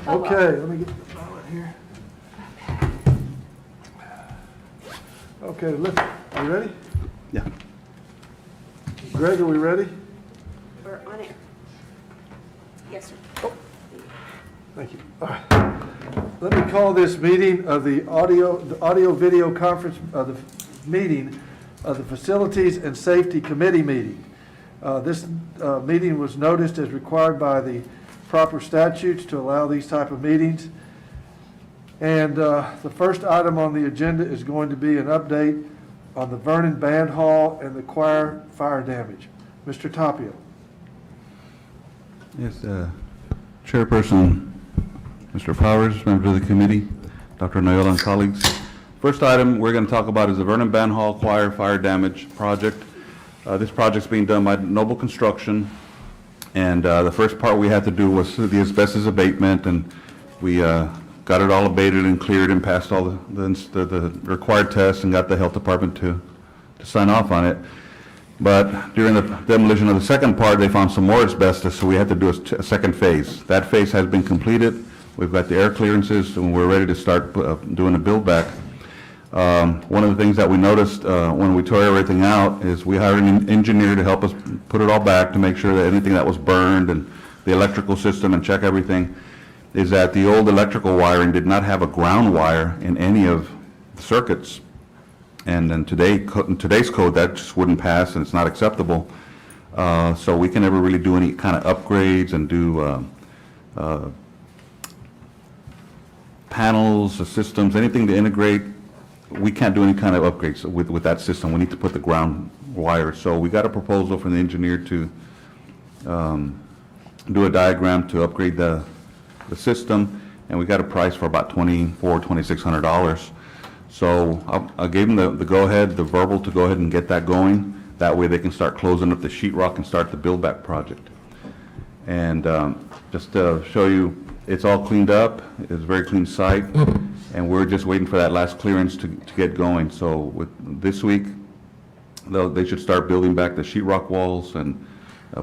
Okay, let me get the ballot here. Okay, look, are you ready? Yeah. Greg, are we ready? We're on it. Yes, sir. Thank you. All right. Let me call this meeting of the audio-video conference, the meeting of the Facilities and Safety Committee meeting. This meeting was noticed as required by the proper statutes to allow these type of meetings. And the first item on the agenda is going to be an update on the Vernon Bandhall and the choir fire damage. Mr. Tapia. Yes, Chairperson, Mr. Powers, members of the committee, Dr. Noyola and colleagues. First item we're going to talk about is the Vernon Bandhall choir fire damage project. This project's being done by Noble Construction, and the first part we had to do was the asbestos abatement, and we got it all abated and cleared and passed all the required tests and got the health department to sign off on it. But during the demolition of the second part, they found some more asbestos, so we had to do a second phase. That phase has been completed. We've got the air clearances, and we're ready to start doing a build back. One of the things that we noticed when we tore everything out is we hired an engineer to help us put it all back to make sure that anything that was burned and the electrical system and check everything, is that the old electrical wiring did not have a ground wire in any of the circuits. And in today's code, that just wouldn't pass, and it's not acceptable. So we can never really do any kind of upgrades and do panels, systems, anything to integrate. We can't do any kind of upgrades with that system. We need to put the ground wire. So we got a proposal from the engineer to do a diagram to upgrade the system, and we got a price for about $2,600. So I gave them the go-ahead, the verbal to go ahead and get that going. That way they can start closing up the sheetrock and start the build-back project. And just to show you, it's all cleaned up. It's a very clean site, and we're just waiting for that last clearance to get going. So with this week, they should start building back the sheetrock walls and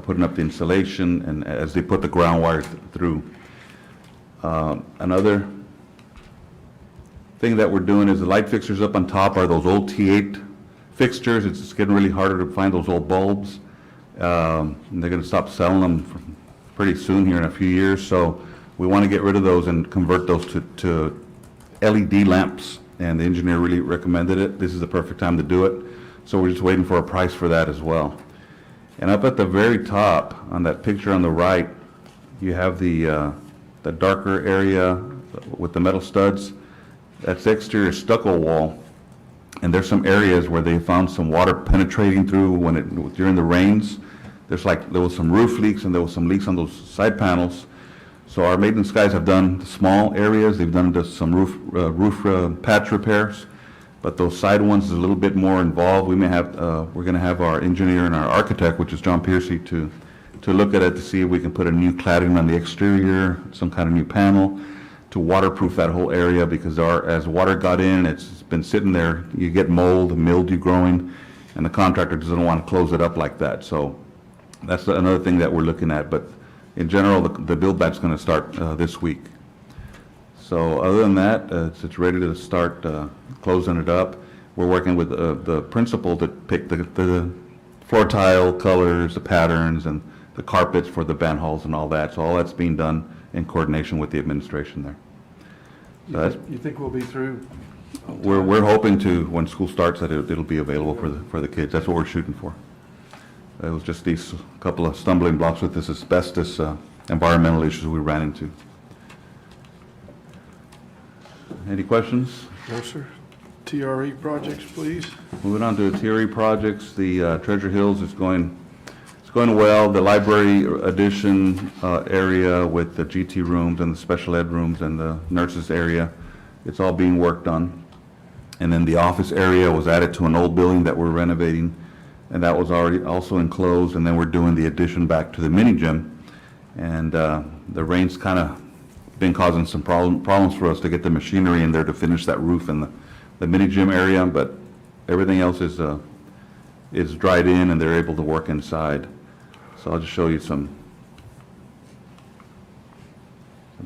putting up the insulation, and as they put the ground wire through. Another thing that we're doing is the light fixtures up on top are those old T8 fixtures. It's getting really harder to find those old bulbs. And they're going to stop selling them pretty soon here in a few years. So we want to get rid of those and convert those to LED lamps. And the engineer really recommended it. This is the perfect time to do it. So we're just waiting for a price for that as well. And up at the very top on that picture on the right, you have the darker area with the metal studs. That's the exterior stucco wall, and there's some areas where they found some water penetrating through during the rains. There was some roof leaks, and there was some leaks on those side panels. So our maintenance guys have done the small areas. They've done some roof patch repairs, but those side ones is a little bit more involved. We're going to have our engineer and our architect, which is John Piercy, to look at it to see if we can put a new cladding on the exterior, some kind of new panel to waterproof that whole area, because as water got in, it's been sitting there, you get mold, mildew growing, and the contractor doesn't want to close it up like that. So that's another thing that we're looking at. But in general, the build back's going to start this week. So other than that, it's ready to start closing it up. We're working with the principal to pick the floor tile colors, the patterns, and the carpets for the bandhalls and all that. So all that's being done in coordination with the administration there. So You think we'll be through? we're hoping to, when school starts, that it'll be available for the kids. That's what we're shooting for. It was just these couple of stumbling blocks with this asbestos environmental issues we ran into. Any questions? No, sir. TRE projects, please. Moving on to the TRE projects, the Treasure Hills is going well. The library addition area with the GT rooms and the special ed rooms and the nurses area, it's all being worked on. And then the office area was added to an old building that we're renovating, and that was already also enclosed. And then we're doing the addition back to the mini gym. And the rain's kind of been causing some problems for us to get the machinery in there to finish that roof in the mini gym area, but everything else is dried in, and they're able to work inside. So I'll just show you some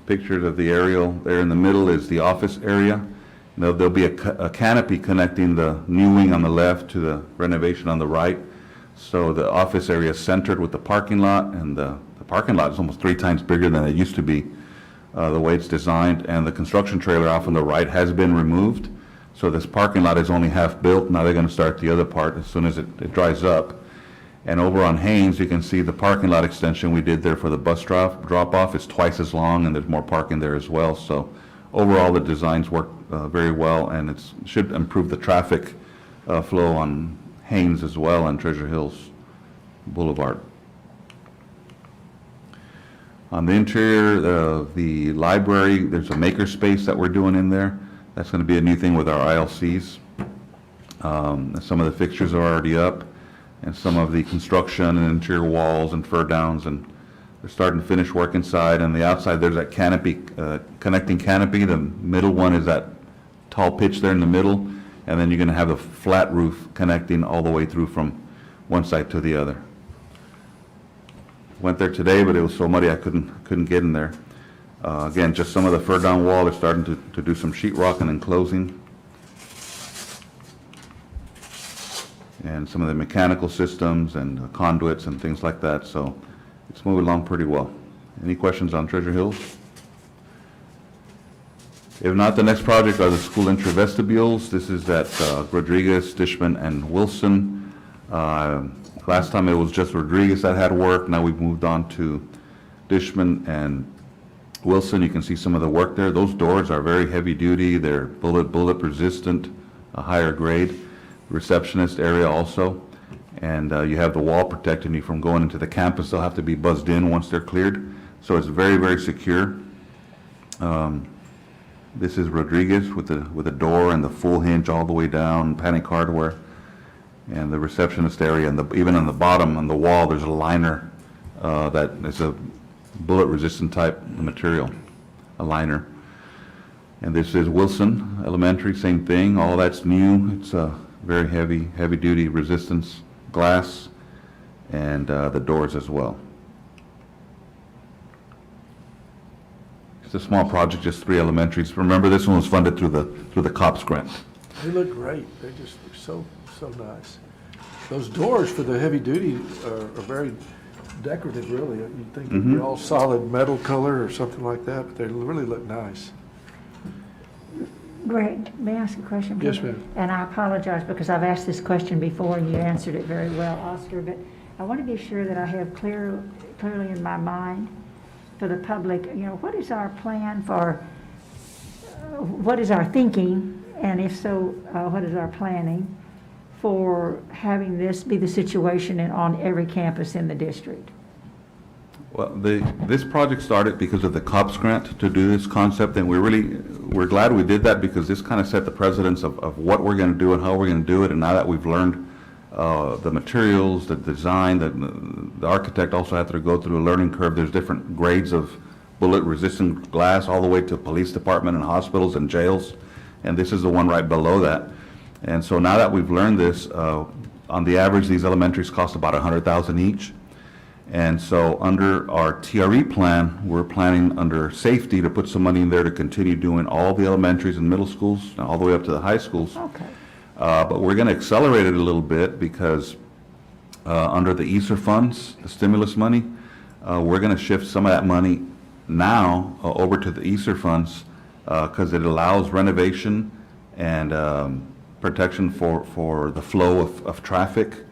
pictures of the aerial. There in the middle is the office area. There'll be a canopy connecting the new wing on the left to the renovation on the right. So the office area is centered with the parking lot, and the parking lot is almost 3 times bigger than it used to be, the way it's designed. And the construction trailer off on the right has been removed. So this parking lot is only half built. Now they're going to start the other part as soon as it dries up. And over on Haynes, you can see the parking lot extension we did there for the bus drop-off. It's twice as long, and there's more parking there as well. So overall, the designs work very well, and it should improve the traffic flow on Haynes as well and Treasure Hills Boulevard. On the interior of the library, there's a maker space that we're doing in there. That's going to be a new thing with our ILCs. Some of the fixtures are already up, and some of the construction and interior walls and fur downs, and they're starting to finish work inside. And the outside, there's that canopy, connecting canopy. The middle one is that tall pitch there in the middle, and then you're going to have a flat roof connecting all the way through from one side to the other. Went there today, but it was so muddy I couldn't get in there. Again, just some of the fur down wall. They're starting to do some sheetrock and enclosing, and some of the mechanical systems and conduits and things like that. So it's moving along pretty well. Any questions on Treasure Hills? If not, the next project are the school entry vestibules. This is at Rodriguez, Dishman, and Wilson. Last time it was just Rodriguez that had work. Now we've moved on to Dishman and Wilson. You can see some of the work there. Those doors are very heavy duty. They're bullet resistant, a higher grade. Receptionist area also. And you have the wall protecting you from going into the campus. They'll have to be buzzed in once they're cleared. So it's very, very secure. This is Rodriguez with a door and the full hinge all the way down, panic hardware. And the receptionist area, and even on the bottom, on the wall, there's a liner that is a bullet-resistant type material, a liner. And this is Wilson Elementary, same thing. All that's new. It's a very heavy-duty resistance glass, and the doors as well. It's a small project, just 3 elementaries. Remember, this one was funded through the COPS grant. They look great. They just look so nice. Those doors for the heavy duty are very decorative, really. You'd think they'd be all solid metal color or something like that, but they really look nice. Greg, may I ask a question? Yes, please? ma'am. And I apologize because I've asked this question before and you answered it very well, Oscar, but I want to be sure that I have clearly in my mind for the public, what is our plan for, what is our thinking, and if so, what is our planning for having this be the situation on every campus in the district? Well, this project started because of the COPS grant to do this concept, and we're glad we did that because this kind of set the precedence of what we're going to do and how we're going to do it. And now that we've learned the materials, the design, the architect also had to go through a learning curve. There's different grades of bullet-resistant glass all the way to police department and hospitals and jails, and this is the one right below that. And so now that we've learned this, on the average, these elementaries cost about $100,000 each. And so under our TRE plan, we're planning under safety to put some money in there to continue doing all the elementaries and middle schools, all the way up to the high schools. Okay. But we're going to accelerate it a little bit because under the ESSER funds, the stimulus money, we're going to shift some of that money now over to the ESSER funds because it allows renovation and protection for the flow of traffic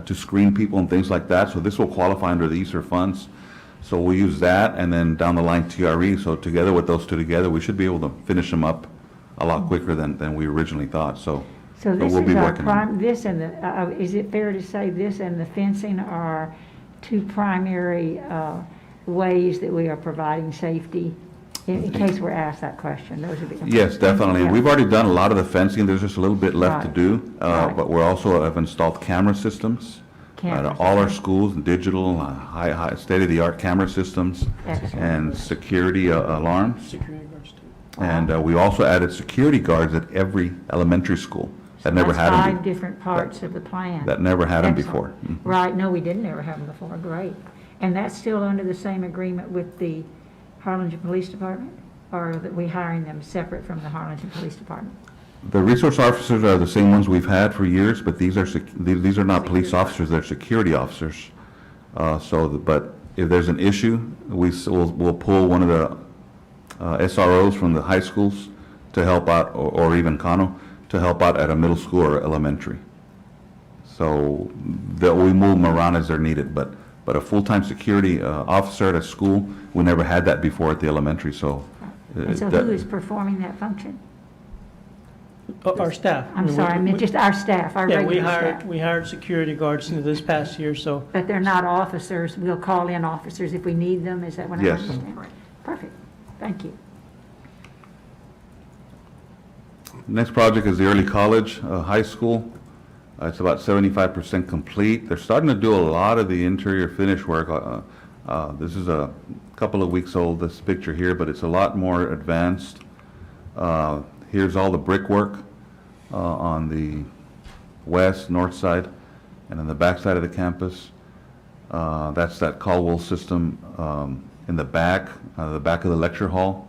to screen people and things like that. So this will qualify under the ESSER funds. So we'll use that, and then down the line TRE. So together with those two together, we should be able to finish them up a lot quicker than we originally thought. So this we'll be is our working on prime, this and the, is it fair to say this and the fencing are 2 primary ways that we are providing safety? In case we're asked that question, those would be. Yes, definitely. Yeah. We've already done a lot of the fencing. There's just a little bit left to Right. do. Right. But we're also have installed camera systems at all our schools, digital, high state-of-the-art camera systems, Excellent. and security alarms. Security guards too. And we also added security guards at every elementary school that never had That's them. 5 different parts of the plan. That never had them Excellent. before. Right, no, we didn't ever have them before, great. And that's still under the same agreement with the Harlingen Police Department? Or are we hiring them separate from the Harlingen Police Department? The resource officers are the same ones we've had for years, but these are not police officers, they're security officers. But if there's an issue, we'll pull one of the SROs from the high schools to help out, or even Kano, to help out at a middle school or elementary. So we move them around as they're needed, but a full-time security officer at a school, we never had that before at the elementary, so. And so who is performing that function? Our staff. I'm sorry, I meant just our staff, our Yeah, regular staff. we hired security guards this past year, so. But they're not officers, we'll call in officers if we need them, is that what I Yes. understand? Perfect, thank you. Next project is the early college, high school. It's about 75% complete. They're starting to do a lot of the interior finish work. This is a couple of weeks old, this picture here, but it's a lot more advanced. Here's all the brickwork on the west, north side, and on the back side of the campus. That's that Caldwell system in the back of the lecture hall.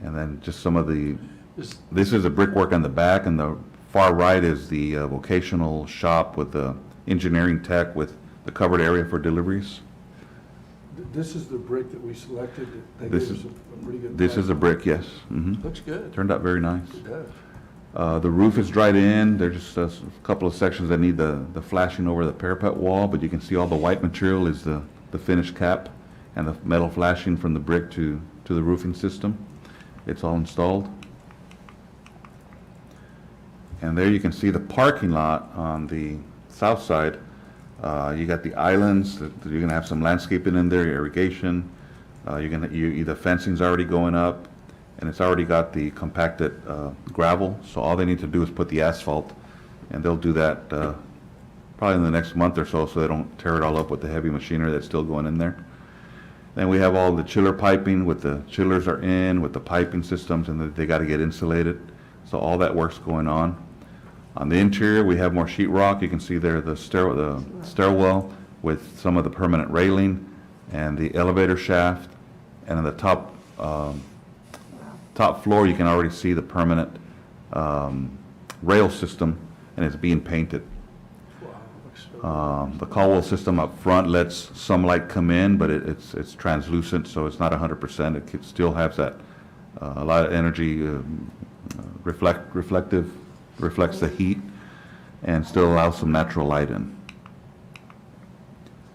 And then just some of this is the brickwork on the back, and the far right is the vocational shop with the engineering tech with the covered area for deliveries. This is the brick that we selected. They This gave is- us a pretty good. This is a price. brick, yes. Looks good. Turned out very nice. It does. The roof is dried in. There's just a couple of sections that need the flashing over the parapet wall, but you can see all the white material is the finished cap and the metal flashing from the brick to the roofing system. It's all installed. And there you can see the parking lot on the south side. You got the islands, you're gonna have some landscaping in there, irrigation. The fencing's already going up, and it's already got the compacted gravel, so all they need to do is put the asphalt, and they'll do that probably in the next month or so they don't tear it all up with the heavy machinery that's still going in there. Then we have all the chiller piping, with the chillers are in, with the piping systems, and they gotta get insulated. So all that work's going on. On the interior, we have more sheetrock. You can see there the stairwell with some of the permanent railing and the elevator shaft. And on the top floor, you can already see the permanent rail system, and it's being painted. Wow, looks so The Caldwell system up front lets some light come in, but it's translucent, so it's not 100%. It still has that a lot of energy, reflects the heat, and still allows some natural light in.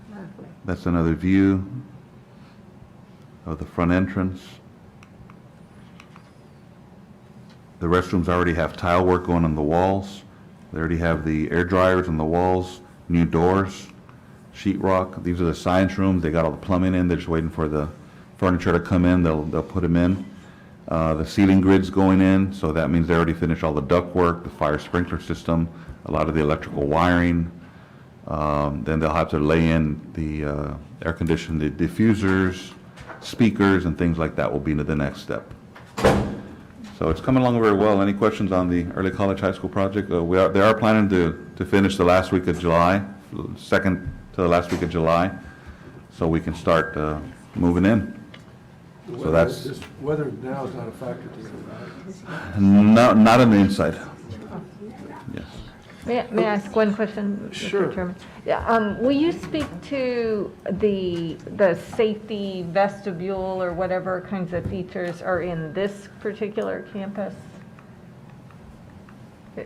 Lovely. That's another view of the front entrance. The restrooms already have tile work going on the walls. They already have the air dryers on the walls, new doors, sheetrock. These are the science rooms. They got all the plumbing in. They're just waiting for the furniture to come in. They'll put them in. The ceiling grid's going in, so that means they already finished all the duct work, the fire sprinkler system, a lot of the electrical wiring. Then they'll have to lay in the air conditioning, the diffusers, speakers, and things like that will be the next step. So it's coming along very well. Any questions on the early college high school project? They are planning to finish the last week of July, second to the last week of July, so we can start moving in. So that's- This weather now is not a factor to you, right? No, not on the inside. Yes. May I ask one question, Sure. Mr. Chairman? Yeah, will you speak to the safety vestibule or whatever kinds of features are in this particular campus?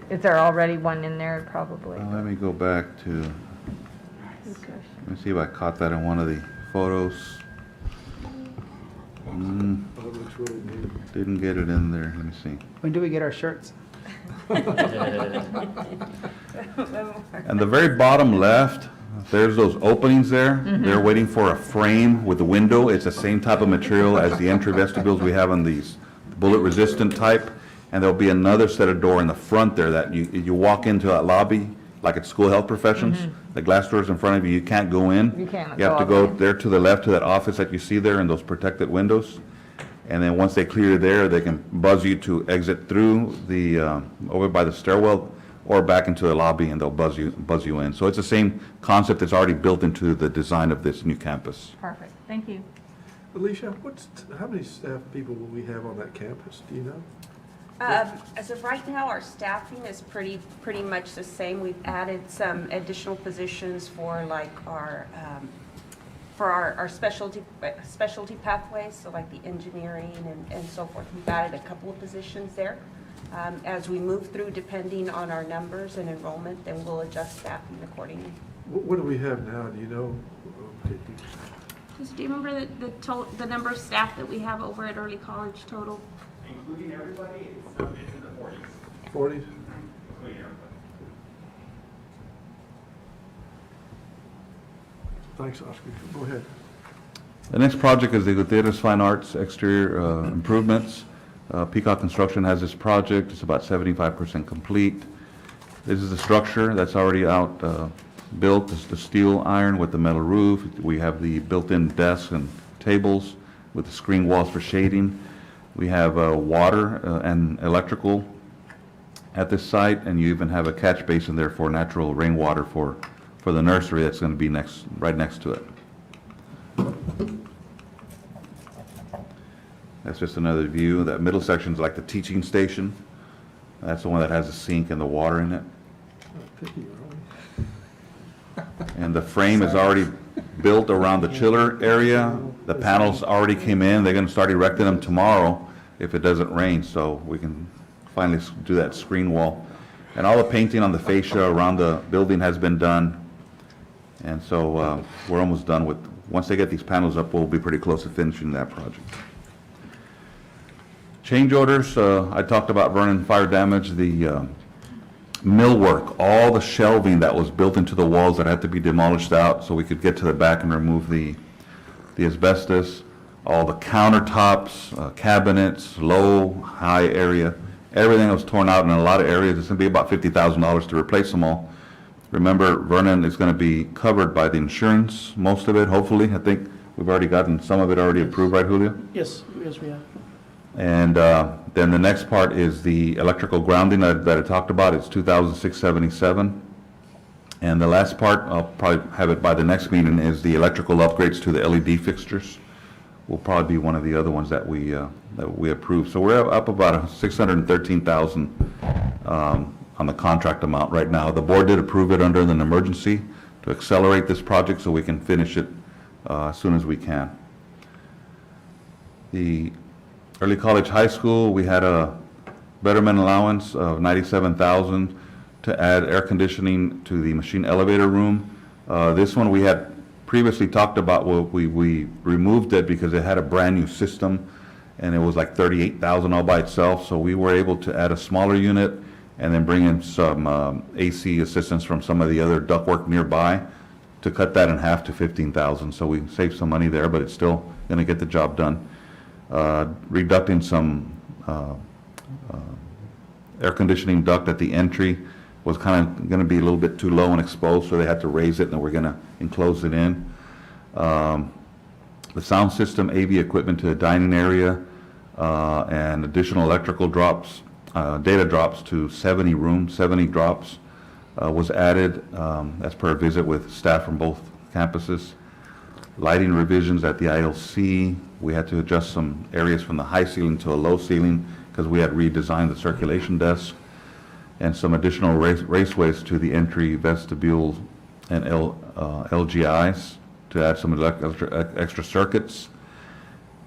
Is there already one in there, probably? Let me go back to, Good question. let me see if I caught that in one of the photos. Oh, it looks really neat. Didn't get it in there. Let me see. When do we get our shirts? And the very bottom left, there's those openings there. They're waiting for a frame with a window. It's the same type of material as the entry vestibules we have on these bullet resistant type. And there'll be another set of door in the front there that you walk into that lobby, like at school health professions. The glass doors in front of you, you can't go in. You can't You have go to up go in. there to the left to that office that you see there in those protected windows. And then once they clear there, they can buzz you to exit through the, over by the stairwell or back into the lobby, and they'll buzz you in. So it's the same concept that's already built into the design of this new campus. Perfect, thank you. Alicia, how many staff people will we have on that campus? Do you know? As of right now, our staffing is pretty much the same. We've added some additional positions for like our specialty pathways, so like the engineering and so forth. We've added a couple of positions there. As we move through, depending on our numbers and enrollment, then we'll adjust staffing accordingly. What do we have now? Do you know? Do you remember the number of staff that we have over at Early College total? Including everybody, it's in the 40s. 40s? Including everybody. Thanks, Oscar. Go ahead. The next project is the Gutierrez Fine Arts exterior improvements. Peacock Construction has this project. It's about 75% complete. This is the structure that's already out built. It's the steel iron with the metal roof. We have the built-in desks and tables with the screen walls for shading. We have water and electrical at this site, and you even have a catch basin there for natural rainwater for the nursery that's going to be right next to it. That's just another view. That middle section is like the teaching station. That's the one that has a sink and the water in it. And the frame is already built around the chiller area. The panels already came in. They're going to start erecting them tomorrow if it doesn't rain, so we can finally do that screen wall. And all the painting on the fascia around the building has been done. And so we're almost done with, once they get these panels up, we'll be pretty close to finishing that project. Change orders, I talked about Vernon fire damage, the millwork, all the shelving that was built into the walls that had to be demolished out so we could get to the back and remove the asbestos, all the countertops, cabinets, low, high area, everything was torn out in a lot of areas. It's going to be about $50,000 to replace them all. Remember, Vernon is going to be covered by the insurance, most of it, hopefully. I think we've already gotten some of it already approved, right, Julio? Yes, we have. And then the next part is the electrical grounding that I talked about. It's $2,677. And the last part, I'll probably have it by the next meeting, is the electrical upgrades to the LED fixtures. Will probably be one of the other ones that we approve. So we're up about $613,000 on the contract amount right now. The board did approve it under an emergency to accelerate this project so we can finish it as soon as we can. The Early College High School, we had a betterment allowance of $97,000 to add air conditioning to the machine elevator room. This one we had previously talked about, well, we removed it because it had a brand new system and it was like $38,000 all by itself. So we were able to add a smaller unit and then bring in some AC assistance from some of the other ductwork nearby to cut that in half to $15,000. So we saved some money there, but it's still going to get the job done. Reducting some air conditioning duct at the entry was kind of going to be a little bit too low and exposed, so they had to raise it, and we're going to enclose it in. The sound system, AV equipment to the dining area, and additional electrical drops, data drops to 70 rooms, 70 drops was added as per a visit with staff from both campuses. Lighting revisions at the ILC. We had to adjust some areas from the high ceiling to a low ceiling because we had redesigned the circulation desk, and some additional raceways to the entry vestibule and LGIs to add some extra circuits,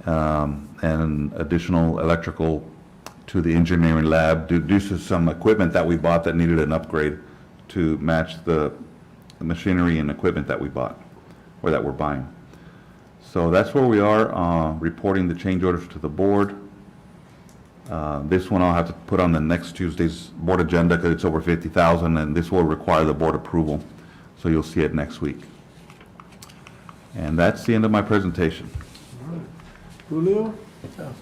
and additional electrical to the engineering lab due to some equipment that we bought that needed an upgrade to match the machinery and equipment that we bought or that we're buying. So that's where we are, reporting the change orders to the board. This one I'll have to put on the next Tuesday's board agenda because it's over $50,000, and this will require the board approval. So you'll see it next week. And that's the end of my presentation. All right. Julio?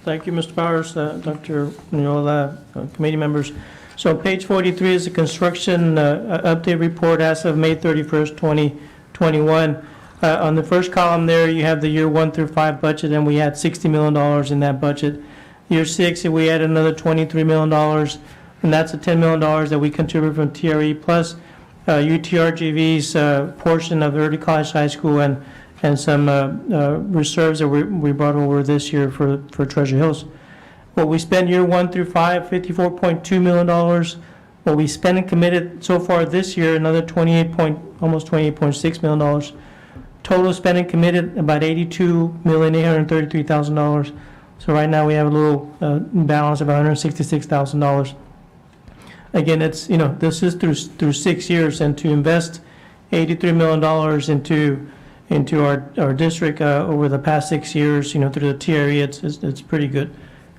Thank you, Mr. Powers, Dr. Mignola, committee members. So page 43 is the construction update report as of May 31st, 2021. On the first column there, you have the year 1 through 5 budget, and we had $60 million in that budget. Year 6, we had another $23 million, and that's the $10 million that we contribute from TRE, plus UTRGV's portion of Early College High School and some reserves that we brought over this year for Treasure Hills. What we spent year 1 through 5, $54.2 million. What we spent and committed so far this year, another almost $28.6 million. Total spending committed about $82,833,000. So right now we have a little balance of $166,000. Again, it's, this is through 6 years, and to invest $83 million into our district over the past 6 years, through the TRE, it's pretty good.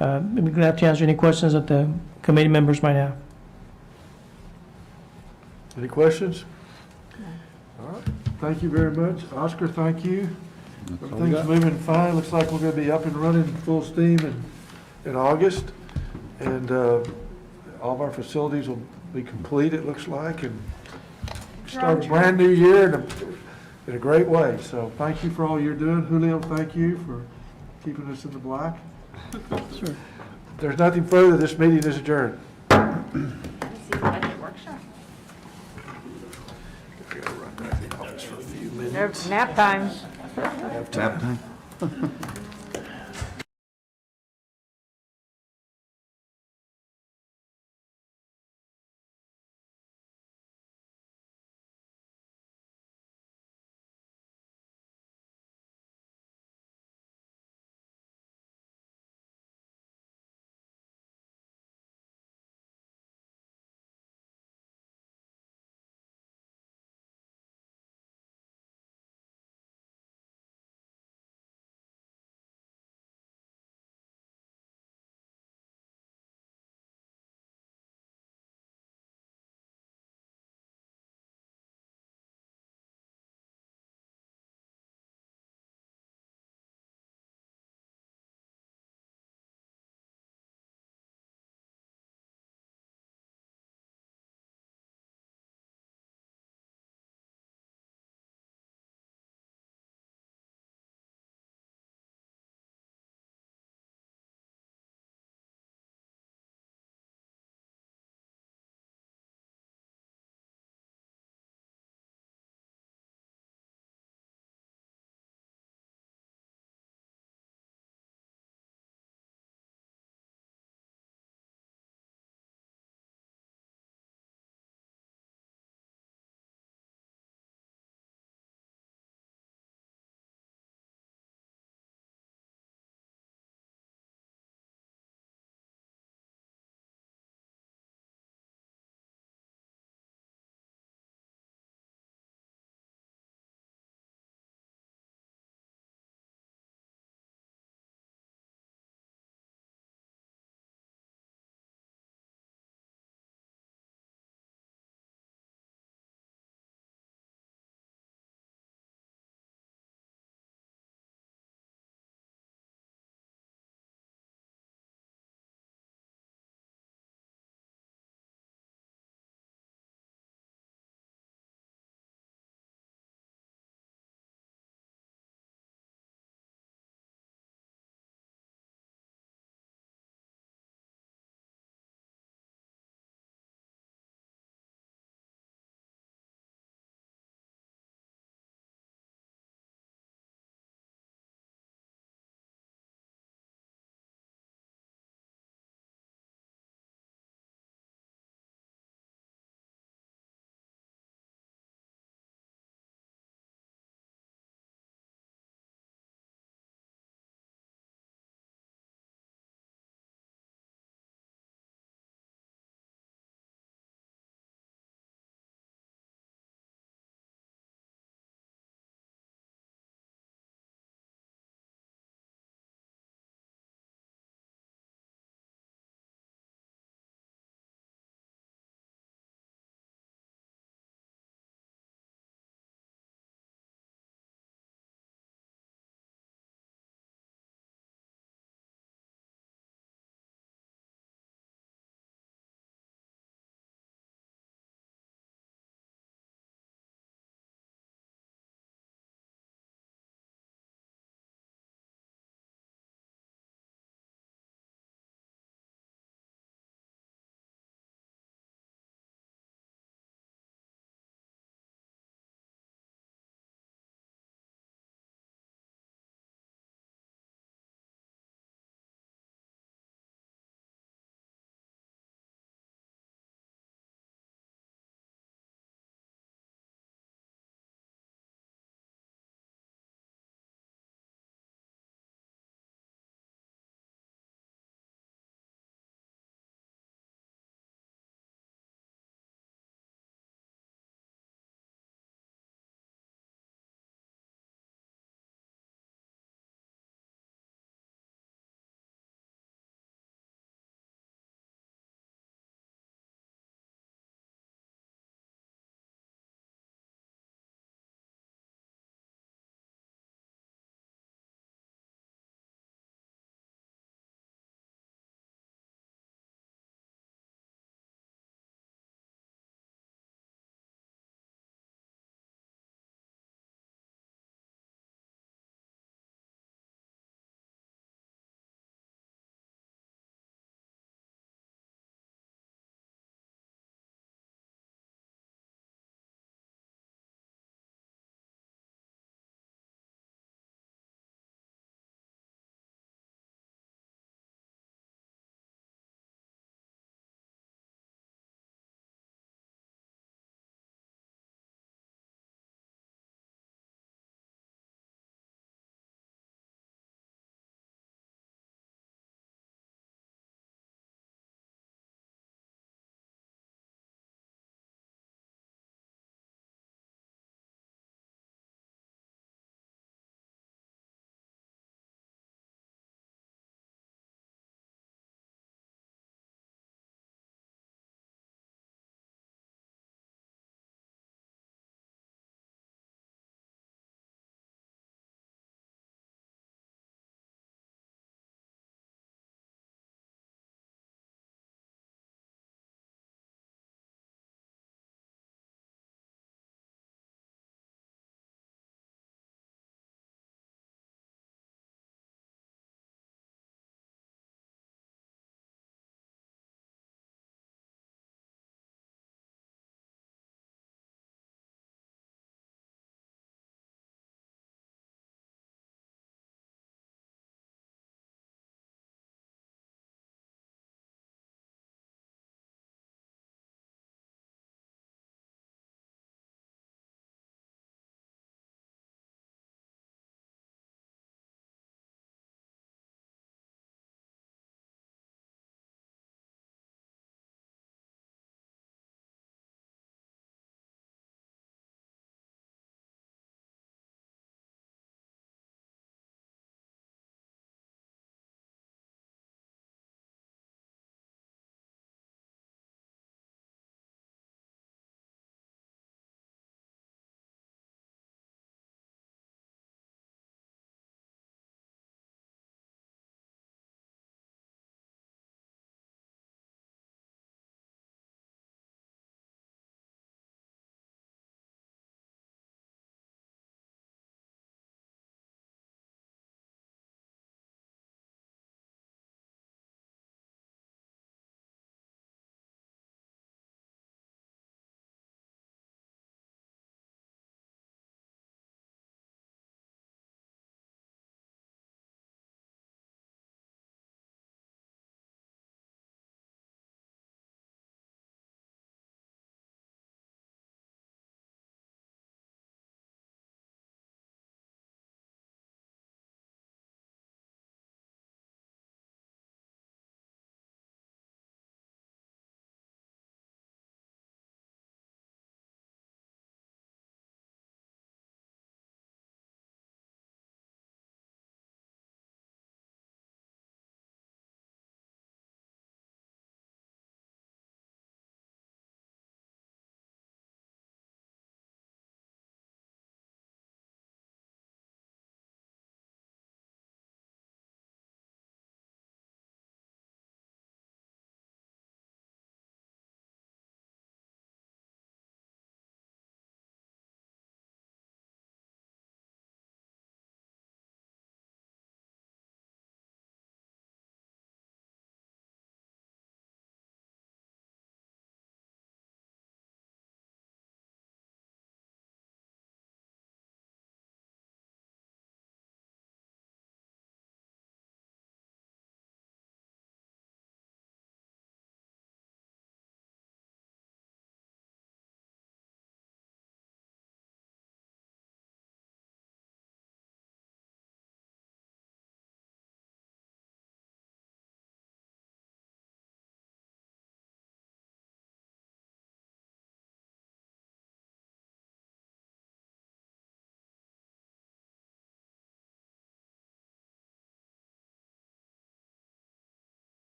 I'm glad to answer any questions that the committee members might have. Any questions? All right, thank you very much. Oscar, thank you. That's all we Everything's got. moving fine. Looks like we're going to be up and running full steam in August. And all of our facilities will be complete, it looks like, and start a brand new year in a great way. So thank you for all you're doing. Julio, thank you for keeping us in the black. Sure. If there's nothing further, this meeting is adjourned. Budget workshop. I gotta run back to the office for a few minutes. Nap time. Tap time.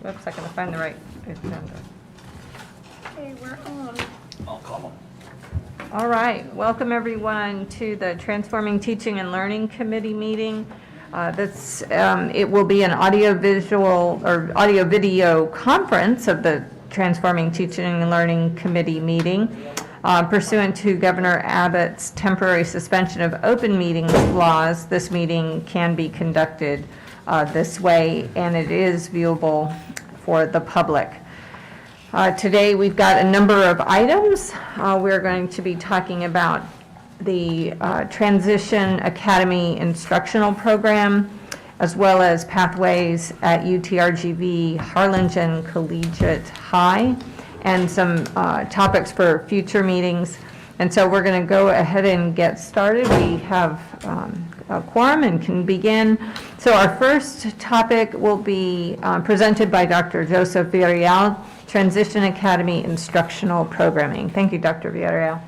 Oops, I gotta find the right agenda. Okay, we're on. All right, welcome everyone to the Transforming Teaching and Learning Committee meeting. It will be an audio-visual or audio-video conference of the Transforming Teaching and Learning Committee meeting pursuant to Governor Abbott's temporary suspension of open meetings laws. This meeting can be conducted this way, and it is viewable for the public. Today, we've got a number of items. We're going to be talking about the Transition Academy Instructional Program, as well as pathways at Utrgv, Harlingen Collegiate High, and some topics for future meetings. And so we're going to go ahead and get started. We have a quorum and can begin. So our first topic will be presented by Dr. Joseph Villarreal, Transition Academy Instructional Programming. Thank you, Dr. Villarreal.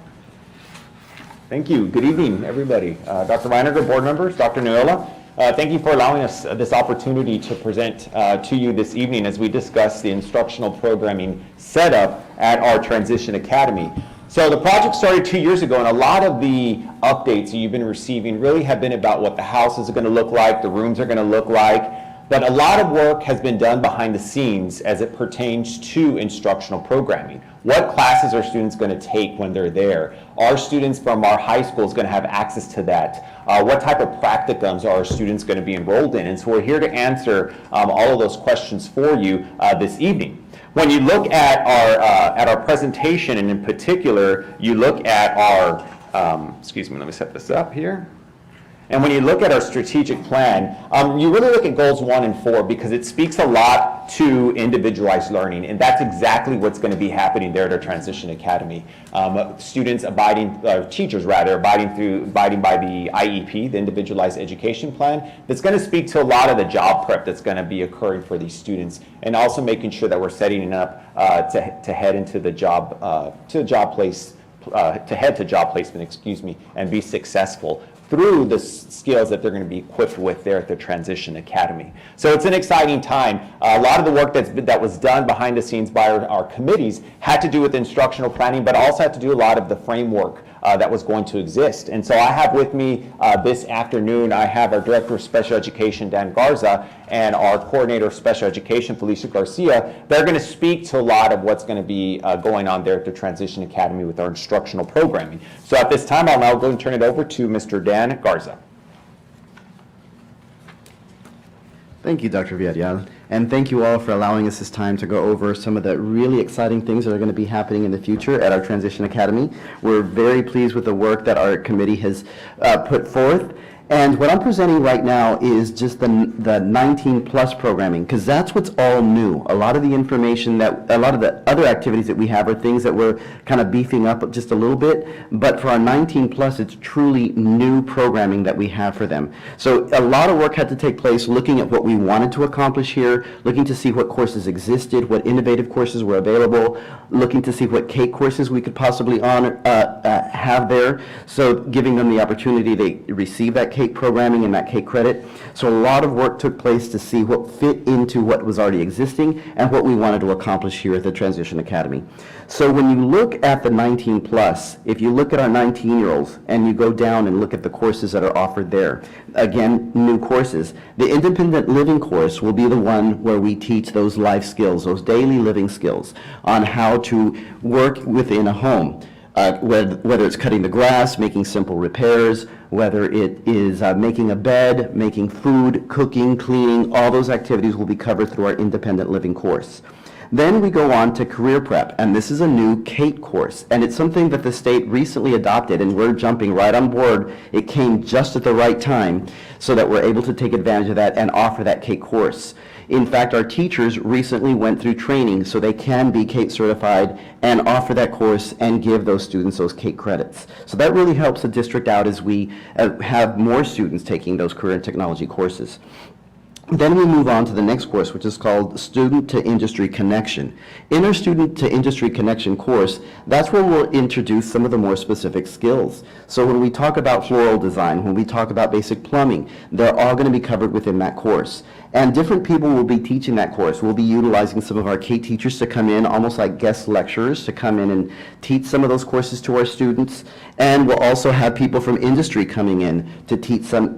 Thank you. Good evening, everybody. Dr. Reiniger, board members, Dr. Nuyola, thank you for allowing us this opportunity to present to you this evening as we discuss the instructional programming setup at our Transition Academy. So the project started 2 years ago, and a lot of the updates that you've been receiving really have been about what the houses are going to look like, the rooms are going to look like, but a lot of work has been done behind the scenes as it pertains to instructional programming. What classes are students going to take when they're there? Are students from our high schools going to have access to that? What type of practicums are our students going to be enrolled in? And so we're here to answer all of those questions for you this evening. When you look at our presentation, and in particular, you look at our, excuse me, let me set this up here. And when you look at our strategic plan, you really look at goals 1 and 4 because it speaks a lot to individualized learning, and that's exactly what's going to be happening there at our Transition Academy. Students teachers abiding by the IEP, the Individualized Education Plan, that's going to speak to a lot of the job prep that's going to be occurring for these students, and also making sure that we're setting it up to head into the job placement, excuse me, and be successful through the skills that they're going to be equipped with there at the Transition Academy. So it's an exciting time. A lot of the work that was done behind the scenes by our committees had to do with instructional planning, but also had to do a lot of the framework that was going to exist. And so I have with me this afternoon, I have our Director of Special Education, Dan Garza, and our Coordinator of Special Education, Felicia Garcia. They're going to speak to a lot of what's going to be going on there at the Transition Academy with our instructional programming. So at this time, I'll now go and turn it over to Mr. Dan Garza. Thank you, Dr. Villarreal, and thank you all for allowing us this time to go over some of the really exciting things that are going to be happening in the future at our Transition Academy. We're very pleased with the work that our committee has put forth. And what I'm presenting right now is just the 19 plus programming, because that's what's all new. A lot of the information a lot of the other activities that we have are things that we're kind of beefing up just a little bit, but for our 19 plus, it's truly new programming that we have for them. So a lot of work had to take place looking at what we wanted to accomplish here, looking to see what courses existed, what innovative courses were available, looking to see what CAKE courses we could possibly have there, so giving them the opportunity to receive that CAKE programming and that CAKE credit. So a lot of work took place to see what fit into what was already existing and what we wanted to accomplish here at the Transition Academy. So when you look at the 19 plus, if you look at our 19-year-olds and you go down and look at the courses that are offered there, again, new courses. The independent living course will be the one where we teach those life skills, those daily living skills on how to work within a home. Whether it's cutting the grass, making simple repairs, whether it is making a bed, making food, cooking, cleaning, all those activities will be covered through our independent living course. Then we go on to career prep, and this is a new CATE course, and it's something that the state recently adopted, and we're jumping right on board. It came just at the right time so that we're able to take advantage of that and offer that CATE course. In fact, our teachers recently went through training so they can be CATE certified and offer that course and give those students those CATE credits. So that really helps the district out as we have more students taking those career and technology courses. Then we move on to the next course, which is called Student to Industry Connection. In our Student to Industry Connection course, that's where we'll introduce some of the more specific skills. So when we talk about floral design, when we talk about basic plumbing, they're all going to be covered within that course. And different people will be teaching that course. We'll be utilizing some of our K teachers to come in, almost like guest lecturers, to come in and teach some of those courses to our students. And we'll also have people from industry coming in to teach some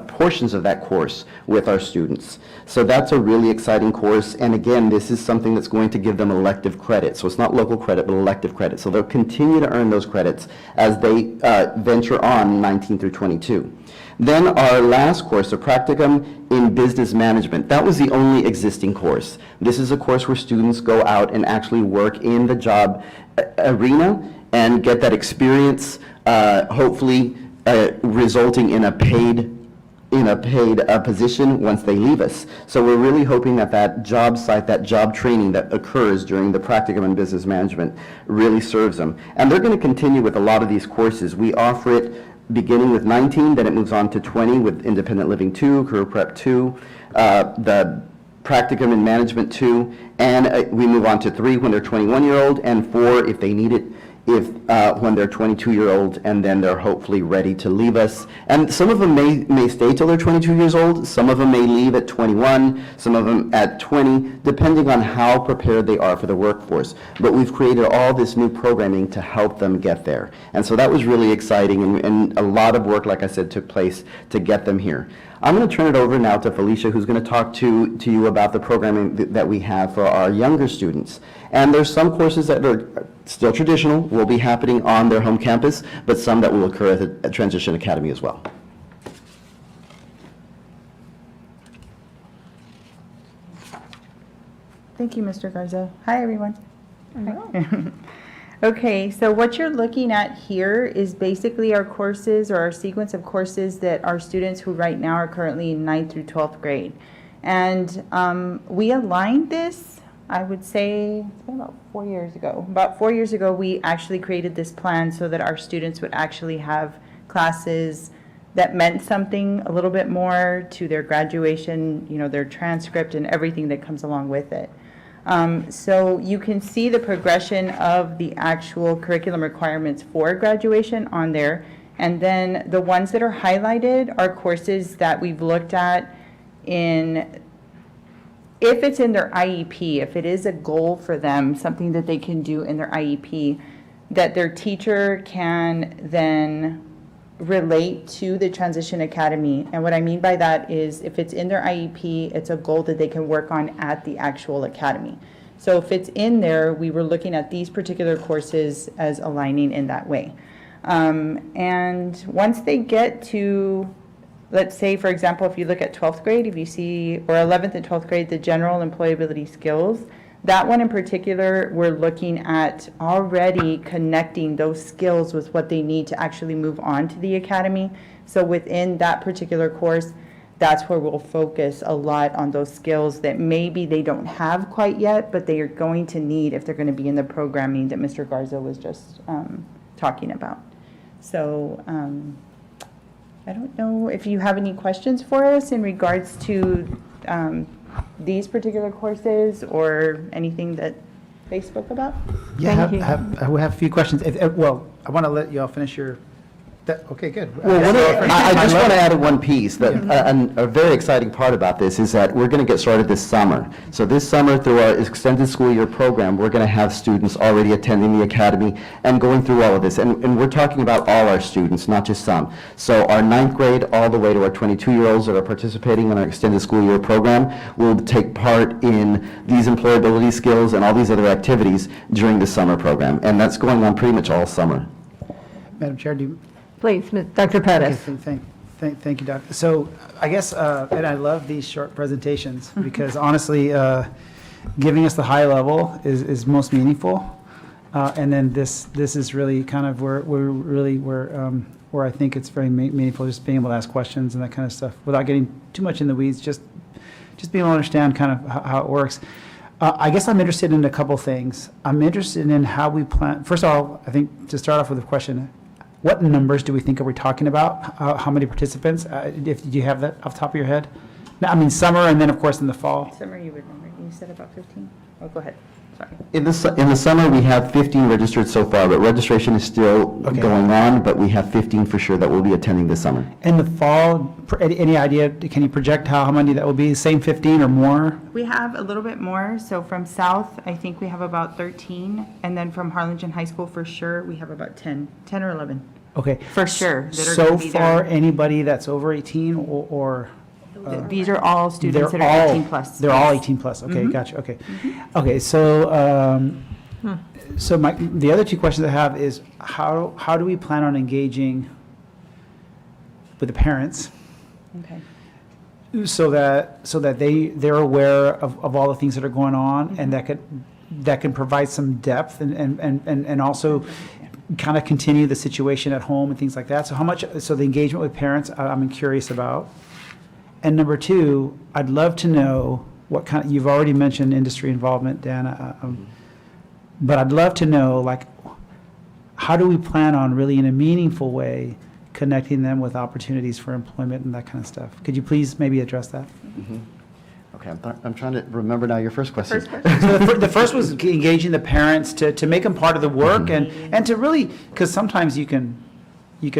portions of that course with our students. So that's a really exciting course. And again, this is something that's going to give them elective credit. So it's not local credit, but elective credit. So they'll continue to earn those credits as they venture on 19 through 22. Then our last course, a practicum in business management. That was the only existing course. This is a course where students go out and actually work in the job arena and get that experience, hopefully resulting in a paid position once they leave us. So we're really hoping that that job site, that job training that occurs during the practicum in business management really serves them. And they're going to continue with a lot of these courses. We offer it beginning with 19, then it moves on to 20 with Independent Living 2, Career Prep 2, the Practicum in Management 2, and we move on to 3 when they're 21-year-old, and 4 if they need it, when they're 22-year-old, and then they're hopefully ready to leave us. And some of them may stay till they're 22 years old, some of them may leave at 21, some of them at 20, depending on how prepared they are for the workforce. But we've created all this new programming to help them get there. And so that was really exciting, and a lot of work, like I said, took place to get them here. I'm going to turn it over now to Felicia, who's going to talk to you about the programming that we have for our younger students. And there's some courses that are still traditional, will be happening on their home campus, but some that will occur at the Transition Academy as well. Thank you, Mr. Garza. Hi, everyone. Okay, so what you're looking at here is basically our courses or our sequence of courses that our students who right now are currently in 9th through 12th grade. And we aligned this, I would say, it's been about 4 years ago. About 4 years ago, we actually created this plan so that our students would actually have classes that meant something a little bit more to their graduation, you know, their transcript and everything that comes along with it. So you can see the progression of the actual curriculum requirements for graduation on there. And then the ones that are highlighted are courses that we've looked at in, if it's in their IEP, if it is a goal for them, something that they can do in their IEP, that their teacher can then relate to the Transition Academy. And what I mean by that is if it's in their IEP, it's a goal that they can work on at the actual academy. So if it's in there, we were looking at these particular courses as aligning in that way. And once they get to, let's say, for example, if you look at 12th grade, if you see, or 11th and 12th grade, the general employability skills, that one in particular, we're looking at already connecting those skills with what they need to actually move on to the academy. So within that particular course, that's where we'll focus a lot on those skills that maybe they don't have quite yet, but they are going to need if they're going to be in the programming that Mr. Garza was just talking about. So I don't know if you have any questions for us in regards to these particular courses or anything that they spoke about? Yeah, Thank you. I have a few questions. Well, I want to let you all finish your, okay, good. Well, I just want to add one piece that a very exciting part about this is that we're going to get started this summer. So this summer, through our extended school year program, we're going to have students already attending the academy and going through all of this. And we're talking about all our students, not just some. So our 9th grade all the way to our 22-year-olds that are participating in our extended school year program will take part in these employability skills and all these other activities during the summer program. And that's going on pretty much all summer. Madam Chair, do you? Please, Dr. Pettis. Okay, thank you, Doctor. So I guess, and I love these short presentations because honestly, giving us the high level is most meaningful. And then this is really kind of where I think it's very meaningful, just being able to ask questions and that kind of stuff without getting too much in the weeds, just being able to understand kind of how it works. I guess I'm interested in a couple things. I'm interested in how we plan. First of all, I think to start off with a question, what numbers do we think are we talking about? How many participants? If you have that off the top of your head, No, I mean, summer and then, of course, in the fall. Summer, you would remember, you said about 15? Oh, go ahead, sorry. In the summer, we have 15 registered so far, but registration is still Okay. going on, but we have 15 for sure that will be attending this summer. In the fall, any idea, can you project how many that will be? Same 15 or more? We have a little bit more, so from South, I think we have about 13, and then from Harlingen High School, for sure, we have about 10 or 11. Okay. For sure, that are So gonna be far, there. anybody that's over 18 or? These are all They're students that are all 18 plus. They're all Yes. 18 plus, okay, Mhm. gotcha, okay. Okay, so, so the other two questions I have is, how do we plan on engaging with the parents Okay. so that they're aware of all the things that are going on and that can provide some depth and also kind of continue the situation at home and things like that? So so the engagement with parents, I'm curious about. And number two, I'd love to know what kind, you've already mentioned industry involvement, Dan, but I'd love to know, like, how do we plan on really in a meaningful way connecting them with opportunities for employment and that kind of stuff? Could you please maybe address that? Okay, I'm trying to remember now your first question. First question? So the first was engaging the parents to make them part of the work and to really, because sometimes you can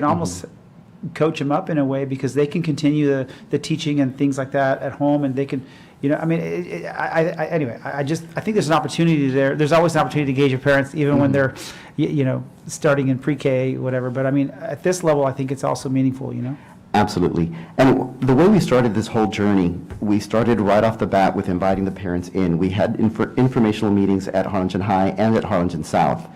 almost coach them up in a way because they can continue the teaching and things like that at home and they can, I mean, anyway, I think there's an opportunity there. There's always an opportunity to engage your parents even when they're, starting in pre-K, whatever. But I mean, at this level, I think it's also meaningful, Absolutely. And the way we started this whole journey, we started right off the bat with inviting the parents in. We had informational meetings at Harlingen High and at Harlingen South.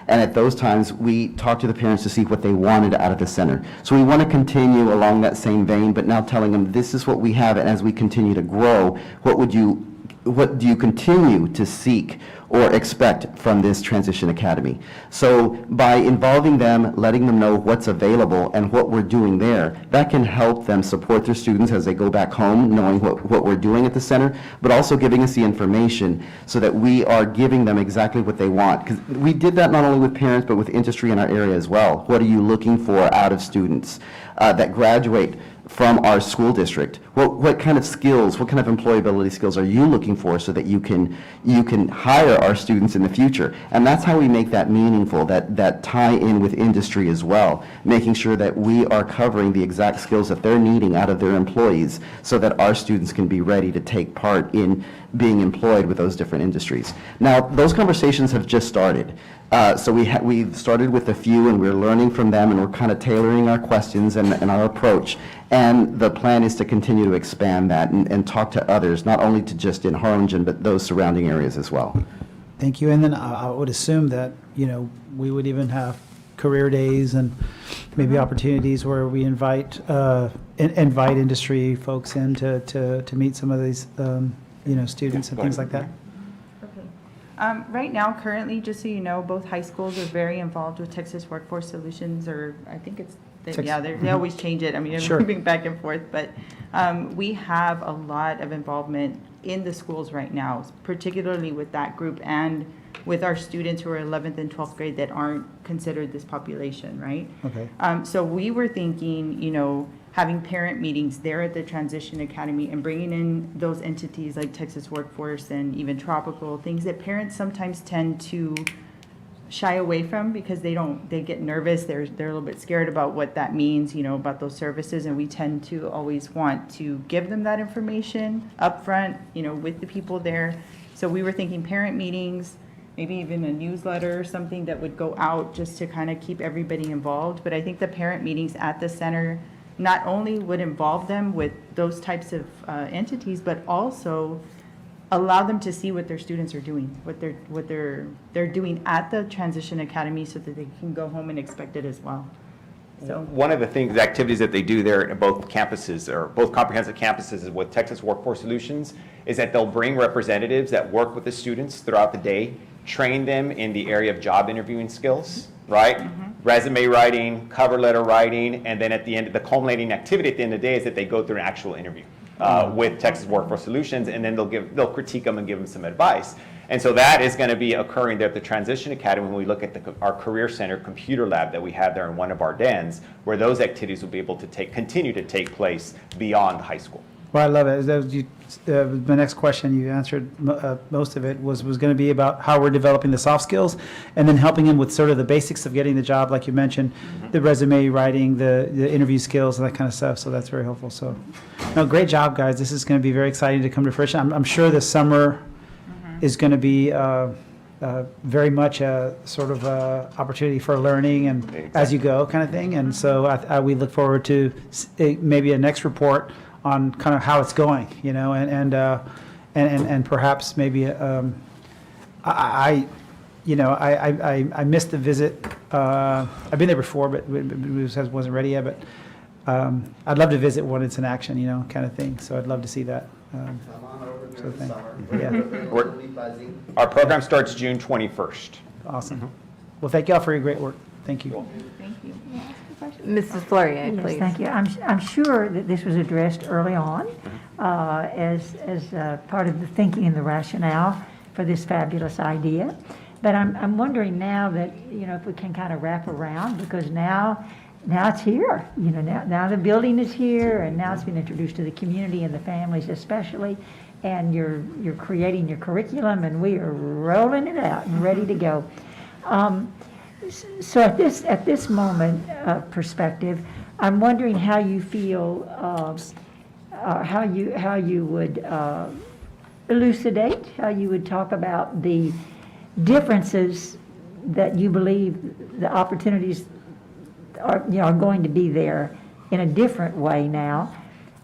And at those times, we talked to the parents to see what they wanted out of the center. So we want to continue along that same vein, but now telling them this is what we have, and as we continue to grow, what do you continue to seek or expect from this Transition Academy? So by involving them, letting them know what's available and what we're doing there, that can help them support their students as they go back home, knowing what we're doing at the center, but also giving us the information so that we are giving them exactly what they want. Because we did that not only with parents, but with industry in our area as well. What are you looking for out of students that graduate from our school district? What kind of skills, what kind of employability skills are you looking for so that you can hire our students in the future? And that's how we make that meaningful, that tie in with industry as well, making sure that we are covering the exact skills that they're needing out of their employees so that our students can be ready to take part in being employed with those different industries. Now, those conversations have just started. So we've started with a few and we're learning from them and we're kind of tailoring our questions and our approach. And the plan is to continue to expand that and talk to others, not only to just in Harlingen, but those surrounding areas as well. Thank you. And then I would assume that, we would even have career days and maybe opportunities where we invite industry folks in to meet some of these, students and things like that. Right now, currently, just so you know, both high schools are very involved with Texas Workforce Solutions, or I think it's, they always change it. I mean, Sure. moving back and forth, but we have a lot of involvement in the schools right now, particularly with that group and with our students who are 11th and 12th grade that aren't considered this population, right? Okay. So we were thinking, having parent meetings there at the Transition Academy and bringing in those entities like Texas Workforce and even Tropical, things that parents sometimes tend to shy away from because they get nervous, they're a little bit scared about what that means, about those services, and we tend to always want to give them that information up front, with the people there. So we were thinking parent meetings, maybe even a newsletter or something that would go out just to kind of keep everybody involved. But I think the parent meetings at the center not only would involve them with those types of entities, but also allow them to see what their students are doing, what they're doing at the Transition Academy so that they can go home and expect it as well. So One of the activities that they do there at both campuses, or both comprehensive campuses with Texas Workforce Solutions, is that they'll bring representatives that work with the students throughout the day, train them in the area of job interviewing skills, right? Resume writing, cover letter writing, and then at the end, the culminating activity at the end of the day is that they go through an actual interview with Texas Workforce Solutions, and then they'll critique them and give them some advice. And so that is going to be occurring there at the Transition Academy when we look at our Career Center computer lab that we have there in one of our dens, where those activities will be able to continue to take place beyond high school. Well, I love it. My next question, you answered most of it, was going to be about how we're developing the soft skills and then helping them with sort of the basics of getting the job, like you mentioned, the resume writing, the interview skills and that kind of stuff. So that's very helpful. So, no, great job, guys. This is going to be very exciting to come to fruition. I'm sure this summer is going to be very much a sort of opportunity for learning and as you go kind of thing. And so we look forward to maybe a next report on kind of how it's going, you know, and perhaps maybe I missed the visit. I've been there before, but it wasn't ready yet. But I'd love to visit when it's in action, you know, kind of thing. So I'd love to see that. So thank you. Yeah. Our program starts June 21st. Awesome. Well, thank you all for your great work. Thank you. Thank you. Mrs. Flourier, Yes, please. thank you. I'm sure that this was addressed early on as part of the thinking and the rationale for this fabulous idea. But I'm wondering now that, you know, if we can kind of wrap around, because now it's here. You know, now the building is here, and now it's been introduced to the community and the families especially, and you're creating your curriculum, and we are rolling it out and ready to go. So at this moment perspective, I'm wondering how you feel, how you would elucidate, how you would talk about the differences that you believe the opportunities are going to be there in a different way now.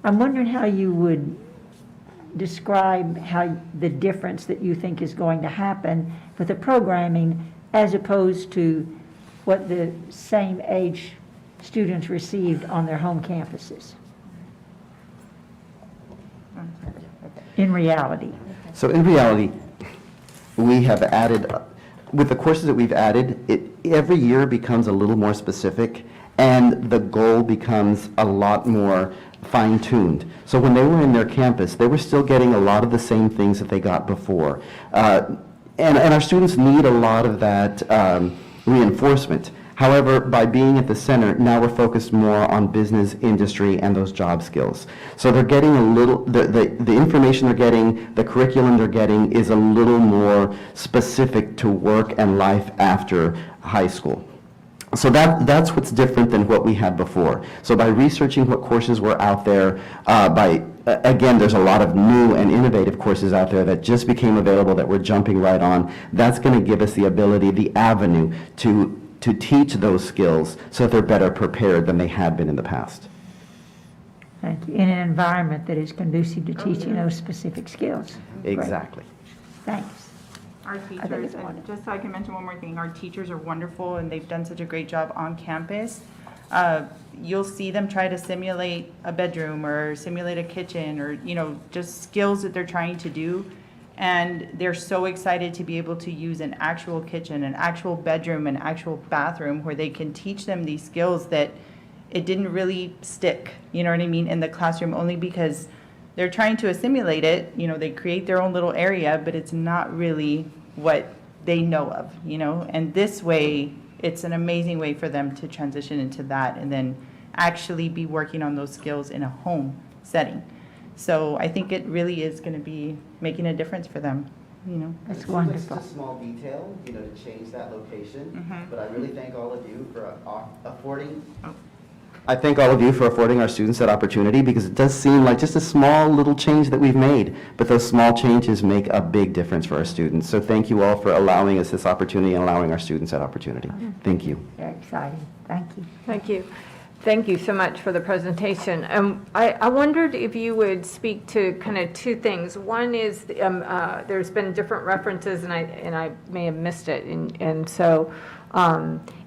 I'm wondering how you would describe how the difference that you think is going to happen with the programming as opposed to what the same age students received on their home campuses in reality. So in reality, we have added, with the courses that we've added, every year becomes a little more specific, and the goal becomes a lot more fine-tuned. So when they were in their campus, they were still getting a lot of the same things that they got before. And our students need a lot of that reinforcement. However, by being at the center, now we're focused more on business, industry, and those job skills. So they're getting a little, the information they're getting, the curriculum they're getting is a little more specific to work and life after high school. So that's what's different than what we had before. So by researching what courses were out there, again, there's a lot of new and innovative courses out there that just became available that we're jumping right on. That's going to give us the ability, the avenue to teach those skills so that they're better prepared than they had been in the past. Thank you. In an environment that is conducive to teaching those specific skills. Exactly. Great. Thanks. Our think teachers, it's wonderful. and just so I can mention one more thing, our teachers are wonderful and they've done such a great job on campus. You'll see them try to simulate a bedroom or simulate a kitchen or, you know, just skills that they're trying to do. And they're so excited to be able to use an actual kitchen, an actual bedroom, an actual bathroom where they can teach them these skills that it didn't really stick, you know what I mean, in the classroom, only because they're trying to assimilate it. You know, they create their own little area, but it's not really what they know of, you know. And this way, it's an amazing way for them to transition into that and then actually be working on those skills in a home setting. So I think it really is going to be making a difference for them, you know. That's wonderful. It's just a small detail, you know, to change that location. Mhm. But I really thank all of you for I thank all of you for affording our students that opportunity, because it does seem like just a small little change that we've made, but those small changes make a big difference for our students. So thank you all for allowing us this opportunity and allowing our students that opportunity. Thank you. Very exciting. Thank you. Thank you. Thank you so much for the presentation. I wondered if you would speak to kind of two things. One is there's been different references, and I may have missed it, and so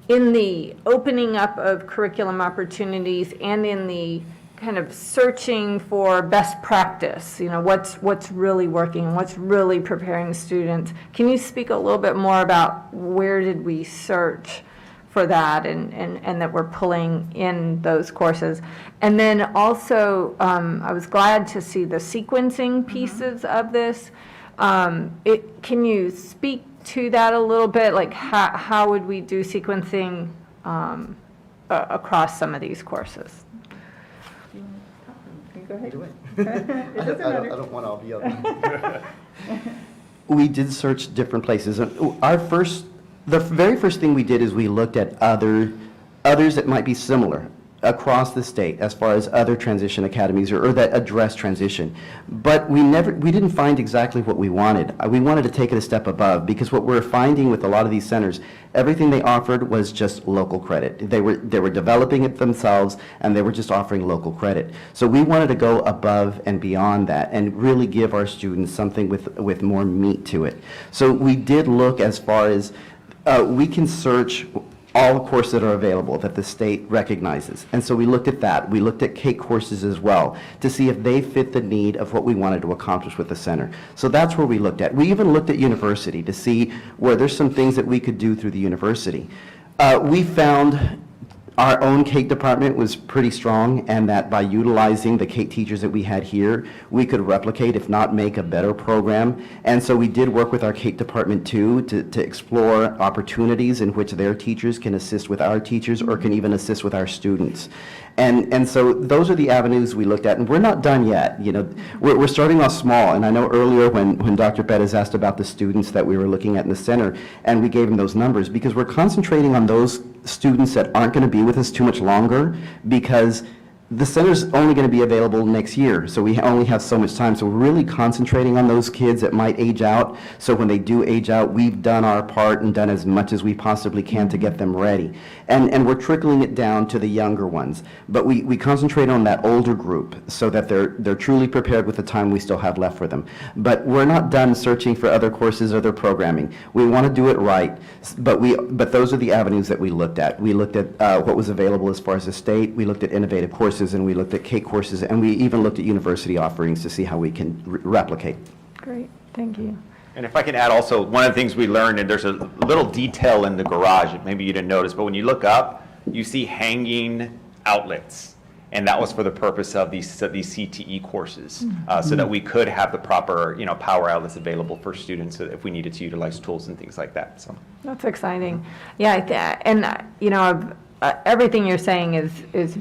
in the opening up of curriculum opportunities and in the kind of searching for best practice, you know, what's really working, what's really preparing students. Can you speak a little bit more about where did we search for that and that we're pulling in those courses? And then also, I was glad to see the sequencing pieces of this. Can you speak to that a little bit? Like how would we do sequencing across some of these courses? Go ahead. Do it. I don't want all the other. We did search different places. The very first thing we did is we looked at others that might be similar across the state as far as other transition academies or that address transition. But we didn't find exactly what we wanted. We wanted to take it a step above, because what we're finding with a lot of these centers, everything they offered was just local credit. They were developing it themselves, and they were just offering local credit. So we wanted to go above and beyond that and really give our students something with more meat to it. So we did look as far as we can search all the courses that are available that the state recognizes. And so we looked at that. We looked at CAKE courses as well to see if they fit the need of what we wanted to accomplish with the center. So that's where we looked at. We even looked at university to see where there's some things that we could do through the university. We found our own CAKE department was pretty strong, and that by utilizing the CAKE teachers that we had here, we could replicate, if not make a better program. And so we did work with our CAKE department too to explore opportunities in which their teachers can assist with our teachers or can even assist with our students. And so those are the avenues we looked at, and we're not done yet. You know, we're starting off small, and I know earlier when Dr. Perez asked about the students that we were looking at in the center, and we gave him those numbers, because we're concentrating on those students that aren't going to be with us too much longer, because the center's only going to be available next year, so we only have so much time. So we're really concentrating on those kids that might age out. So when they do age out, we've done our part and done as much as we possibly can to get them ready. And we're trickling it down to the younger ones. But we concentrate on that older group so that they're truly prepared with the time we still have left for them. But we're not done searching for other courses or other programming. We want to do it right, but those are the avenues that we looked at. We looked at what was available as far as the state. We looked at innovative courses, and we looked at CAKE courses, and we even looked at university offerings to see how we can replicate. Great, thank you. And if I can add also, one of the things we learned, and there's a little detail in the garage that maybe you didn't notice, but when you look up, you see hanging outlets. And that was for the purpose of these CTE courses, so that we could have the proper, power outlets available for students if we needed to utilize tools and things like that. So That's exciting. Yeah, everything you're saying is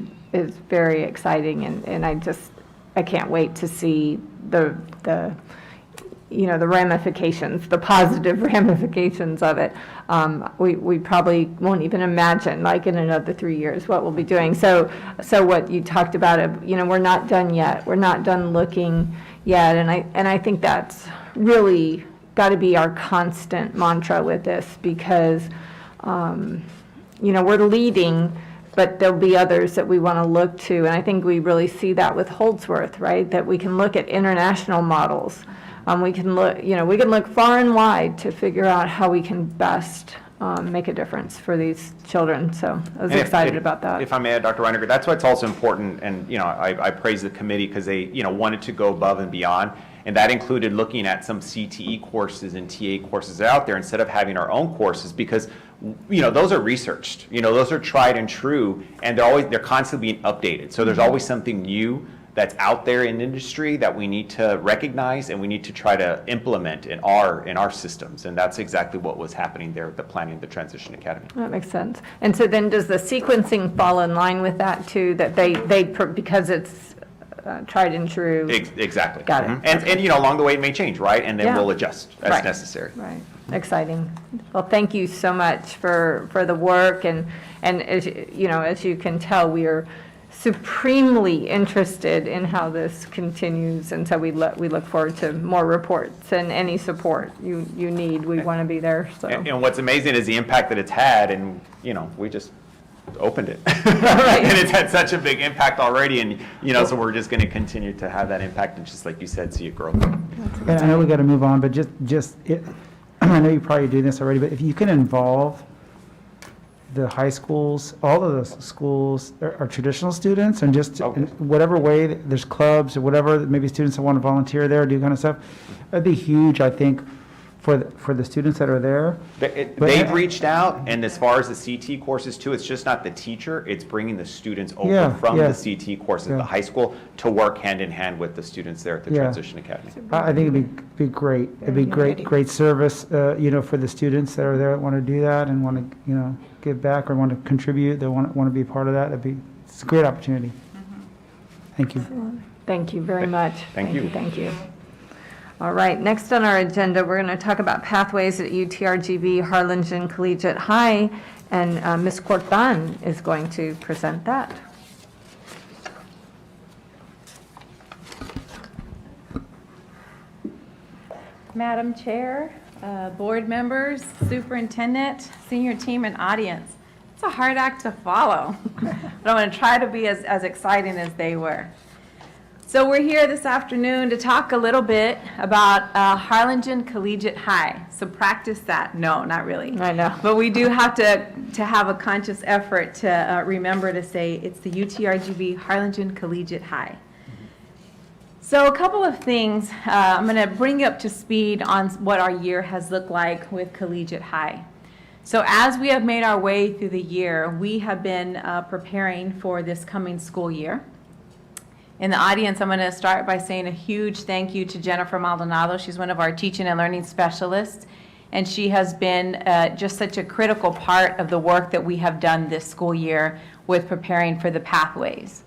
very exciting, and I can't wait to see the ramifications, the positive ramifications of it. We probably won't even imagine, like in another 3 years, what we'll be doing. So what you talked about, we're not done yet. We're not done looking yet, and I think that's really got to be our constant mantra with this, because we're leading, but there'll be others that we want to look to, and I think we really see that with Holdsworth, right? That we can look at international models. We can look far and wide to figure out how we can best make a difference for these children. So I was excited about that. If I may add, Dr. Reiniger, that's why it's also important, and I praise the committee because they wanted to go above and beyond, and that included looking at some CTE courses and TA courses out there instead of having our own courses, because those are researched, those are tried and true, and they're constantly being updated. So there's always something new that's out there in industry that we need to recognize and we need to try to implement in our systems. And that's exactly what was happening there with the planning of the Transition Academy. That makes sense. And so then does the sequencing fall in line with that too, that because it's tried and true? Exactly. Got it. Mm-hmm. And along the way it may change, right? And then Yeah. we'll adjust as Right. necessary. Right. Exciting. Well, thank you so much for the work, and as you can tell, we are supremely interested in how this continues, and so we look forward to more reports and any support you need. We want to be there. So. And what's amazing is the impact that it's had, and we just opened it. Right. And it's had such a big impact already, and so we're just going to continue to have that impact, and just like you said, see it grow. And I know we got to move on, but just I know you probably do this already, but if you can involve the high schools, all of those schools are traditional students, and just in whatever way, there's clubs or whatever, maybe students that want to volunteer there, do kind of stuff. That'd be huge, I think, for the students that are there. They've reached out, and as far as the CT courses too, it's just not the teacher, it's bringing the students over from the CT courses at the high school to work hand in hand with the students there at the Transition Academy. I think it'd be great. It'd be great service, for the students that are there that want to do that and want to, give back or want to contribute, they want to be a part of that. It's a great opportunity. Thank you. Thank you very much. Thank you. Thank you. All right, next on our agenda, we're going to talk about pathways at Utrgv Harlingen Collegiate High, and Ms. Cortan is going to present that. Madam Chair, board members, superintendent, senior team, and audience. It's a hard act to follow, but I'm going to try to be as exciting as they were. So we're here this afternoon to talk a little bit about Harlingen Collegiate High. So practice that. No, not really. I know. But we do have to have a conscious effort to remember to say it's the Utrgv Harlingen Collegiate High. So a couple of things I'm going to bring you up to speed on what our year has looked like with Collegiate High. So as we have made our way through the year, we have been preparing for this coming school year. In the audience, I'm going to start by saying a huge thank you to Jennifer Maldonado. She's one of our teaching and learning specialists, and she has been just such a critical part of the work that we have done this school year with preparing for the pathways.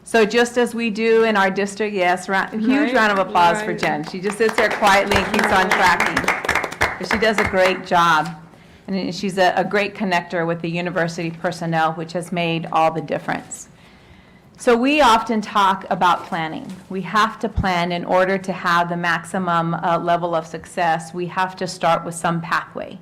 So just as we do in our district, yes, huge round of applause for Jen. She just sits there quietly and keeps on tracking. But she does a great job. And she's a great connector with the university personnel, which has made all the difference. So we often talk about planning. We have to plan in order to have the maximum level of success. We have to start with some pathway.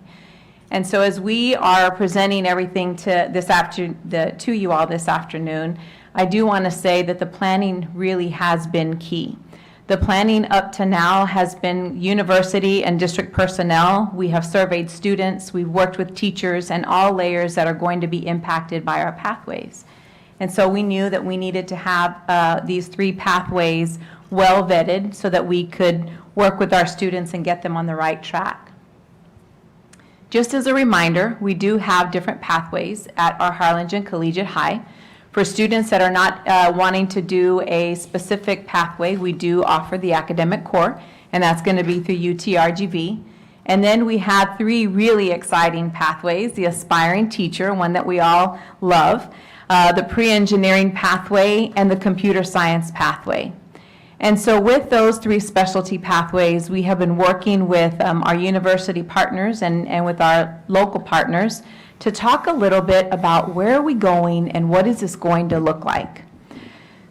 And so as we are presenting everything to you all this afternoon, I do want to say that the planning really has been key. The planning up to now has been university and district personnel. We have surveyed students, we've worked with teachers, and all layers that are going to be impacted by our pathways. And so we knew that we needed to have these 3 pathways well vetted so that we could work with our students and get them on the right track. Just as a reminder, we do have different pathways at our Harlingen Collegiate High. For students that are not wanting to do a specific pathway, we do offer the academic core, and that's going to be through Utrgv. And then we have 3 really exciting pathways: the aspiring teacher, one that we all love, the pre-engineering pathway, and the computer science pathway. And so with those 3 specialty pathways, we have been working with our university partners and with our local partners to talk a little bit about where are we going and what is this going to look like.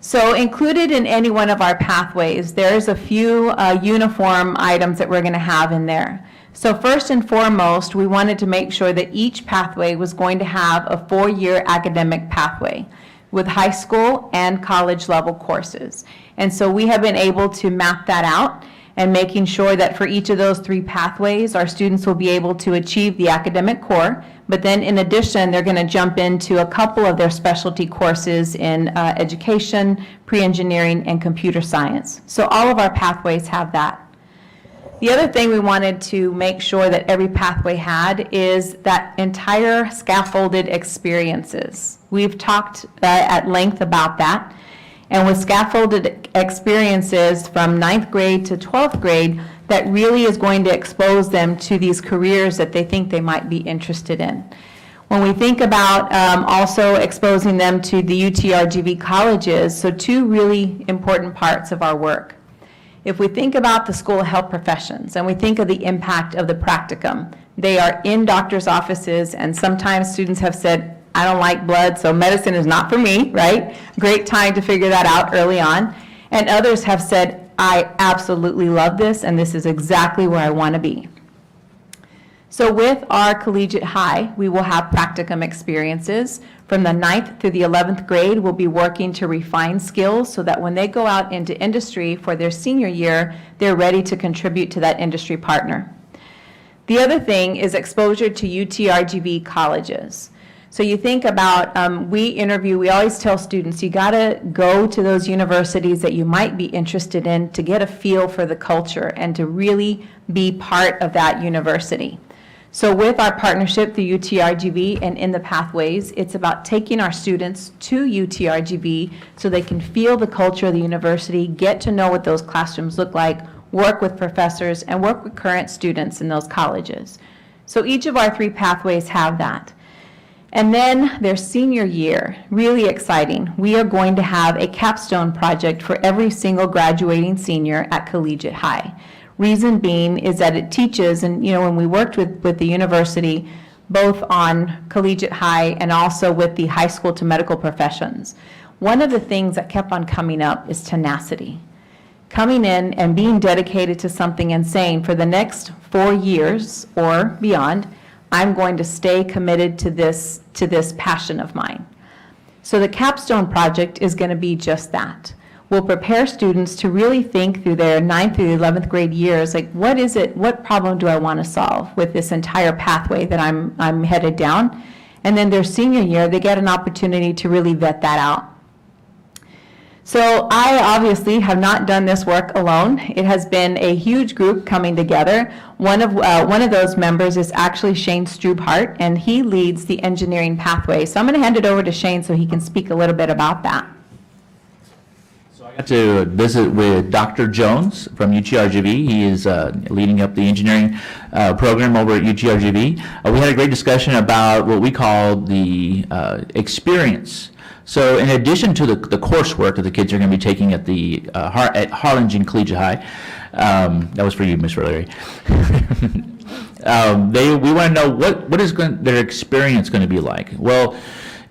So included in any one of our pathways, there's a few uniform items that we're going to have in there. So first and foremost, we wanted to make sure that each pathway was going to have a 4-year academic pathway with high school and college level courses. And so we have been able to map that out and making sure that for each of those 3 pathways, our students will be able to achieve the academic core, but then in addition, they're going to jump into a couple of their specialty courses in education, pre-engineering, and computer science. So all of our pathways have that. The other thing we wanted to make sure that every pathway had is that entire scaffolded experiences. We've talked at length about that. And with scaffolded experiences from 9th grade to 12th grade, that really is going to expose them to these careers that they think they might be interested in. When we think about also exposing them to the Utrgv colleges, so 2 really important parts of our work. If we think about the School of Health Professions and we think of the impact of the practicum, they are in doctor's offices, and sometimes students have said, I don't like blood, so medicine is not for me, right? Great time to figure that out early on. And others have said, I absolutely love this, and this is exactly where I want to be. So with our Collegiate High, we will have practicum experiences. From the 9th through the 11th grade, we'll be working to refine skills so that when they go out into industry for their senior year, they're ready to contribute to that industry partner. The other thing is exposure to Utrgv colleges. So you think about, we always tell students, you got to go to those universities that you might be interested in to get a feel for the culture and to really be part of that university. So with our partnership through Utrgv and in the pathways, it's about taking our students to Utrgv so they can feel the culture of the university, get to know what those classrooms look like, work with professors, and work with current students in those colleges. So each of our 3 pathways have that. And then their senior year, really exciting. We are going to have a capstone project for every single graduating senior at Collegiate High. Reason being is that it teaches, and when we worked with the university, both on Collegiate High and also with the high school to medical professions, one of the things that kept on coming up is tenacity. Coming in and being dedicated to something and saying, for the next 4 years or beyond, I'm going to stay committed to this passion of mine. So the Capstone Project is going to be just that. We'll prepare students to really think through their 9th through 11th grade years, like what problem do I want to solve with this entire pathway that I'm headed down? And then their senior year, they get an opportunity to really vet that out. So I obviously have not done this work alone. It has been a huge group coming together. One of those members is actually Shane Strubhart, and he leads the engineering pathway. So I'm going to hand it over to Shane so he can speak a little bit about that. So I got to visit with Dr. Jones from Utrgv. He is leading up the engineering program over at Utrgv. We had a great discussion about what we call the experience. So in addition to the coursework that the kids are going to be taking at at Harlingen Collegiate High, that was for you, Ms. Rillery. We want to know what is their experience going to be like. Well,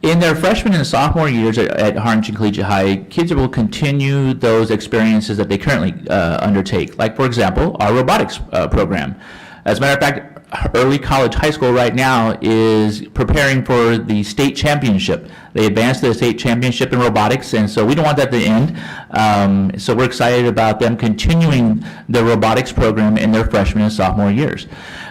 in their freshman and sophomore years at Harlingen Collegiate High, kids will continue those experiences that they currently undertake. Like, for example, our robotics program. As a matter of fact, Early College High School right now is preparing for the state championship. They advanced to the state championship in robotics, and so we don't want that to end. So we're excited about them continuing the robotics program in their freshman and sophomore years.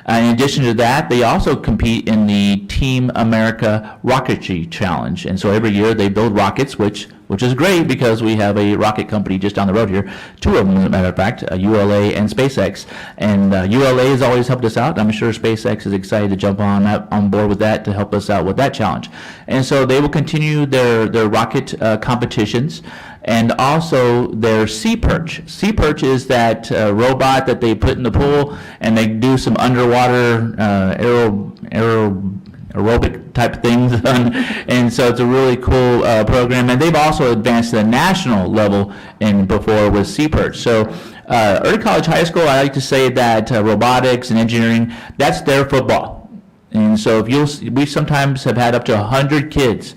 In addition to that, they also compete in the Team America Rocketry Challenge. And so every year they build rockets, which is great because we have a rocket company just down the road here, 2 of them as a matter of fact, ULA and Spacex. And ULA has always helped us out. I'm sure Spacex is excited to jump on board with that to help us out with that challenge. And so they will continue their rocket competitions. And also their Sea Perch. Sea Perch is that robot that they put in the pool and they do some underwater aerobic type things. And so it's a really cool program. And they've also advanced to the national level before with Sea Perch. So Early College High School, I like to say that robotics and engineering, that's their football. And so we sometimes have had up to 100 kids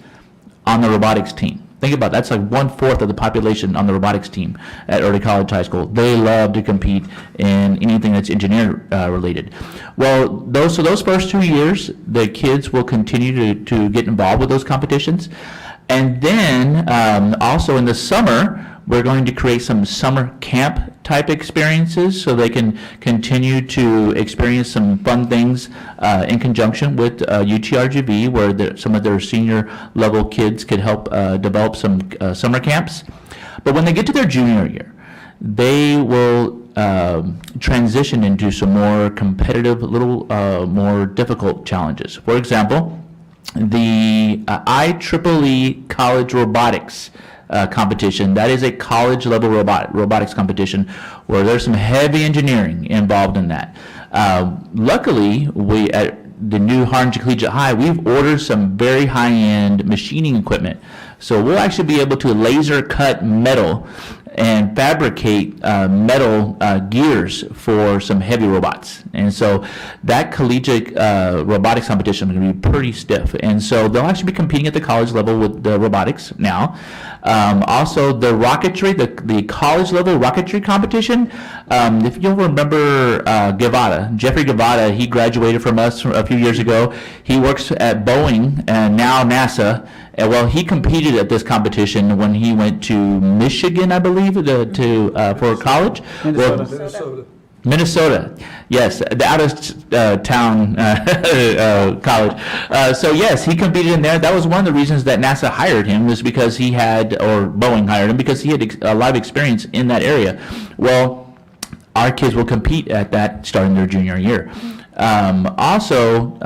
on the robotics team. Think about it. That's like 1/4 of the population on the robotics team at Early College High School. They love to compete in anything that's engineer related. Well, those first 2 years, the kids will continue to get involved with those competitions. And then also in the summer, we're going to create some summer camp type experiences so they can continue to experience some fun things in conjunction with Utrgv, where some of their senior level kids could help develop some summer camps. But when they get to their junior year, they will transition into some more competitive, little more difficult challenges. For example, the IEEE College Robotics competition. That is a college level robotics competition where there's some heavy engineering involved in that. Luckily, we at the new Harlingen Collegiate High, we've ordered some very high-end machining equipment. So we'll actually be able to laser cut metal and fabricate metal gears for some heavy robots. And so that collegiate robotics competition is going to be pretty stiff. And so they'll actually be competing at the college level with the robotics now. Also, the rocketry, the college level rocketry competition, if you'll remember Jeffrey Gavada, he graduated from us a few years ago. He works at Boeing and now NASA. Well, he competed at this competition when he went to Michigan, I believe, for college. Minnesota, yes, the out-of-town college. So yes, he competed in there. That was one of the reasons that NASA hired him, was because Boeing hired him, because he had a lot of experience in that area. Well, our kids will compete at that starting their junior year. Also,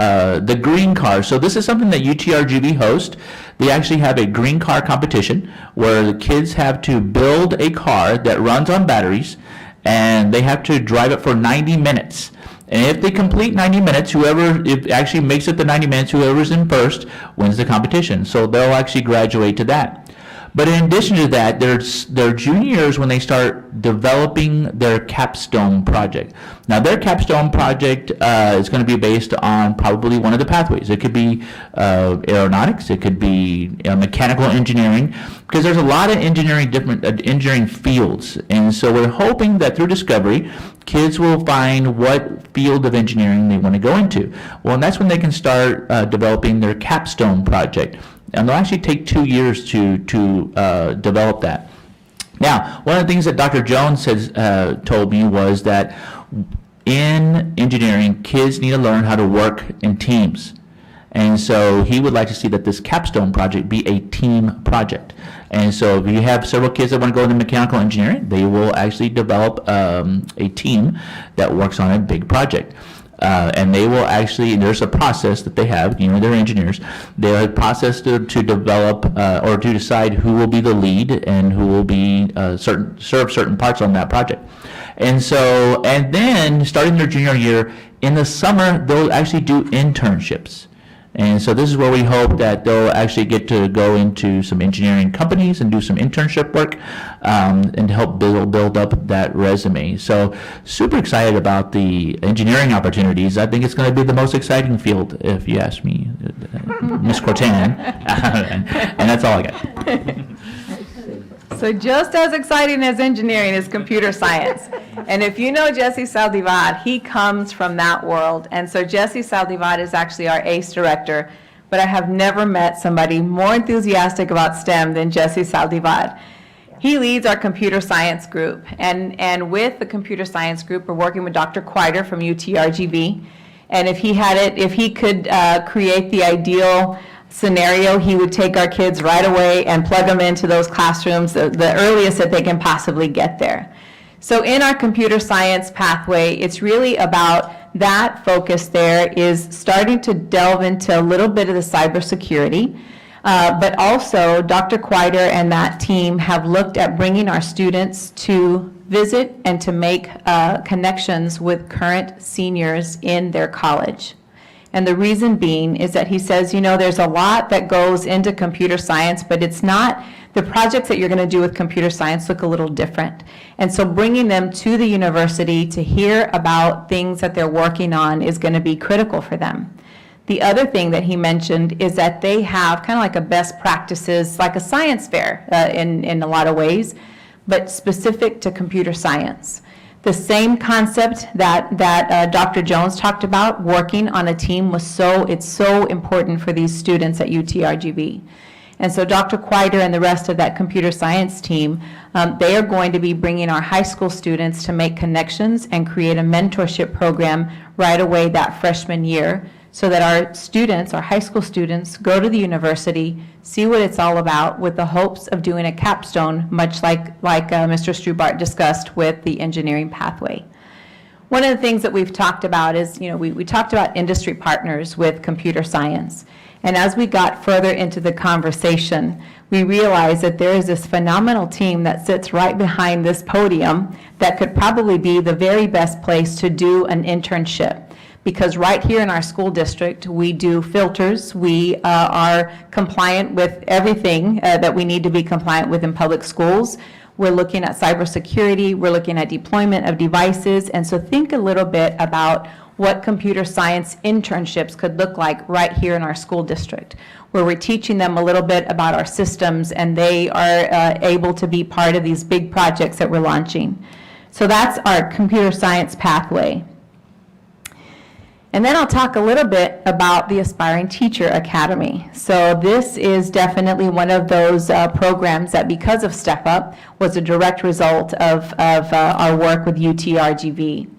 the green car. So this is something that Utrgv hosts. They actually have a green car competition where the kids have to build a car that runs on batteries, and they have to drive it for 90 minutes. And if they complete 90 minutes, if actually makes it the 90 minutes, whoever's in first wins the competition. So they'll actually graduate to that. But in addition to that, they're juniors when they start developing their capstone project. Now, their capstone project is going to be based on probably one of the pathways. It could be aeronautics, it could be mechanical engineering, because there's a lot of different engineering fields. And so we're hoping that through discovery, kids will find what field of engineering they want to go into. Well, and that's when they can start developing their capstone project. And they'll actually take 2 years to develop that. Now, one of the things that Dr. Jones has told me was that in engineering, kids need to learn how to work in teams. And so he would like to see that this capstone project be a team project. And so if you have several kids that want to go into mechanical engineering, they will actually develop a team that works on a big project. And they will actually, there's a process that they have, they're engineers, they have a process to develop or to decide who will be the lead and who will be serve certain parts on that project. And so, and then starting their junior year, in the summer, they'll actually do internships. And so this is where we hope that they'll actually get to go into some engineering companies and do some internship work and help build up that resume. So super excited about the engineering opportunities. I think it's going to be the most exciting field, if you ask me, Ms. Cortan. And that's all I got. So just as exciting as engineering is computer science. And if you know Jesse Saldivad, he comes from that world. And so Jesse Saldivad is actually our ACE director, but I have never met somebody more enthusiastic about STEM than Jesse Saldivad. He leads our computer science group. And with the computer science group, we're working with Dr. Quiter from Utrgv. And if he could create the ideal scenario, he would take our kids right away and plug them into those classrooms the earliest that they can possibly get there. So in our computer science pathway, it's really about that focus there is starting to delve into a little bit of the cybersecurity, but also Dr. Quiter and that team have looked at bringing our students to visit and to make connections with current seniors in their college. And the reason being is that he says, there's a lot that goes into computer science, but it's not, the projects that you're going to do with computer science look a little different. And so bringing them to the university to hear about things that they're working on is going to be critical for them. The other thing that he mentioned is that they have kind of like a best practices, like a science fair in a lot of ways, but specific to computer science. The same concept that Dr. Jones talked about, working on a team, it's so important for these students at Utrgv. And so Dr. Quiter and the rest of that computer science team, they are going to be bringing our high school students to make connections and create a mentorship program right away that freshman year, so that our students, our high school students, go to the university, see what it's all about with the hopes of doing a capstone, much like Mr. Strubart discussed with the engineering pathway. One of the things that we've talked about is, we talked about industry partners with computer science. And as we got further into the conversation, we realized that there is this phenomenal team that sits right behind this podium that could probably be the very best place to do an internship. Because right here in our school district, we do filters. We are compliant with everything that we need to be compliant with in public schools. We're looking at cybersecurity. We're looking at deployment of devices. And so think a little bit about what computer science internships could look like right here in our school district, where we're teaching them a little bit about our systems, and they are able to be part of these big projects that we're launching. So that's our computer science pathway. And then I'll talk a little bit about the Aspiring Teacher Academy. So this is definitely one of those programs that, because of Step Up, was a direct result of our work with Utrgv.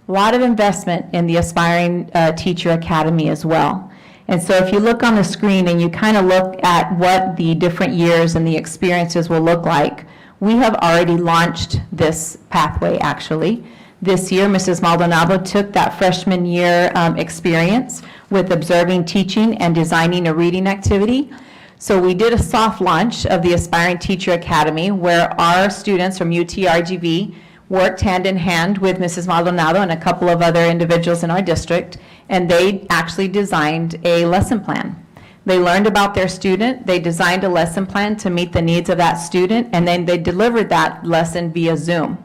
A lot of investment in the Aspiring Teacher Academy as well. And so if you look on the screen and you kind of look at what the different years and the experiences will look like, we have already launched this pathway actually. This year, Mrs. Maldonado took that freshman year experience with observing, teaching, and designing a reading activity. So we did a soft launch of the Aspiring Teacher Academy, where our students from Utrgv worked hand in hand with Mrs. Maldonado and a couple of other individuals in our district, and they actually designed a lesson plan. They learned about their student, they designed a lesson plan to meet the needs of that student, and then they delivered that lesson via Zoom.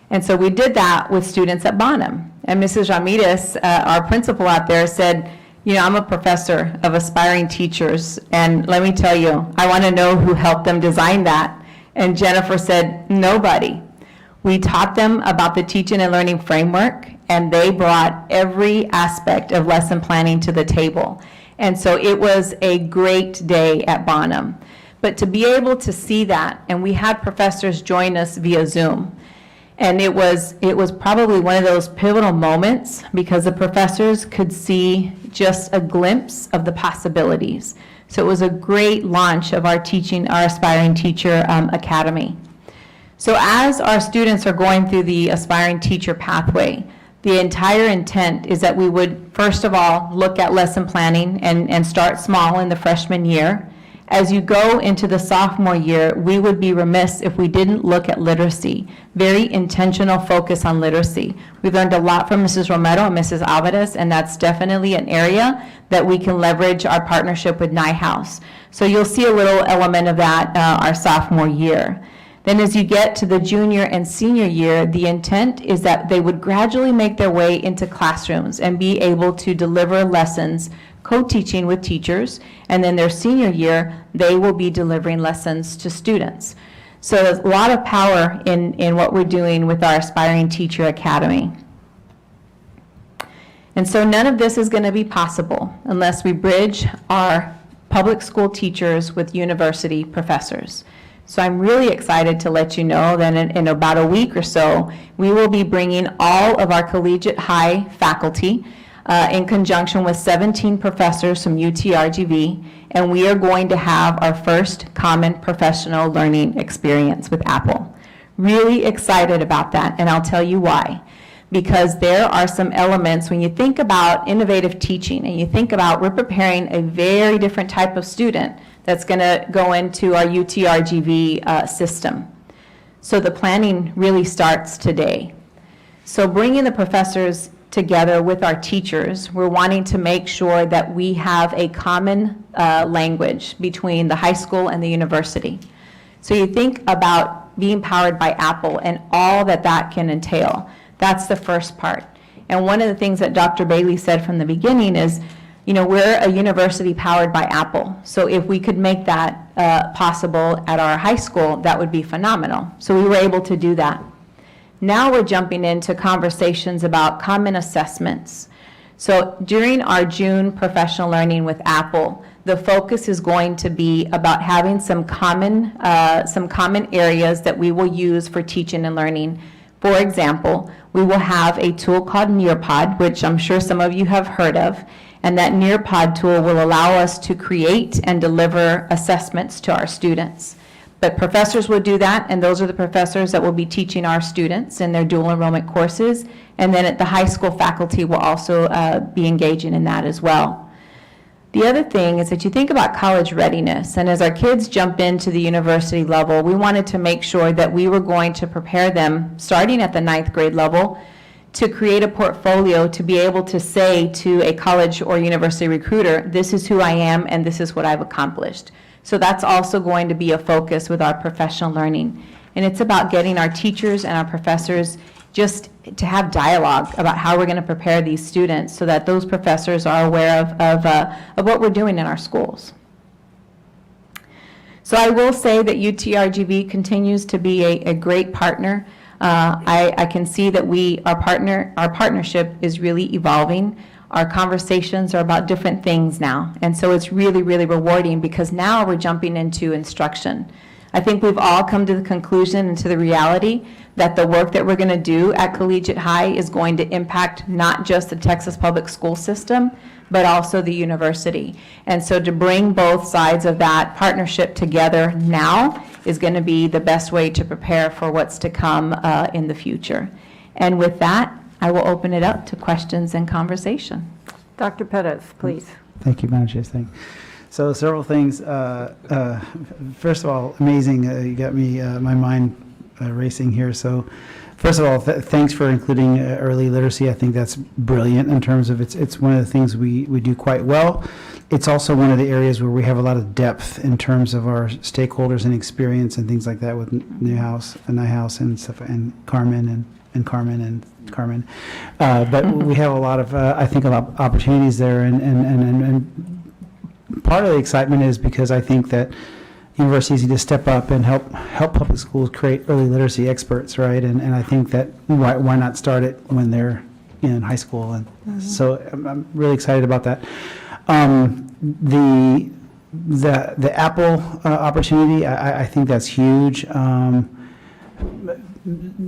And so we did that with students at Bonham. And Mrs. Ramirez, our principal out there, said, you know, I'm a professor of aspiring teachers, and let me tell you, I want to know who helped them design that. And Jennifer said, nobody. We taught them about the teaching and learning framework, and they brought every aspect of lesson planning to the table. And so it was a great day at Bonham. But to be able to see that, and we had professors join us via Zoom, and it was probably one of those pivotal moments because the professors could see just a glimpse of the possibilities. So it was a great launch of our Aspiring Teacher Academy. So as our students are going through the Aspiring Teacher pathway, the entire intent is that we would, first of all, look at lesson planning and start small in the freshman year. As you go into the sophomore year, we would be remiss if we didn't look at literacy, very intentional focus on literacy. We've learned a lot from Mrs. Romero and Mrs. Alvarez, and that's definitely an area that we can leverage our partnership with NIHouse. So you'll see a little element of that our sophomore year. Then as you get to the junior and senior year, the intent is that they would gradually make their way into classrooms and be able to deliver lessons, co-teaching with teachers, and then their senior year, they will be delivering lessons to students. So there's a lot of power in what we're doing with our Aspiring Teacher Academy. And so none of this is going to be possible unless we bridge our public school teachers with university professors. So I'm really excited to let you know that in about a week or so, we will be bringing all of our Collegiate High faculty in conjunction with 17 professors from Utrgv, and we are going to have our first common professional learning experience with Apple. Really excited about that, and I'll tell you why. Because there are some elements, when you think about innovative teaching, and you think about we're preparing a very different type of student that's going to go into our Utrgv system. So the planning really starts today. So bringing the professors together with our teachers, we're wanting to make sure that we have a common language between the high school and the university. So you think about being powered by Apple and all that that can entail. That's the first part. And one of the things that Dr. Bailey said from the beginning is, you know, we're a university powered by Apple. So if we could make that possible at our high school, that would be phenomenal. So we were able to do that. Now we're jumping into conversations about common assessments. So during our June professional learning with Apple, the focus is going to be about having some common areas that we will use for teaching and learning. For example, we will have a tool called Nearpod, which I'm sure some of you have heard of, and that Nearpod tool will allow us to create and deliver assessments to our students. But professors will do that, and those are the professors that will be teaching our students in their dual enrollment courses, and then at the high school faculty will also be engaging in that as well. The other thing is that you think about college readiness, and as our kids jump into the university level, we wanted to make sure that we were going to prepare them, starting at the 9th grade level, to create a portfolio to be able to say to a college or university recruiter, this is who I am and this is what I've accomplished. So that's also going to be a focus with our professional learning. And it's about getting our teachers and our professors just to have dialogue about how we're going to prepare these students so that those professors are aware of what we're doing in our schools. So I will say that Utrgv continues to be a great partner. I can see that our partnership is really evolving. Our conversations are about different things now. And so it's really, really rewarding because now we're jumping into instruction. I think we've all come to the conclusion and to the reality that the work that we're going to do at Collegiate High is going to impact not just the Texas public school system, but also the university. And so to bring both sides of that partnership together now is going to be the best way to prepare for what's to come in the future. And with that, I will open it up to questions and conversation. Dr. Perez, please. Thank you, Madam Chair. Thank you. So several things. First of all, amazing. You got me, my mind racing here. So First of all, thanks for including early literacy. I think that's brilliant in terms of it's one of the things we do quite well. It's also one of the areas where we have a lot of depth in terms of our stakeholders and experience and things like that with Newhouse and Nyhouse and stuff, and Carmen and Carmen. But we have a lot of, I think, a lot of opportunities there, and part of the excitement is because I think that universities need to step up and help public schools create early literacy experts, right? And I think that why not start it when they're in high school? And so I'm really excited about that. The Apple opportunity, I think that's huge.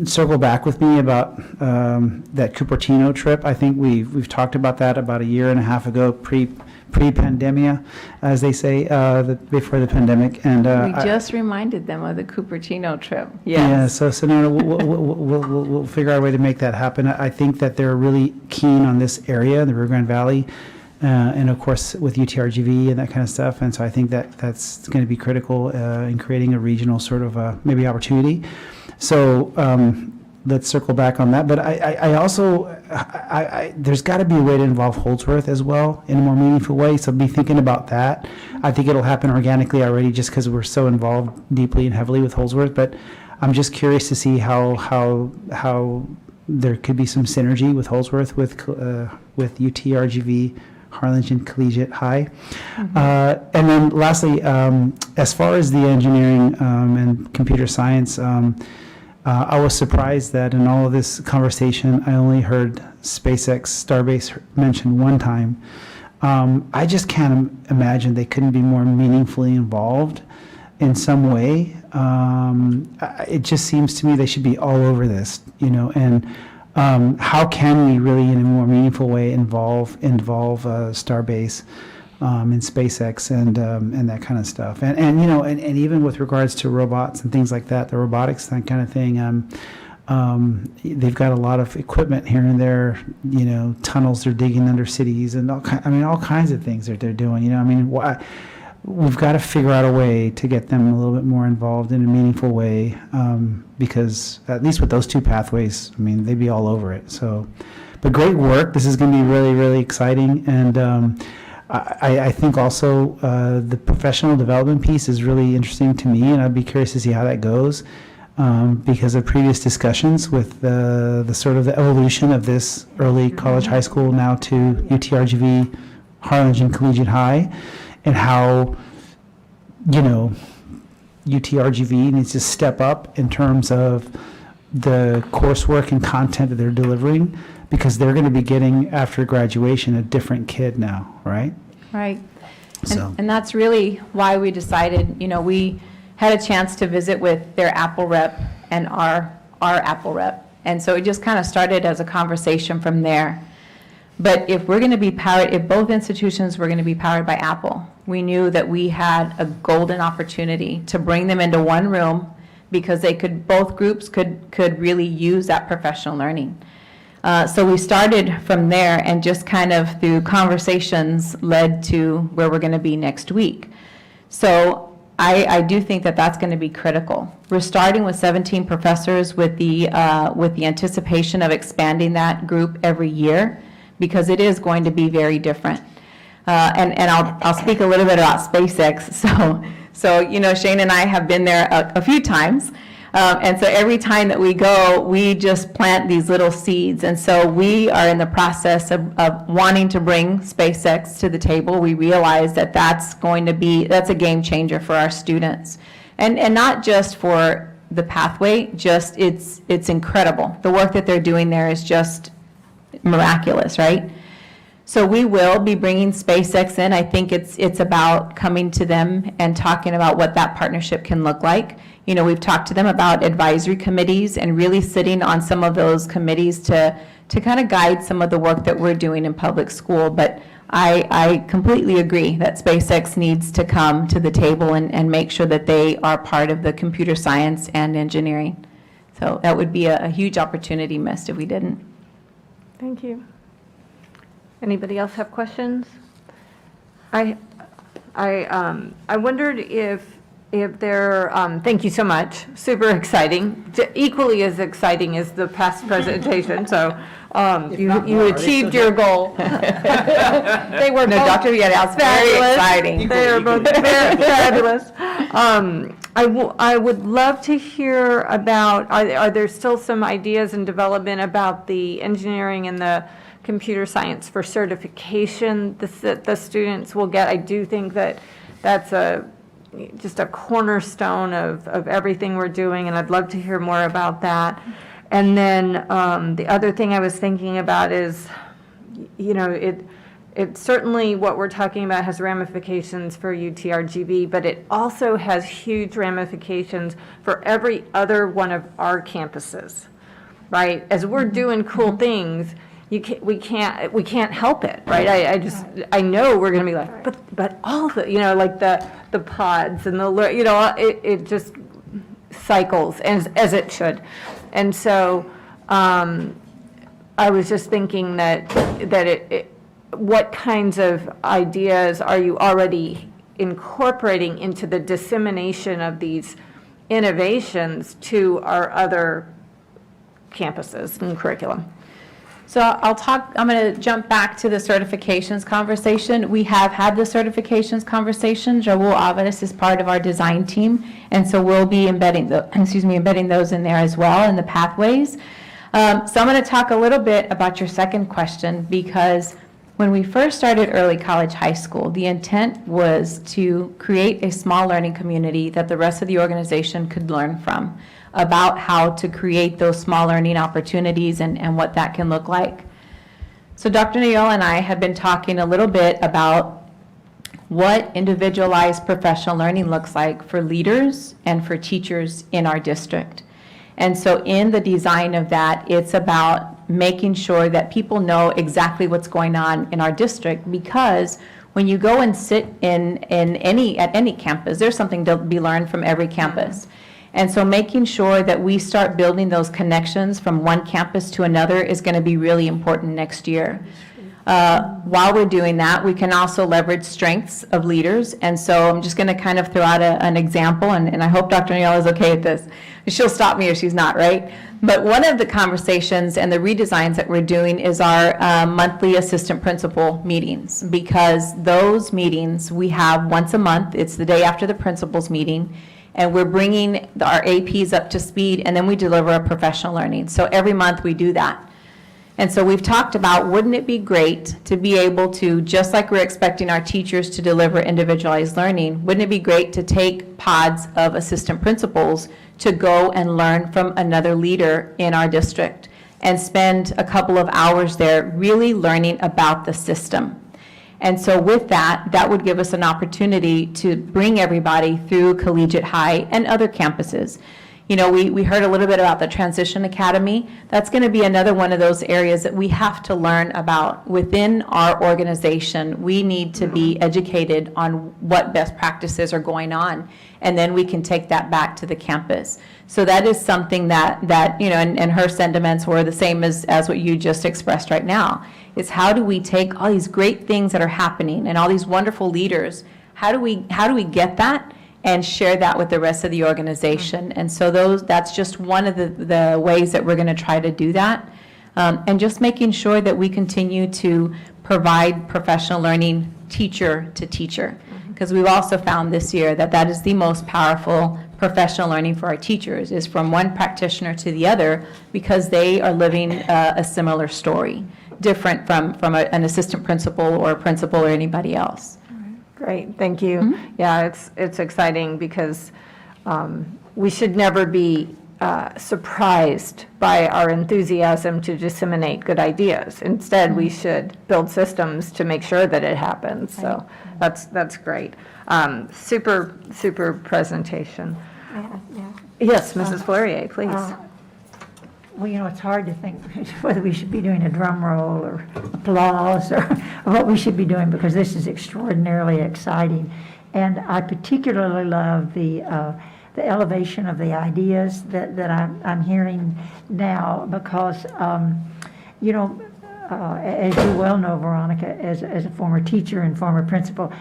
Circle back with me about that Cupertino trip. I think we've talked about that about a year and a half ago, pre-pandemia, as they say, before the pandemic. And We just reminded them of the Cupertino trip. yeah, Yes. so no, we'll figure out a way to make that happen. I think that they're really keen on this area, the Rio Grande Valley, and of course with UTRGV and that kind of stuff. And so I think that that's going to be critical in creating a regional sort of maybe opportunity. So let's circle back on that. But I also, there's got to be a way to involve Holdsworth as well in a more meaningful way. So be thinking about that. I think it'll happen organically already just because we're so involved deeply and heavily with Holdsworth. But I'm just curious to see how there could be some synergy with Holdsworth with UTRGV, Harlingen Collegiate High. And then lastly, as far as the engineering and computer science, I was surprised that in all of this conversation, I only heard SpaceX Starbase mentioned one time. I just can't imagine they couldn't be more meaningfully involved in some way. It just seems to me they should be all over this, and how can we really, in a more meaningful way, involve Starbase in SpaceX and that kind of stuff, and even with regards to robots and things like that, the robotics, that kind of thing. They've got a lot of equipment here and there, tunnels they're digging under cities and all kinds of things that they're doing. We've got to figure out a way to get them a little bit more involved in a meaningful way, because at least with those two pathways, they'd be all over it. So, but great work. This is going to be really, really exciting. And I think also the professional development piece is really interesting to me, and I'd be curious to see how that goes, because of previous discussions with the sort of the evolution of this early college high school now to UTRGV, Harlingen Collegiate High, and how, UTRGV needs to step up in terms of the coursework and content that they're delivering, because they're going to be getting, after graduation, a different kid now, right? Right. So- And that's really why we decided, we had a chance to visit with their Apple rep and our Apple rep. And so it just kind of started as a conversation from there. But if we're going to be powered, if both institutions were going to be powered by Apple, we knew that we had a golden opportunity to bring them into one room, because both groups could really use that professional learning. So we started from there, and just kind of through conversations led to where we're going to be next week. So I do think that that's going to be critical. We're starting with 17 professors with the anticipation of expanding that group every year, because it is going to be very different. And I'll speak a little bit about SpaceX. So Shane and I have been there a few times. And so every time that we go, we just plant these little seeds. And so we are in the process of wanting to bring SpaceX to the table. We realize that that's a game changer for our students. And not just for the pathway, just it's incredible. The work that they're doing there is just miraculous, right? So we will be bringing SpaceX in. I think it's about coming to them and talking about what that partnership can look like. We've talked to them about advisory committees and really sitting on some of those committees to kind of guide some of the work that we're doing in public school. But I completely agree that SpaceX needs to come to the table and make sure that they are part of the computer science and engineering. So that would be a huge opportunity missed if we didn't. Thank you. Anybody else have questions? I wondered if if there, thank you so much, super exciting, equally as exciting as the past presentation, so you achieved your goal. They were No, both Dr. Villarreal's very fabulous. exciting. They are both very fabulous. I would love to hear about, are there still some ideas in development about the engineering and the computer science for certification that the students will get? I do think that that's just a cornerstone of everything we're doing, and I'd love to hear more about that. And then the other thing I was thinking about is, it certainly what we're talking about has ramifications for UTRGV, but it also has huge ramifications for every other one of our campuses, right? As we're doing cool things, we can't help it, right? I know we're going to be like, but all the, like the pods and it just cycles as it should. And so I was just thinking that what kinds of ideas are you already incorporating into the dissemination of these innovations to our other campuses and curriculum? So I'm going to jump back to the certifications conversation. We have had the certifications conversation. Raul Alvarez is part of our design team, and so we'll be embedding those in there as well in the pathways. So I'm going to talk a little bit about your second question, because when we first started Early College High School, the intent was to create a small learning community that the rest of the organization could learn from, about how to create those small learning opportunities and what that can look like. So Dr. Neola and I have been talking a little bit about what individualized professional learning looks like for leaders and for teachers in our district. And so in the design of that, it's about making sure that people know exactly what's going on in our district, because when you go and sit at any campus, there's something to be learned from every campus. And so making sure that we start building those connections from one campus to another is going to be really important next year. While we're doing that, we can also leverage strengths of leaders. And so I'm just going to kind of throw out an example, and I hope Dr. Neola is okay with this. She'll stop me if she's not, right? But one of the conversations and the redesigns that we're doing is our monthly assistant principal meetings, because those meetings we have once a month. It's the day after the principal's meeting. And we're bringing our APs up to speed, and then we deliver a professional learning. So every month we do that. And so we've talked about, wouldn't it be great to be able to, just like we're expecting our teachers to deliver individualized learning, wouldn't it be great to take pods of assistant principals to go and learn from another leader in our district and spend a couple of hours there really learning about the system? And so with that would give us an opportunity to bring everybody through Collegiate High and other campuses. We heard a little bit about the Transition Academy. That's going to be another one of those areas that we have to learn about within our organization. We need to be educated on what best practices are going on, and then we can take that back to the campus. So that is something that and her sentiments were the same as what you just expressed right now. Is how do we take all these great things that are happening and all these wonderful leaders, how do we get that and share that with the rest of the organization? And so that's just one of the ways that we're going to try to do that. And just making sure that we continue to provide professional learning teacher to teacher. Because we've also found this year that is the most powerful professional learning for our teachers, is from one practitioner to the other, because they are living a similar story, different from an assistant principal or a principal or anybody else. Great, thank you. Yeah, it's exciting, because we should never be surprised by our enthusiasm to disseminate good ideas. Instead, we should build systems to make sure that it happens. So that's great. Super presentation. Yes, Mrs. Fleury, please. Well, it's hard to think whether we should be doing a drum roll or applause or what we should be doing, because this is extraordinarily exciting. And I particularly love the elevation of the ideas that I'm hearing now, because, as you well know, Veronica, as a former teacher and former principal,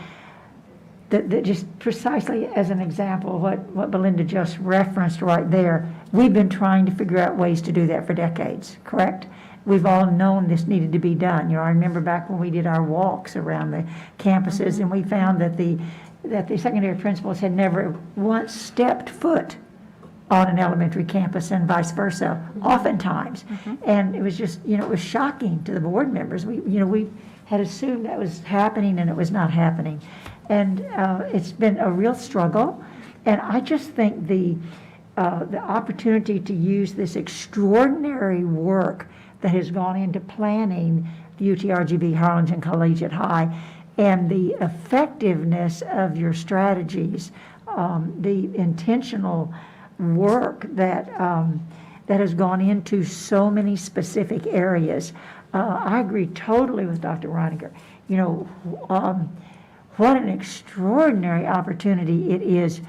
that just precisely as an example, what Belinda just referenced right there, we've been trying to figure out ways to do that for decades, correct? We've all known this needed to be done. You know, I remember back when we did our walks around the campuses, and we found that the secondary principals had never once stepped foot on an elementary campus and vice versa, oftentimes. And it was just, you know, it was shocking to the board members. We had assumed that was happening, and it was not happening. And it's been a real struggle. And I just think the opportunity to use this extraordinary work that has gone into planning the Utrgv Harlingen Collegiate High and the effectiveness of your strategies, the intentional work that has gone into so many specific areas. I agree totally with Dr. Reiniger. You know, what an extraordinary opportunity it is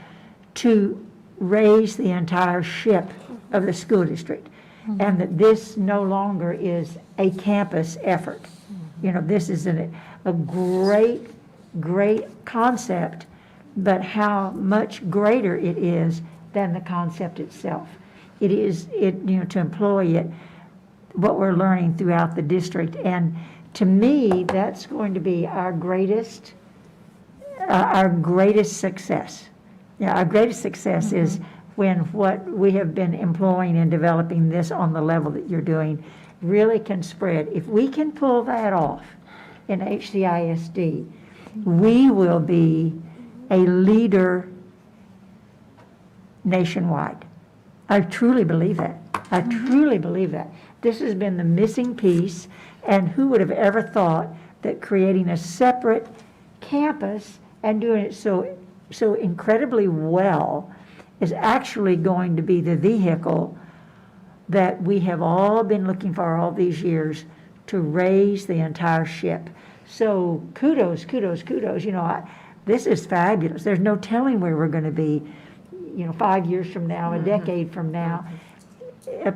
to raise the entire ship of the school district, and that this no longer is a campus effort. You know, this is a great, great concept, but how much greater it is than the concept itself. It is, you know, to employ it, what we're learning throughout the district. And to me, that's going to be our greatest success. Yeah, our greatest success is when what we have been employing and developing this on the level that you're doing really can spread. If we can pull that off in HCISD, we will be a leader nationwide. I truly believe that. I truly believe that. This has been the missing piece, and who would have ever thought that creating a separate campus and doing it so incredibly well is actually going to be the vehicle that we have all been looking for all these years to raise the entire ship. So kudos, kudos, kudos. You know, this is fabulous. There's no telling where we're going to be, you know, 5 years from now, a decade from now.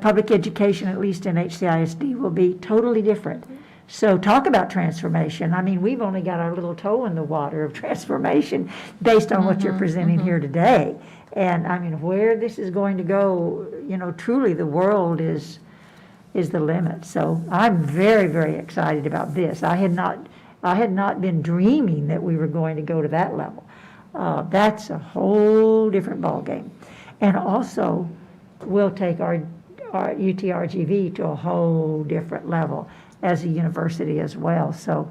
Public education, at least in HCISD, will be totally different. So talk about transformation. I mean, we've only got our little toe in the water of transformation based on what you're presenting here today. And I mean, where this is going to go, you know, truly the world is the limit. So I'm very, very excited about this. I had not been dreaming that we were going to go to that level. That's a whole different ballgame. And also, we'll take our Utrgv to a whole different level as a university as well. So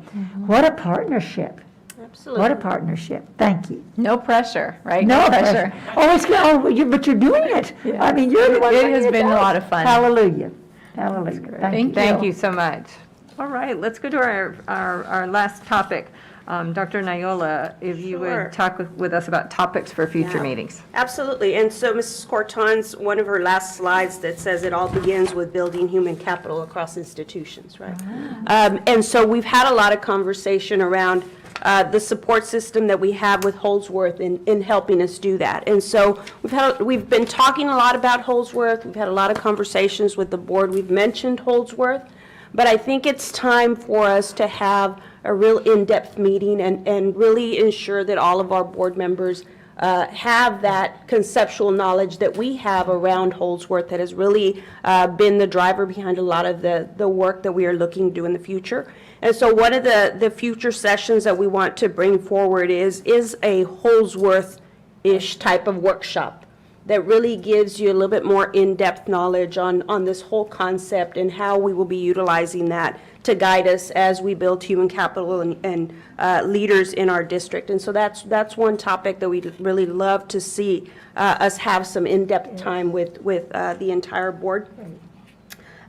what a partnership. Absolutely. What a partnership. Thank you. No pressure, right? No pressure. But you're doing it. Yeah. I mean, you're the one. It has been a lot of fun. Hallelujah. Hallelujah. Thank you so much. All right, let's go to our last topic. Dr. Nayola, if you Sure. would talk with us about topics for future Yeah. meetings. Absolutely. And so Mrs. Corton's, one of her last slides that says it all begins with building human capital across institutions, right? And so we've had a lot of conversation around the support system that we have with Holdsworth in helping us do that. And so we've been talking a lot about Holdsworth. We've had a lot of conversations with the board. We've mentioned Holdsworth, but I think it's time for us to have a real in-depth meeting and really ensure that all of our board members have that conceptual knowledge that we have around Holdsworth that has really been the driver behind a lot of the work that we are looking to do in the future. And so one of the future sessions that we want to bring forward is a Holdsworth-ish type of workshop that really gives you a little bit more in-depth knowledge on this whole concept and how we will be utilizing that to guide us as we build human capital and leaders in our district. And so that's one topic that we'd really love to see us have some in-depth time with the entire board.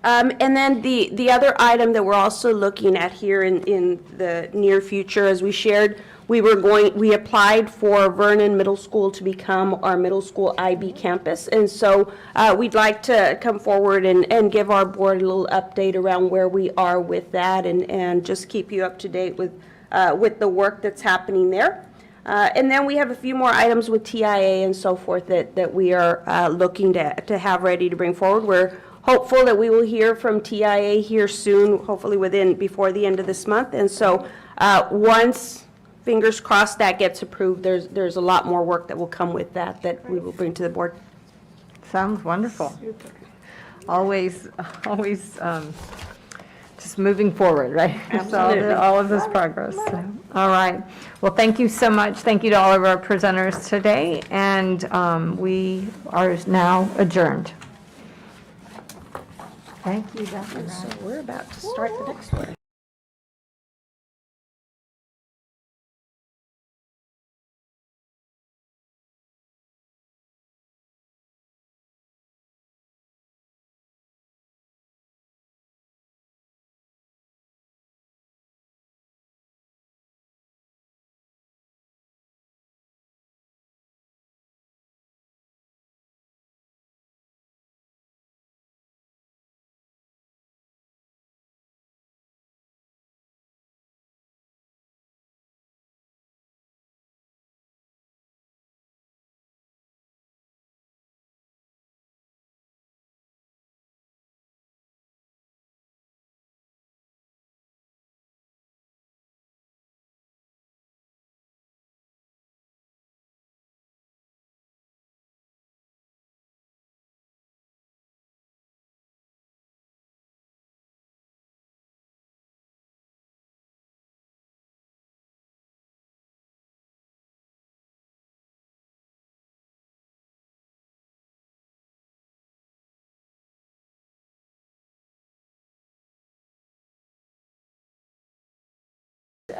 And then the other item that we're also looking at here in the near future, as we shared, we applied for Vernon Middle School to become our middle school IB campus. And so we'd like to come forward and give our board a little update around where we are with that and just keep you up to date with the work that's happening there. And then we have a few more items with TIA and so forth that we are looking to have ready to bring forward. We're hopeful that we will hear from TIA here soon, hopefully before the end of this month. And so once fingers crossed that gets approved. There's a lot more work that will come with that we will bring to the board. Sounds wonderful. Always, just moving forward, right? Absolutely. All of this progress. So, all right. Well, thank you so much. Thank you to all of our presenters today, and we are now adjourned. Thank you, Dr. Ryan. So we're about to start the next one.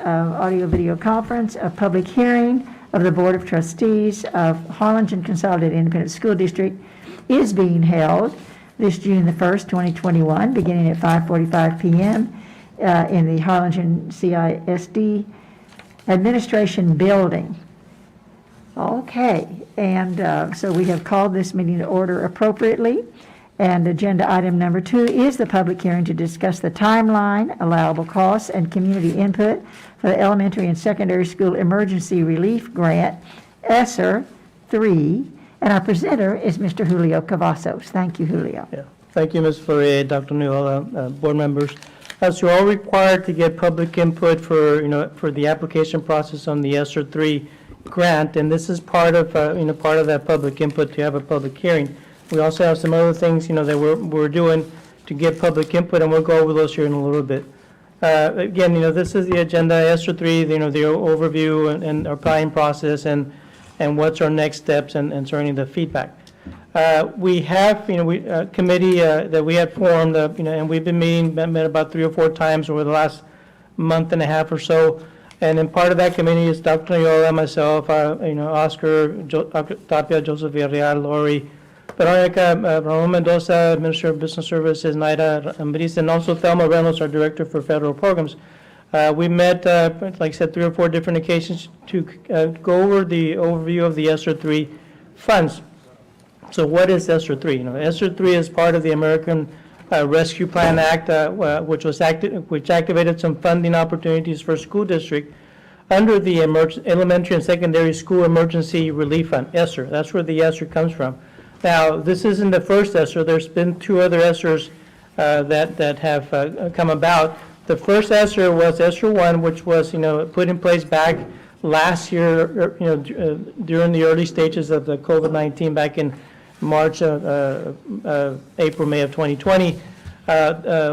Audio-video conference, a public hearing of the Board of Trustees of Harlingen Consolidated Independent School District is being held this June the 1st, 2021, beginning at 5:45 p.m. In the Harlingen CISD Administration Building. Okay, and so we have called this meeting to order appropriately. And agenda item number 2 is the public hearing to discuss the timeline, allowable costs, and community input for the Elementary and Secondary School Emergency Relief Grant, ESSER 3. And our presenter is Mr. Julio Cavazos. Thank you, Julio. Yeah. Thank you, Ms. Fleury, Dr. Nuala, board members. As you're all required to get public input for the application process on the ESSER 3 grant, and this is part of part of that public input to have a public hearing. We also have some other things, that we're doing to get public input, and we'll go over those here in a little bit. Again, this is the agenda, ESSER 3, the overview and our planning process and what's our next steps and certainly the feedback. We have, a committee that we had formed, and we've been met about 3 or 4 times over the last month and a half or so. And then part of that committee is Dr. Nuala, myself, Oscar, Tapia, Joseph Villarreal, Lori, Veronica, Ramon Mendoza, Minister of Business Services, Naida Ambriz, and also Thelma Reynolds, our Director for Federal Programs. We met, like I said, 3 or 4 different occasions to go over the overview of the ESSER 3 funds. So what is ESSER 3? ESSER 3 is part of the American Rescue Plan Act, which activated some funding opportunities for school district under the Elementary and Secondary School Emergency Relief Fund, ESSER. That's where the ESSER comes from. Now, this isn't the first ESSER. There's been 2 other ESSERs that have come about. The first ESSER was ESSER 1, which was, put in place back last year, during the early stages of the COVID-19 back in March, April, May of 2020.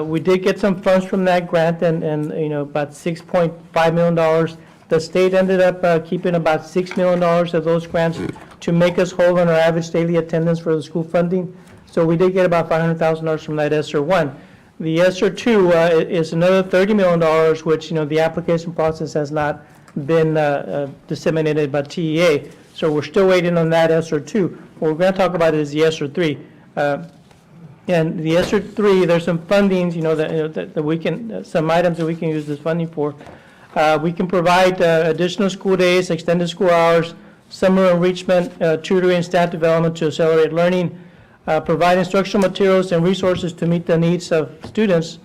We did get some funds from that grant and about $6.5 million. The state ended up keeping about $6 million of those grants to make us whole on our average daily attendance for the school funding. So we did get about $500,000 from that ESSER 1. The ESSER 2 is another $30 million, which, the application process has not been disseminated by TEA. So we're still waiting on that ESSER 2. What we're going to talk about is the ESSER 3. And the ESSER 3, there's some fundings, that we can, some items that we can use this funding for. We can provide additional school days, extended school hours, summer enrichment, tutoring, staff development to accelerate learning, provide instructional materials and resources to meet the needs of students,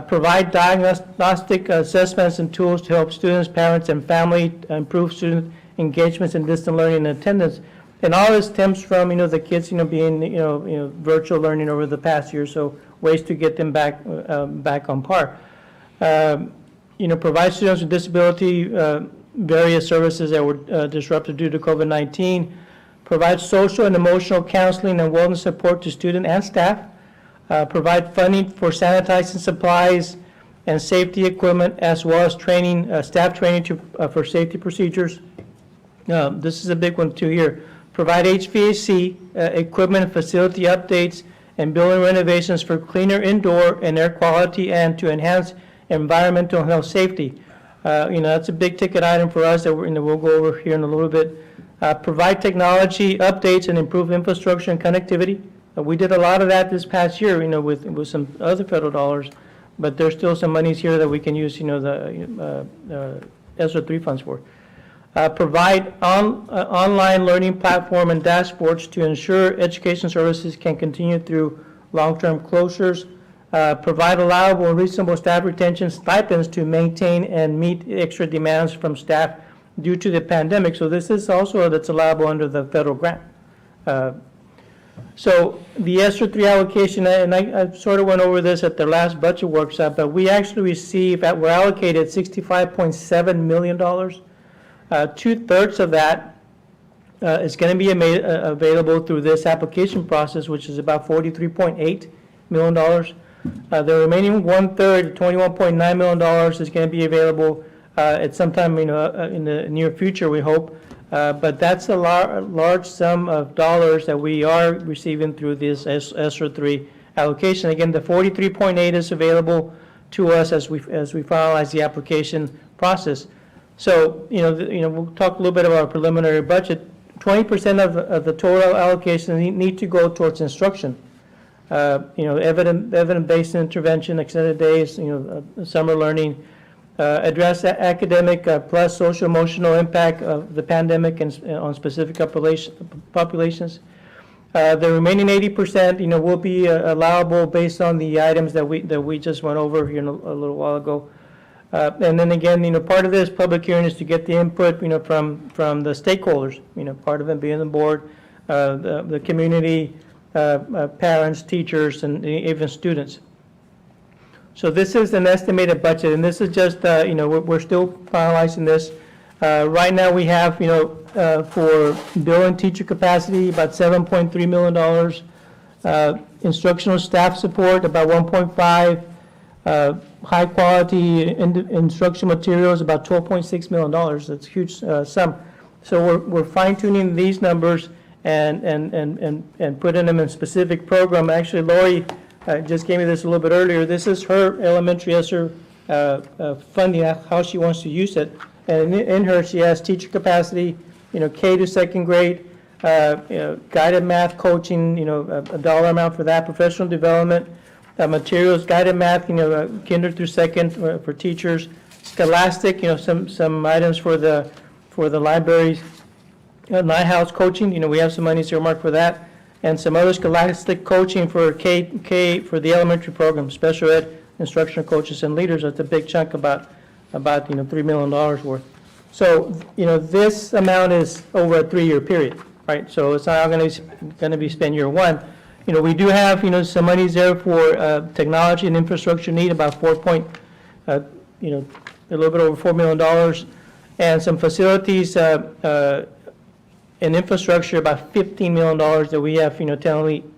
provide diagnostic assessments and tools to help students, parents, and family improve student engagements in distant learning and attendance. And all this stems from, the kids, being, virtual learning over the past year, so ways to get them back on par. Provide students with disability various services that were disrupted due to COVID-19, provide social and emotional counseling and wellness support to student and staff, provide funding for sanitizing supplies and safety equipment, as well as training, staff training for safety procedures. This is a big one too here. Provide HVAC equipment and facility updates and building renovations for cleaner indoor and air quality and to enhance environmental and health safety. That's a big ticket item for us that we'll go over here in a little bit. Provide technology updates and improve infrastructure and connectivity. We did a lot of that this past year, with some other federal dollars, but there's still some monies here that we can use, the ESSER 3 funds for. Provide online learning platform and dashboards to ensure education services can continue through long-term closures. Provide allowable and reasonable staff retention stipends to maintain and meet extra demands from staff due to the pandemic. So this is also that's allowable under the federal grant. So the ESSER 3 allocation, and I sort of went over this at the last budget workshop, but we actually we're allocated $65.7 million. 2/3 of that is going to be available through this application process, which is about $43.8 million. The remaining 1/3, $21.9 million, is going to be available at some time in the near future, we hope. But that's a large sum of dollars that we are receiving through this ESSER 3 allocation. Again, the 43.8 is available to us as we finalize the application process. So, we'll talk a little bit about our preliminary budget. 20% of the total allocation need to go towards instruction. Evidence-based intervention, extended days, summer learning, address academic plus social emotional impact of the pandemic and on specific populations. The remaining 80%, will be allowable based on the items that we just went over here a little while ago. And then again, part of this public hearing is to get the input, from the stakeholders. Part of it being the board, the community, parents, teachers, and even students. So this is an estimated budget, and this is just, we're still finalizing this. Right now we have, for building teacher capacity, about $7.3 million. Instructional staff support, about 1.5. High quality instruction materials, about $12.6 million. That's a huge sum. So we're fine tuning these numbers and putting them in specific program. Actually, Lori just gave me this a little bit earlier. This is her elementary ESSER funding, how she wants to use it. And in her, she has teacher capacity, K to second grade, guided math coaching, a dollar amount for that, professional development, materials, guided math, kinder through second for teachers, scholastic, some items for the libraries, night house coaching, we have some money earmarked for that, and some other scholastic coaching for K for the elementary program, special ed, instructional coaches and leaders. That's a big chunk, about $3 million worth. So, this amount is over a 3-year period, right? So it's not going to be spent year one. We do have, some monies there for technology and infrastructure need, about a little bit over $4 million, and some facilities and infrastructure, about $15 million that we have,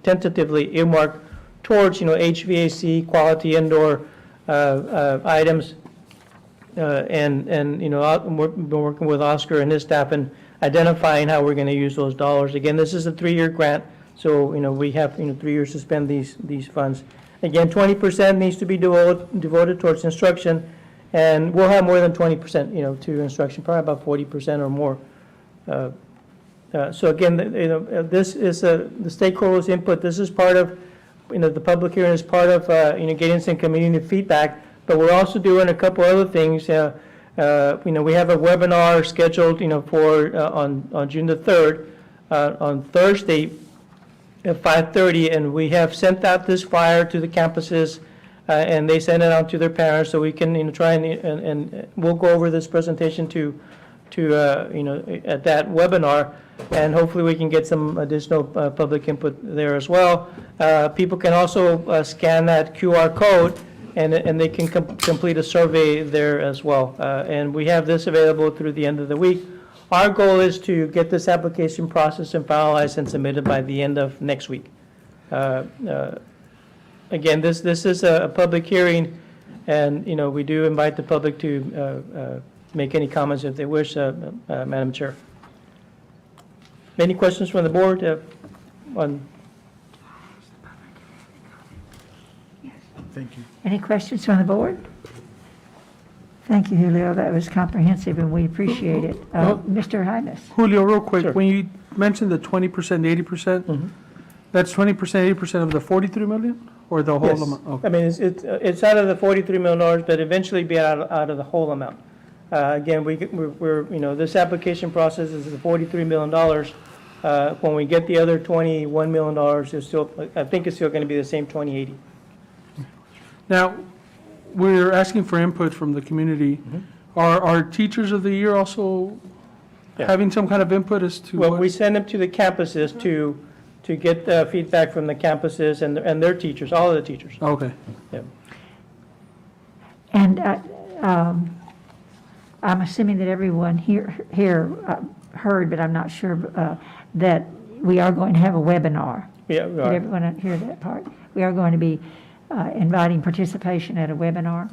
tentatively earmarked towards, HVAC, quality indoor items, and we've been working with Oscar and his staff in identifying how we're going to use those dollars. Again, this is a 3-year grant. So, we have, 3 years to spend these funds. Again, 20% needs to be devoted towards instruction, and we'll have more than 20%, to instruction, probably about 40% or more. So again, this is the stakeholders' input. This is part of, the public hearing is part of, getting some community feedback, but we're also doing a couple other things. We have a webinar scheduled, for, on June the 3rd, on Thursday, at 5:30, and we have sent out this flyer to the campuses, and they send it out to their parents, so we can try and we'll go over this presentation to at that webinar, and hopefully we can get some additional public input there as well. People can also scan that QR code and they can complete a survey there as well. And we have this available through the end of the week. Our goal is to get this application processed and finalized and submitted by the end of next week. Again, this is a public hearing, and, you know, we do invite the public to make any comments if they wish, Madam Chair. Any questions from the board on? Thank you. Any questions from the board? Thank you, Julio. That was comprehensive, and we appreciate it. Mr. Hymas? Julio, real quick, Sure. when you mentioned the 20%, 80%, that's 20%, 80% of the 43 million, or the whole Yes. amount? Okay. I mean, it's out of the $43 million, but eventually be out of the whole amount. Again, we're, you know, this application process is the $43 million. When we get the other $21 million, it's still, I think it's still going to be the same 2080. Now, we're asking for input from the community. Are Teachers of the Year also Yeah. having some kind of input as to Well, what? we send them to the campuses to get feedback from the campuses and their teachers, all of the teachers. Okay. Yeah. And I'm assuming that everyone here heard, but I'm not sure, that we are going to have a webinar. Yeah, we Did are. everyone hear that part? We are going to be inviting participation at a webinar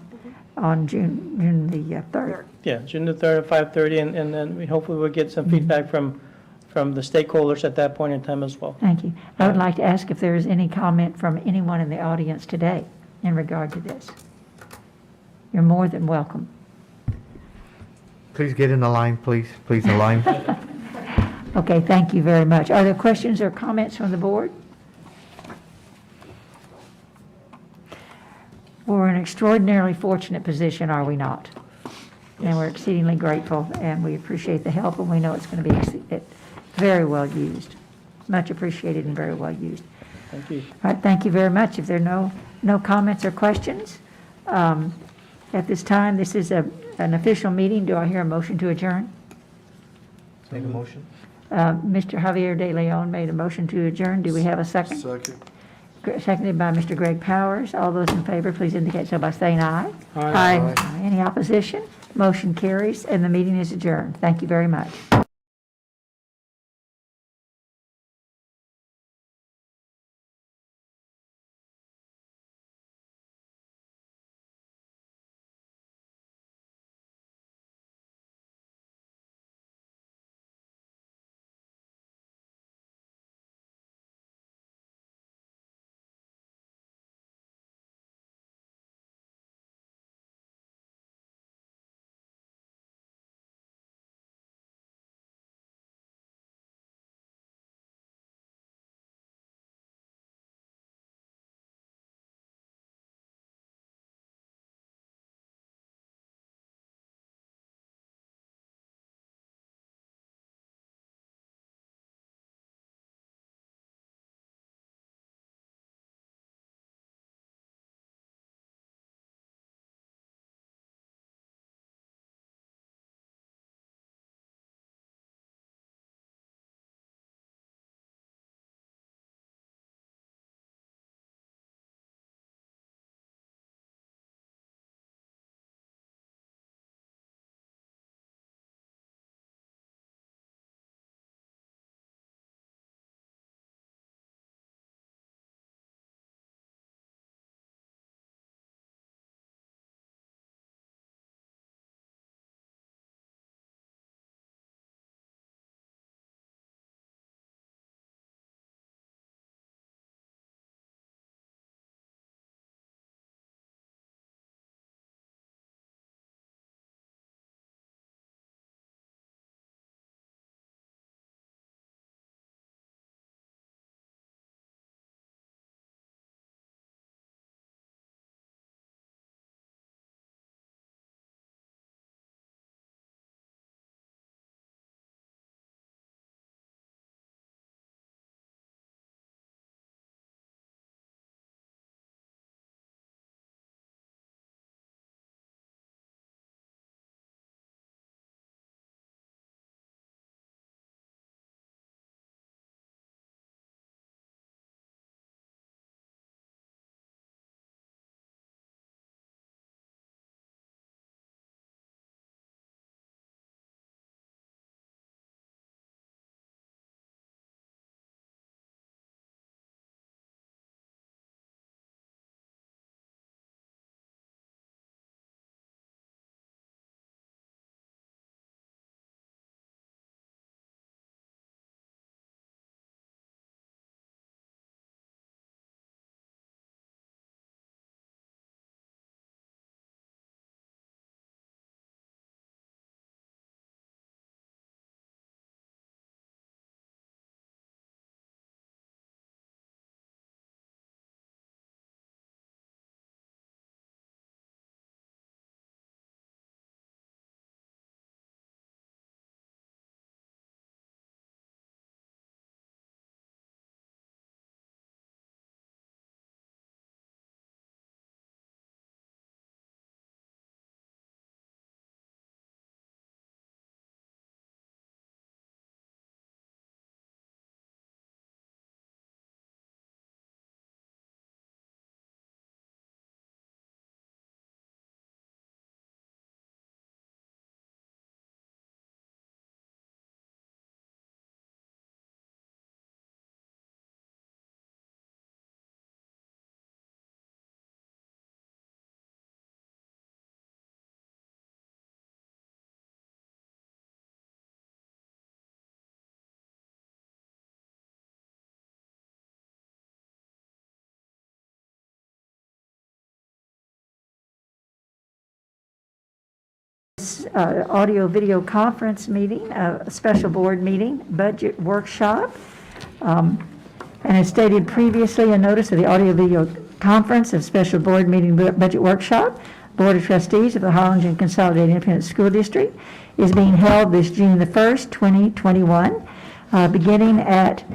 on June the 3rd. Yeah, June the 3rd at 5:30, and then we hopefully will get some feedback from the stakeholders at that point in time as well. Thank you. I would like to ask if there is any comment from anyone in the audience today in regard to this. You're more than welcome. Please get in the line, please. Please, the line. Okay, thank you very much. Are there questions or comments from the board? We're in an extraordinarily fortunate position, are we not? And we're exceedingly grateful, and we appreciate the help, and we know it's going to be very well used. Much appreciated and very well used. Thank you. All right, thank you very much. If there are no comments or questions, at this time, this is an official meeting. Do I hear a motion to adjourn? Make a motion. Mr. Javier De Leon made a motion to adjourn. Do we have a second? Second. Seconded by Mr. Greg Powers. All those in favor, please indicate so by saying aye. Aye. Any opposition? Motion carries, and the meeting is adjourned. Thank you very much. Audio-video conference meeting, a special board meeting, budget workshop. And as stated previously, a notice of the audio-video conference of special board meeting budget workshop, Board of Trustees of the Harlingen Consolidated Independent School District is being held this June the 1st, 2021, beginning at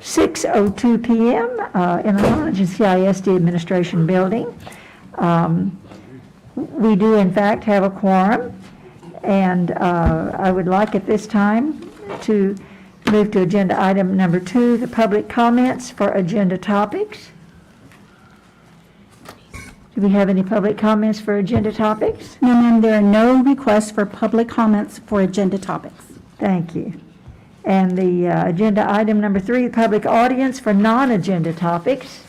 6:02 p.m. In the Harlingen CISD Administration Building. We do, in fact, have a quorum. And I would like at this time to move to agenda item number 2, the public comments for agenda topics. Do we have any public comments for agenda topics? No, ma'am, there are no requests for public comments for agenda topics. Thank you. And the agenda item number 3, the public audience for non-agenda topics.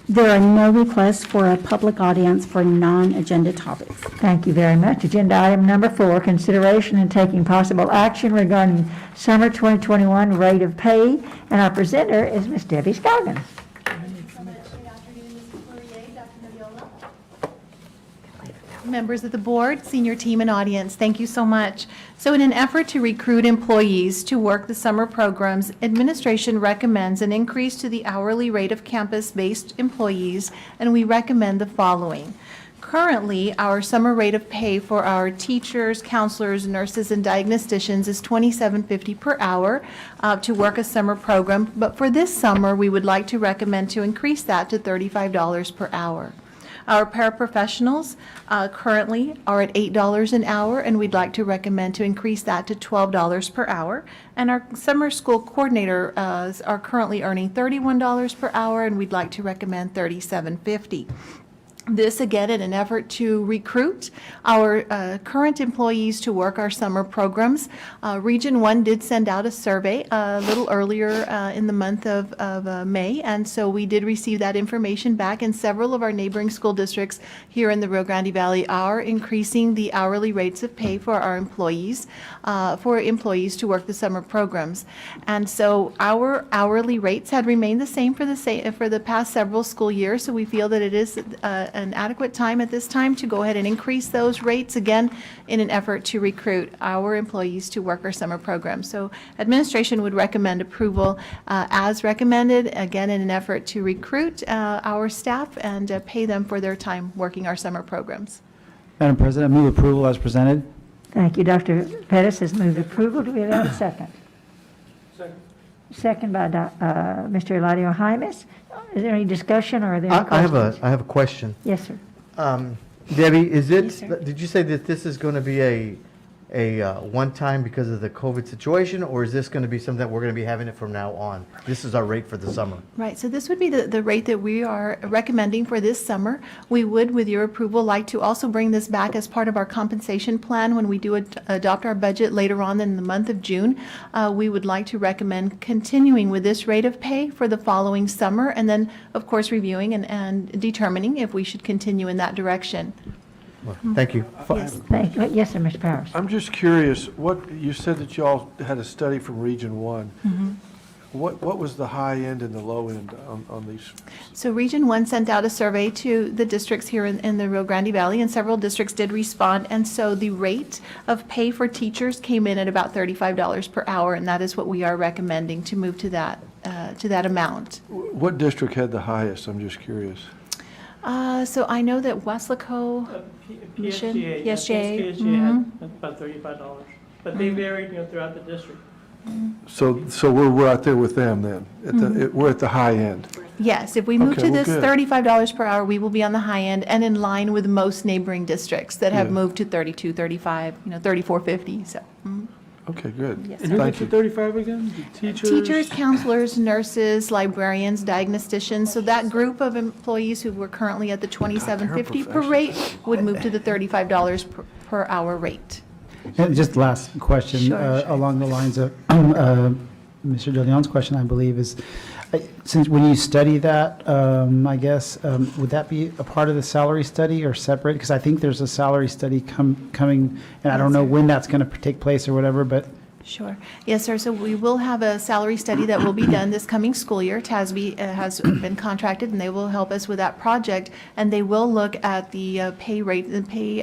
There are no requests for a public audience for non-agenda topics. Thank you very much. Agenda item number 4, consideration and taking possible action regarding summer 2021 rate of pay. And our presenter is Ms. Debbie Scoggins. Members of the board, senior team, and audience, thank you so much. So in an effort to recruit employees to work the summer programs, administration recommends an increase to the hourly rate of campus-based employees, and we recommend the following. Currently, our summer rate of pay for our teachers, counselors, nurses, and diagnosticians is $27.50 per hour to work a summer program, but for this summer, we would like to recommend to increase that to $35 per hour. Our paraprofessionals currently are at $8 an hour, and we'd like to recommend to increase that to $12 per hour. And our summer school coordinator are currently earning $31 per hour, and we'd like to recommend $37.50. This, again, in an effort to recruit our current employees to work our summer programs. Region 1 did send out a survey a little earlier in the month of May, and so we did receive that information back, and several of our neighboring school districts here in the Rio Grande Valley are increasing the hourly rates of pay for our employees, to work the summer programs. And so our hourly rates had remained the same for the past several school years, so we feel that it is an adequate time at this time to go ahead and increase those rates again in an effort to recruit our employees to work our summer program. So administration would recommend approval as recommended, again in an effort to recruit our staff and pay them for their time working our summer programs. Madam President, I move approval as presented. Thank you. Dr. Pettis has moved approval. Do we have a second? Second by Mr. Eladio Jaimes. Is there any discussion or are there any questions? I have a question. Yes, sir. Debbie, Yes, sir. did you say that this is going to be a one-time because of the COVID situation, or is this going to be something that we're going to be having it from now on? This is our rate for the summer. Right, so this would be the rate that we are recommending for this summer. We would, with your approval, like to also bring this back as part of our compensation plan when we do adopt our budget later on in the month of June. We would like to recommend continuing with this rate of pay for the following summer, and then, of course, reviewing and determining if we should continue in that direction. Well, thank you. Yes. Thank you. Yes, sir, Mr. Powers. I'm just curious, you said that you all had a study from Region 1. Mhm. What was the high end and the low end on these? So Region 1 sent out a survey to the districts here in the Rio Grande Valley, and several districts did respond. And so the rate of pay for teachers came in at about $35 per hour, and that is what we are recommending to move to that amount. What district had the highest? I'm just curious. So I know that Weslaco, Mission, PSGA, PSGA, PSGA had about $35, but they varied, throughout the district. So we're right there with them then. We're at the high end. Yes, if we move Okay, to well, this good. $35 per hour, we will be on the high end and in line with most neighboring districts that have Yeah. moved to 32, 35, $34.50, so. mhm. Okay, good. Yes, And who Thank gets the you. 35 again? The teachers? Teachers, counselors, nurses, librarians, diagnosticians, so that group of employees who were currently at the $27.50 per rate would move to the $35 per hour rate. And just last question, Sure. along the lines of Mr. De Leon's question, I believe, is, since when you study that, I guess, would that be a part of the salary study or separate? Because I think there's a salary study coming, and I don't know when that's going to take place or whatever, but Sure. Yes, sir. So we will have a salary study that will be done this coming school year. TASB has been contracted, and they will help us with that project. And they will look at the pay rate, the pay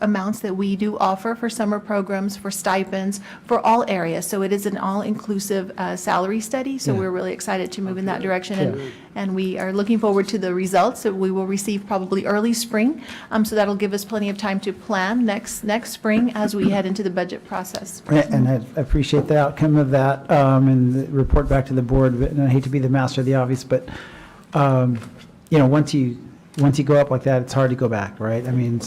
amounts that we do offer for summer programs, for stipends, for all areas. So it is an all-inclusive salary study. So we're really excited to move in that direction. And we are looking forward to the results that we will receive probably early spring. So that'll give us plenty of time to plan next spring as we head into the budget process. And I appreciate the outcome of that, and the report back to the board. But- And I hate to be the master of the obvious, but, once you go up like that, it's hard to go back, right? I mean,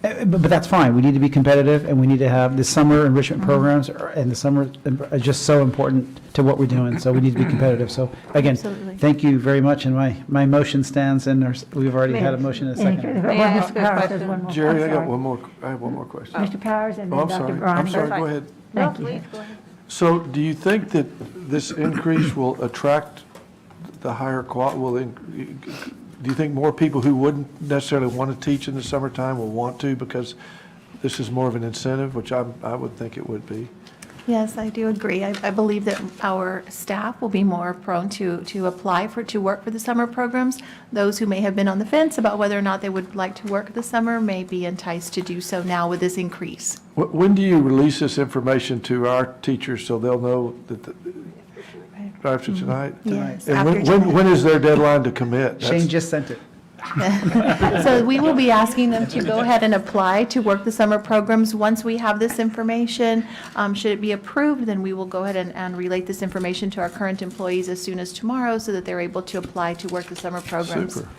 but that's fine. We need to be competitive, and we need to have the summer enrichment programs, and the summer are just so important to what we're doing, so we need to be competitive. So again, Absolutely. thank you very much, and my motion stands, and we've already had a motion and a Any second. further- May I ask Mr. a Powers question? has one more. Jerry, I'm I sorry. have one more question. Mr. Powers and Oh, then I'm Dr. sorry. I'm Veronica. sorry, go ahead. Thank No, you. please, go ahead. So do you think that this increase will attract the higher do you think more people who wouldn't necessarily want to teach in the summertime will want to because this is more of an incentive, which I would think it would be? Yes, I do agree. I believe that our staff will be more prone to apply to work for the summer programs. Those who may have been on the fence about whether or not they would like to work the summer may be enticed to do so now with this increase. When do you release this information to our teachers so they'll know that, after tonight? Yes, And after when tonight. is their deadline to commit? Shane just sent it. So we will be asking them to go ahead and apply to work the summer programs. Once we have this information, should it be approved, then we will go ahead and relate this information to our current employees as soon as tomorrow so that they're able to apply to work the summer programs. Super.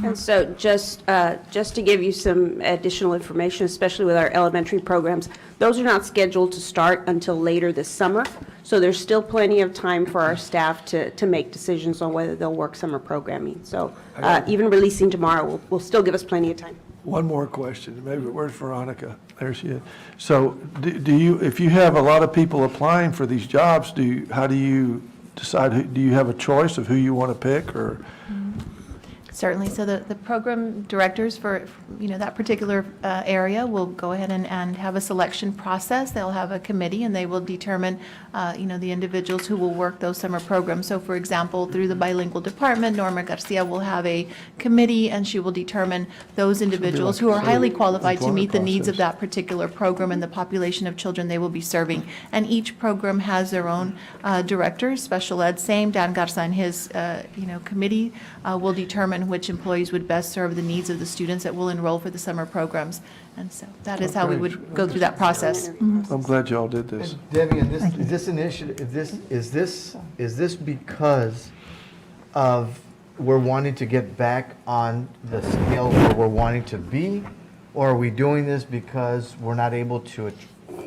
And so just to give you some additional information, especially with our elementary programs, those are not scheduled to start until later this summer. So there's still plenty of time for our staff to make decisions on whether they'll work summer programming. So even releasing tomorrow will still give us plenty of time. One more question, maybe, where's Veronica? There she is. So do you, if you have a lot of people applying for these jobs, how do you decide, do you have a choice of who you want to pick, or? Certainly. So the program directors for, that particular area will go ahead and have a selection process. They'll have a committee, and they will determine, the individuals who will work those summer programs. So, for example, through the bilingual department, Norma Garcia will have a committee, and she will determine those individuals who are highly qualified to meet the needs of that particular program and the population of children they will be serving. And each program has their own directors, special ed, same. Dan Garza and his, committee will determine which employees would best serve the needs of the students that will enroll for the summer programs. And so that is how we would go through that process. I'm glad y'all did this. And Debbie, and is this initiative, is this because of we're wanting to get back on the scale where we're wanting to be? Or are we doing this because we're not able to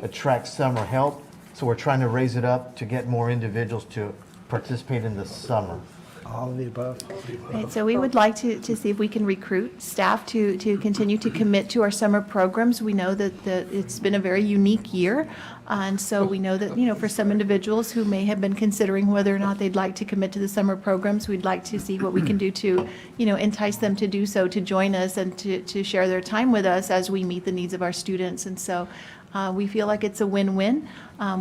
attract summer help? So we're trying to raise it up to get more individuals to participate in the summer? All of the above. Right, so we would like to see if we can recruit staff to continue to commit to our summer programs. We know that it's been a very unique year, and so we know that, for some individuals who may have been considering whether or not they'd like to commit to the summer programs, we'd like to see what we can do to, entice them to do so, to join us and to share their time with us as we meet the needs of our students. And so we feel like it's a win-win.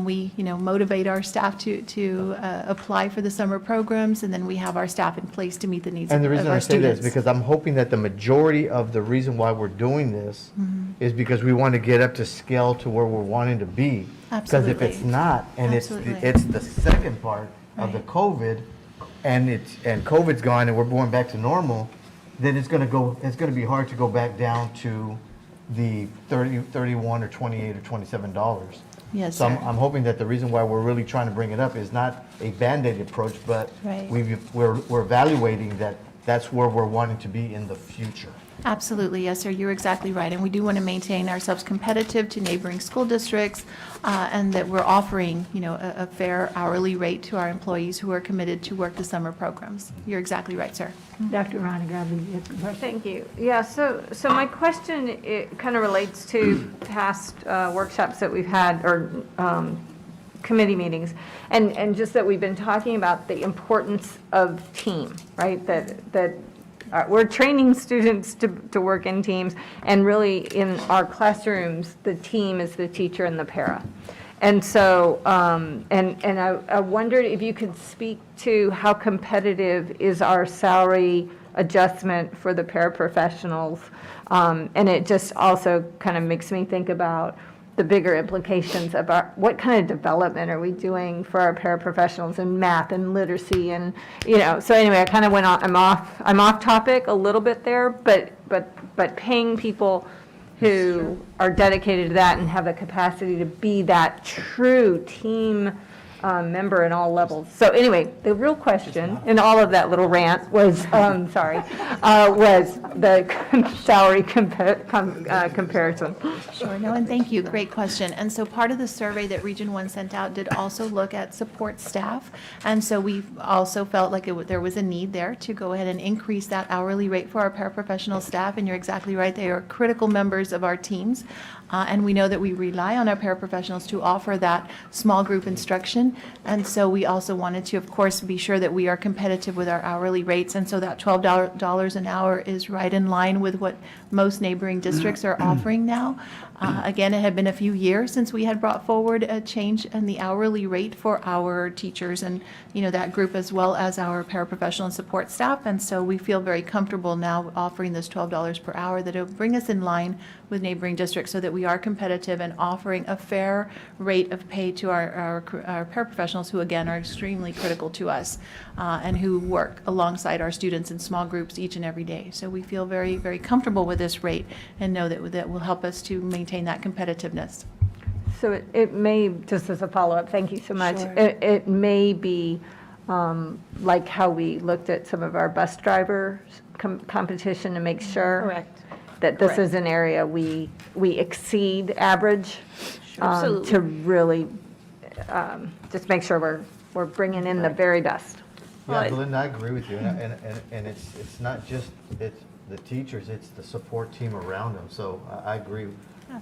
We, motivate our staff to apply for the summer programs, and then we have our staff in place to meet the needs of And the our reason I students. say that is because I'm hoping that the majority of the reason why we're doing this is because we want to get up to scale to where we're wanting to be. Because if it's Absolutely. not, and it's Absolutely. the second part of the Right. COVID, and COVID's gone and we're going back to normal, then it's going to be hard to go back down to the 31 or 28 or $27. Yes, So sir. I'm hoping that the reason why we're really trying to bring it up is not a Band-Aid approach, but Right. we're evaluating that that's where we're wanting to be in the future. Absolutely, yes, sir, you're exactly right. And we do want to maintain ourselves competitive to neighboring school districts, and that we're offering, a fair hourly rate to our employees who are committed to work the summer programs. You're exactly right, sir. Dr. Veronica, I believe you have a question. Thank you. Yeah, so my question, it kind of relates to past workshops that we've had, or committee meetings, and just that we've been talking about the importance of team, right? That we're training students to work in teams, and really in our classrooms, the team is the teacher and the para. And so, and I wondered if you could speak to how competitive is our salary adjustment for the paraprofessionals? And it just also kind of makes me think about the bigger implications of what kind of development are we doing for our paraprofessionals in math and literacy and, so anyway, I kind of went on, I'm off topic a little bit there, but paying people who are dedicated to that and have the capacity to be that true team member in all levels. So anyway, the real question in all of that little rant was, was the salary comparison. Sure, no, and thank you, great question. And so part of the survey that Region 1 sent out did also look at support staff. And so we also felt like there was a need there to go ahead and increase that hourly rate for our paraprofessional staff. And you're exactly right, they are critical members of our teams. And we know that we rely on our paraprofessionals to offer that small group instruction. And so we also wanted to, of course, be sure that we are competitive with our hourly rates. And so that $12 an hour is right in line with what most neighboring districts are offering now. Again, it had been a few years since we had brought forward a change in the hourly rate for our teachers and, that group as well as our paraprofessional and support staff. And so we feel very comfortable now offering this $12 per hour that will bring us in line with neighboring districts so that we are competitive and offering a fair rate of pay to our paraprofessionals who, again, are extremely critical to us and who work alongside our students in small groups each and every day. So we feel very, very comfortable with this rate and know that will help us to maintain that competitiveness. So it may, just as a follow-up, thank you so much. Sure. It may be like how we looked at some of our bus drivers competition to make sure Correct. that this Correct. is an area we exceed average Absolutely. to really just make sure we're bringing in the very best. Yeah, Belinda, I agree with you, and it's not just the teachers, it's the support team around them, so I agree.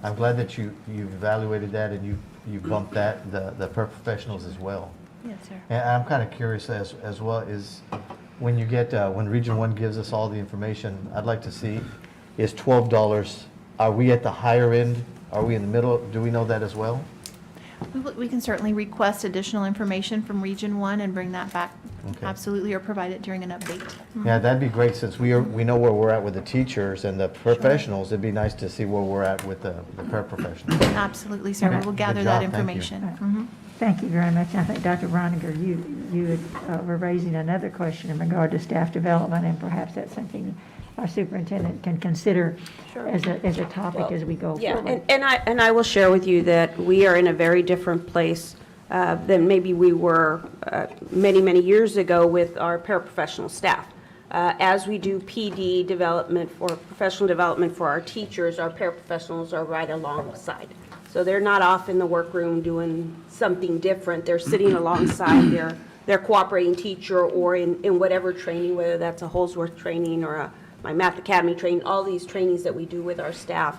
I'm glad that you evaluated that and you bumped that, the paraprofessionals as well. Yes, sir. And I'm kind of curious as well, is when you get, when Region 1 gives us all the information, I'd like to see, is $12, are we at the higher end? Are we in the middle? Do we know that as well? We can certainly request additional information from Region 1 and bring that back, Okay. absolutely, or provide it during an update. Yeah, that'd be great, since we know where we're at with the teachers and the professionals, it'd be nice to see where we're at with the paraprofessionals. Absolutely, sir, we will Good gather job, that thank you. information. Mhm. Thank you very much. I think, Dr. Reininger, you were raising another question in regard to staff development, and perhaps that's something our superintendent can consider as a topic as we go forward. And I will share with you that we are in a very different place than maybe we were many, many years ago with our paraprofessional staff. As we do PD development for professional development for our teachers, our paraprofessionals are right alongside. So they're not off in the workroom doing something different. They're sitting alongside their cooperating teacher or in whatever training, whether that's a Holsworth training or my Math Academy training, all these trainings that we do with our staff,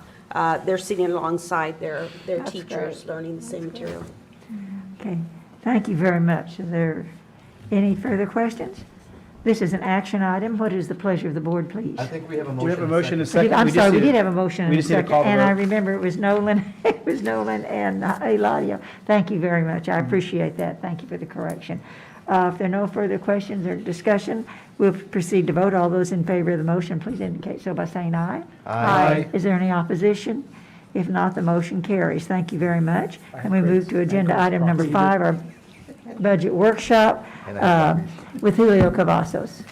they're sitting alongside their That's teachers, great. learning the same material. Okay, thank you very much. Are there any further questions? This is an action item. What is the pleasure of the board, please? I think we have a motion. We have a motion and a second. second. I'm We just sorry, we need did a- have a motion we and a just need to second. call the And I vote. remember it was Nolan, and Eladio. Thank you very much. I appreciate that. Thank you for the correction. If there are no further questions or discussion, we'll proceed to vote. All those in favor of the motion, please indicate so by saying aye. Aye. Is there any opposition? If not, the motion carries. Thank you very much. And we move to agenda item number 5, our budget workshop with Julio Cavazos.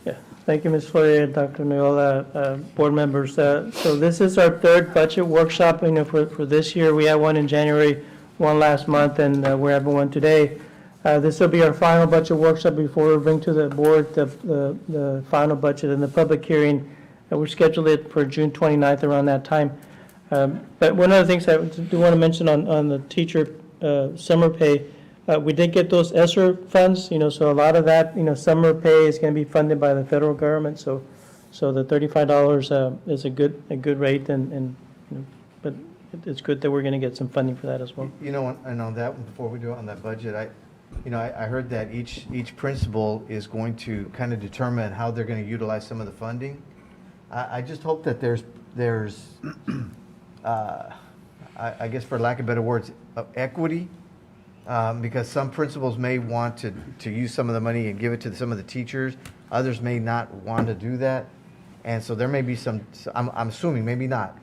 Yeah, thank you, Ms. Floria, Dr. Neola, board members. So this is our third budget workshop, for this year. We had one in January, one last month, and we're having one today. This will be our final budget workshop before we bring to the board the final budget and the public hearing. We're scheduled it for June 29th around that time. But one of the things I do want to mention on the teacher summer pay, we did get those ESSER funds, so a lot of that, summer pay is going to be funded by the federal government. So the $35 is a good rate, but it's good that we're going to get some funding for that as well. And on that one, before we do it on that budget, I heard that each principal is going to kind of determine how they're going to utilize some of the funding. I just hope that there's I guess for lack of better words, of equity, because some principals may want to use some of the money and give it to some of the teachers. Others may not want to do that. And so there may be some, I'm assuming, maybe not.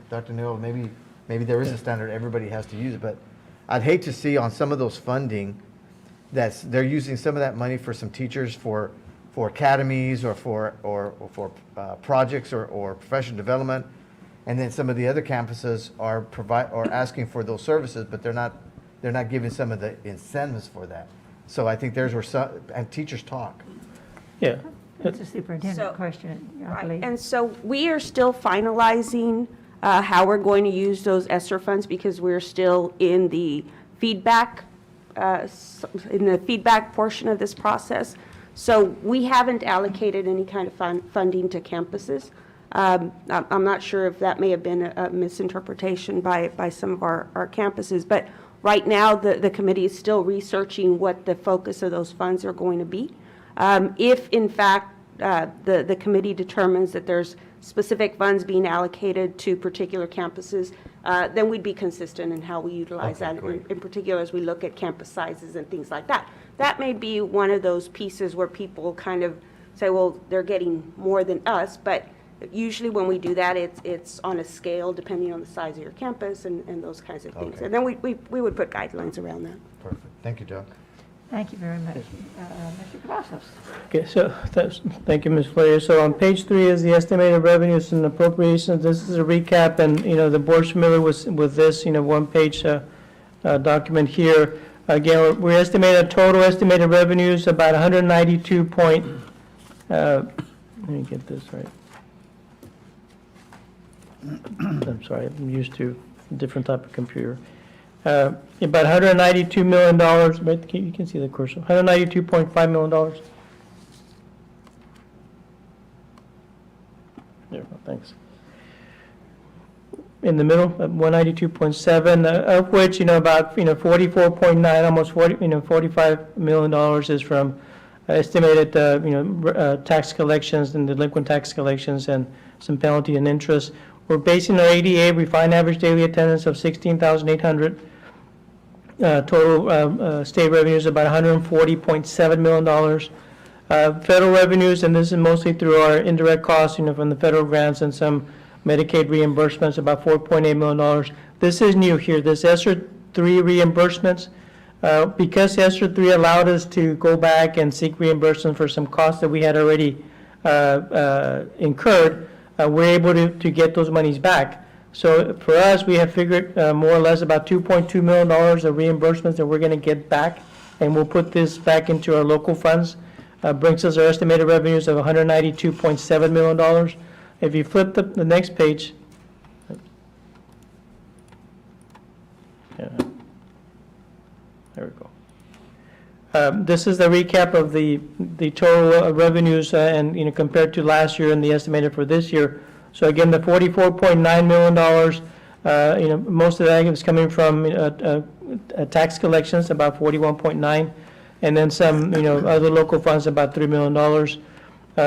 Dr. Neal, maybe there is a standard, everybody has to use it, but I'd hate to see on some of those funding that they're using some of that money for some teachers for academies or for projects or professional development, and then some of the other campuses are asking for those services, but they're not giving some of the incentives for that. So I think there's where and teachers talk. Yeah. That's a superintendent question, I Right, believe. and so we are still finalizing how we're going to use those ESSER funds because we're still in the feedback, portion of this process. So we haven't allocated any kind of funding to campuses. I'm not sure if that may have been a misinterpretation by some of our campuses, but right now the committee is still researching what the focus of those funds are going to be. If, in fact, the committee determines that there's specific funds being allocated to particular campuses, then we'd be consistent in how we utilize that, in particular as we look at campus sizes and things like that. That may be one of those pieces where people kind of say, well, they're getting more than us, but usually when we do that, it's on a scale depending on the size of your campus and those kinds of things. Okay. And then we would put guidelines around that. Perfect. Thank you, Doc. Thank you very much. Mr. Cavazos. Okay, so thank you, Ms. Flores. So on page 3 is the estimated revenues and appropriations. This is a recap, and the board's familiar with this, one-page document here. Again, we estimate a total estimated revenues about 192 point. Let me get this right. I'm sorry, I'm used to a different type of computer. About $192 million, right, you can see the cursor, $192.5 million. There, thanks. In the middle, 192.7, of which, about, 44.9, almost 40, $45 million is from estimated, tax collections and delinquent tax collections and some penalty and interest. We're basing our ADA, refined average daily attendance, of 16,800. Total state revenues about $140.7 million. Federal revenues, and this is mostly through our indirect costs, from the federal grants and some Medicaid reimbursements, about $4.8 million. This is new here, this ESSER 3 reimbursements. Because ESSER 3 allowed us to go back and seek reimbursement for some costs that we had already incurred, we're able to get those monies back. So for us, we have figured more or less about $2.2 million of reimbursements that we're going to get back, and we'll put this back into our local funds. Brings us our estimated revenues of $192.7 million. If you flip the next page, yeah, there we go. This is the recap of the total revenues and compared to last year and the estimated for this year. So again, the $44.9 million, most of that is coming from tax collections, about 41.9, and then some, other local funds, about $3 million.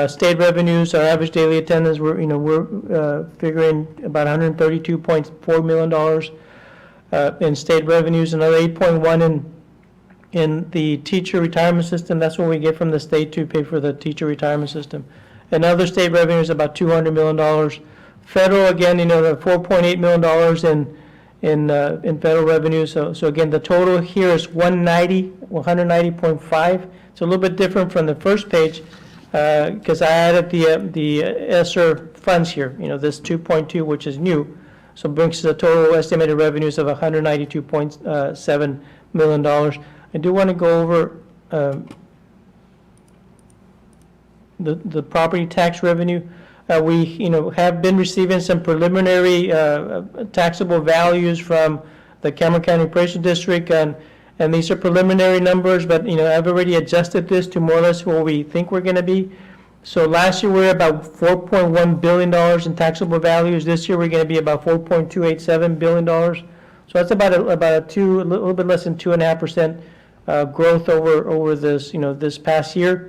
State revenues, our average daily attendance, we're figuring about $132.4 million in state revenues, another 8.1 in the teacher retirement system. That's what we get from the state to pay for the teacher retirement system. And other state revenues, about $200 million. Federal, again, the $4.8 million in federal revenue. So again, the total here is 190.5. It's a little bit different from the first page because I added the ESSER funds here. This 2.2, which is new, so brings the total estimated revenues of $192.7 million. I do want to go over the property tax revenue. We, have been receiving some preliminary taxable values from the Cameron County Appraisal District, and these are preliminary numbers, but, I've already adjusted this to more or less what we think we're going to be. So last year, we were about $4.1 billion in taxable values. This year, we're going to be about $4.287 billion. So that's about a little bit less than 2.5% growth over this, this past year.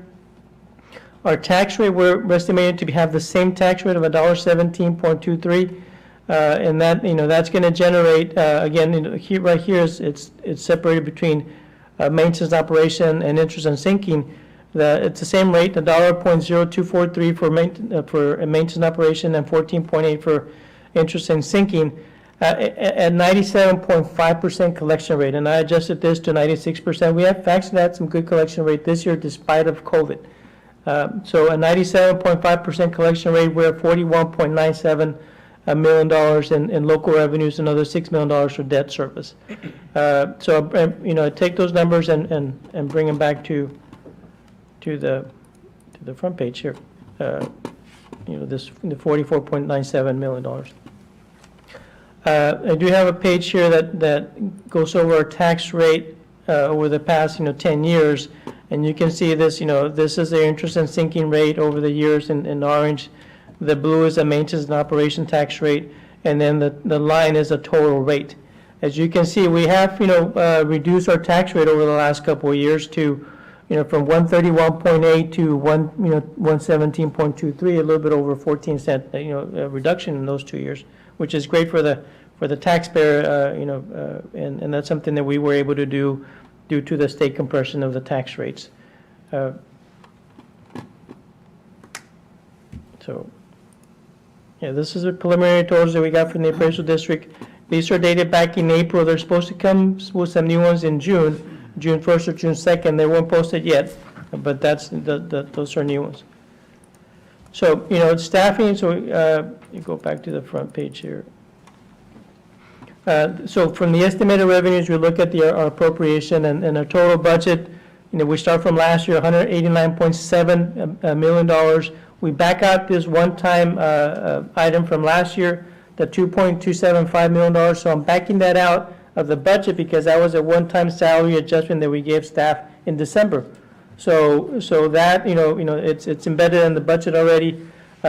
Our tax rate, we're estimated to have the same tax rate of $1.17.23. And that, that's going to generate, again, here, right here, it's separated between maintenance operation and interest and sinking. It's the same rate, $1.0243 for maintenance operation and 14.8 for interest and sinking at 97.5% collection rate. And I adjusted this to 96%. We have actually had some good collection rate this year despite of COVID. So a 97.5% collection rate, we're at $41.97 million in local revenues, another $6 million for debt service. So, I take those numbers and bring them back to the front page here. The $44.97 million. I do have a page here that goes over our tax rate over the past 10 years, and you can see this. This is the interest and sinking rate over the years in orange. The blue is the maintenance and operation tax rate, and then the line is a total rate. As you can see, we have reduced our tax rate over the last couple of years to from 131.8 to 117.23, a little bit over 14-cent reduction in those 2 years, which is great for the taxpayer, and that's something that we were able to do due to the state compression of the tax rates. So, this is the preliminary totals that we got from the appraisal district. These are dated back in April. They're supposed to come with some new ones in June 1st or June 2nd. They weren't posted yet, but those are new ones. So, staffing, so you go back to the front page here. So from the estimated revenues, we look at our appropriation and our total budget. We start from last year, $189.7 million. We back out this one-time item from last year, the $2.275 million. So I'm backing that out of the budget because that was a one-time salary adjustment that we gave staff in December. So that it's embedded in the budget already.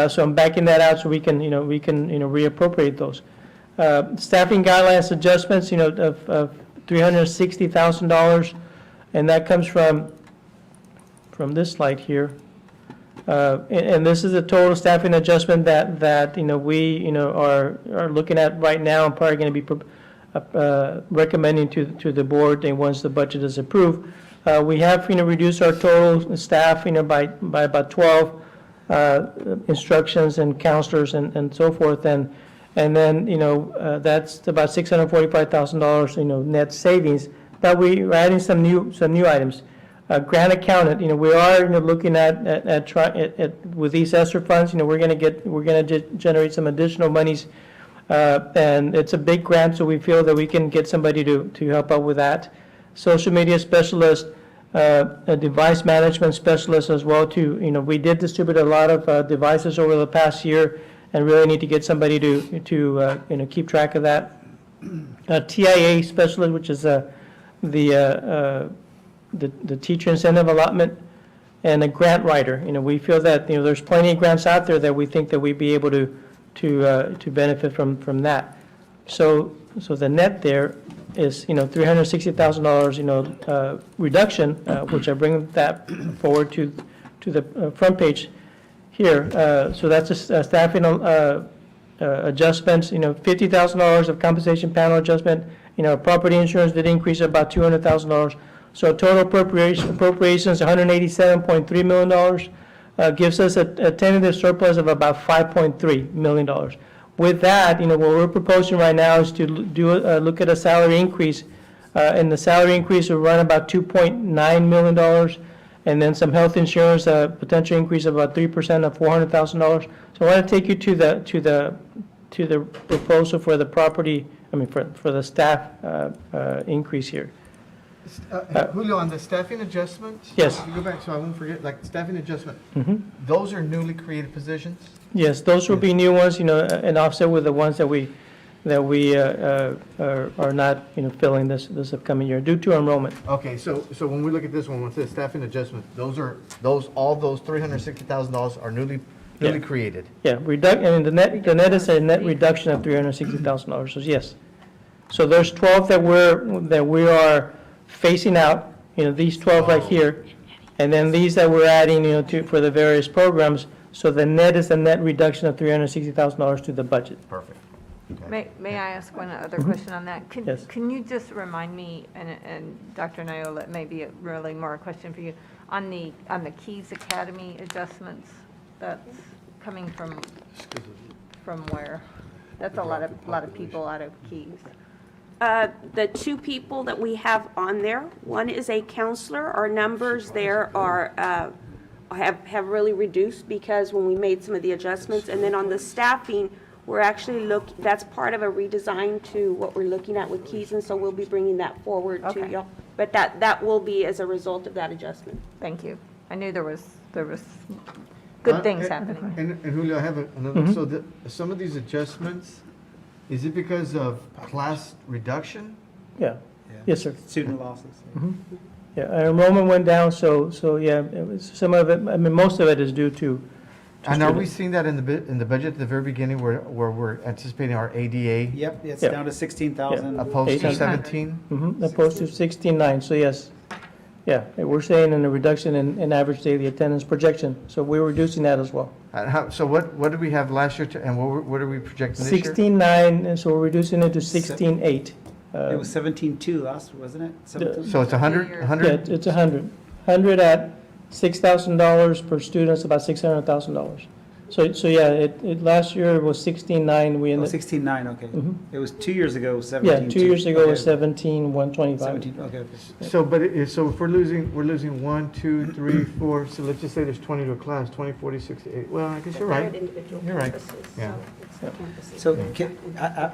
So I'm backing that out so we can reappropriate those. Staffing guidelines adjustments of $360,000, and that comes from this slide here. And this is the total staffing adjustment that we are looking at right now and probably going to be recommending to the board and once the budget is approved. We have reduced our total staff by about 12 instructions and counselors and so forth, and then that's about $645,000 net savings. But we're adding some new items. Grant accountant, we are looking at with these ESSER funds, we're going to generate some additional monies, and it's a big grant, so we feel that we can get somebody to help out with that. Social media specialist, a device management specialist as well too. We did distribute a lot of devices over the past year, and really need to get somebody to keep track of that. A TIA specialist, which is the teacher incentive allotment, and a grant writer. We feel that there's plenty of grants out there that we think that we'd be able to benefit from that. So the net there is $360,000 reduction, which I bring that forward to the front page here. So that's a staffing adjustments. $50,000 of compensation panel adjustment. Property insurance did increase about $200,000. So total appropriations, $187.3 million, gives us a tentative surplus of about $5.3 million. With that, what we're proposing right now is to look at a salary increase, and the salary increase will run about $2.9 million, and then some health insurance, potential increase of about 3% of $400,000. So I want to take you to the proposal for the property, for the staff increase here. Julio, on the staffing adjustment? Yes. You go back so I won't forget, staffing adjustment, Mm-hmm. those are newly created positions? Yes, those will be new ones, and offset with the ones that we are not, filling this upcoming year due to enrollment. Okay, so when we look at this one, when it says staffing adjustment, all those $360,000 are newly created? Yeah, and the net is a net reduction of $360,000, so yes. So there's 12 that we are phasing out, these 12 right here, and then these that we're adding, for the various programs. So the net is a net reduction of $360,000 to the budget. Perfect. May I ask one other question on that? Yes. Can you just remind me, and Dr. Niola, it may be really more a question for you, on the Keys Academy adjustments, that's coming from where? That's a lot of people out of Keys. The two people that we have on there, one is a counselor. Our numbers there are, have really reduced because when we made some of the adjustments. And then on the staffing, we're actually that's part of a redesign to what we're looking at with Keys, and so we'll be bringing that forward to Okay. y'all. But that will be as a result of that adjustment. Thank you. I knew there was good things happening. And Julio, I have another, so some of these adjustments, is it because of class reduction? Yeah. Yes, sir. Student losses. Yeah, our enrollment went down, so yeah, it was, some of it, I mean, most of it is due to And are we students. seeing that in the budget at the very beginning where we're anticipating our ADA Yep, it's Yep. down to 16,000. opposed to 800. 17? Opposed to 16.9, so yes. Yeah, we're saying in a reduction in average daily attendance projection, so we're reducing that as well. So what did we have last year and what are we projecting this year? 16.9, and so we're reducing it to 16.8. It was 17.2 last, wasn't it? 17? So it's 100, Yeah, 100? it's 100. 100 at $6,000 per student, it's about $600,000. So yeah, it last year was 16.9, we Oh, ended, 16.9, okay. Mhm. It was 2 years ago, 17.2. yeah, 2 years ago it was Okay. 17,125. 17, okay. So, so if we're losing 1, 2, 3, 4, so let's just say there's 20 to a class, 20, 40, 60, 80. Well, I guess you're They're right. at individual You're right. campuses, Yeah. so it's the campuses. So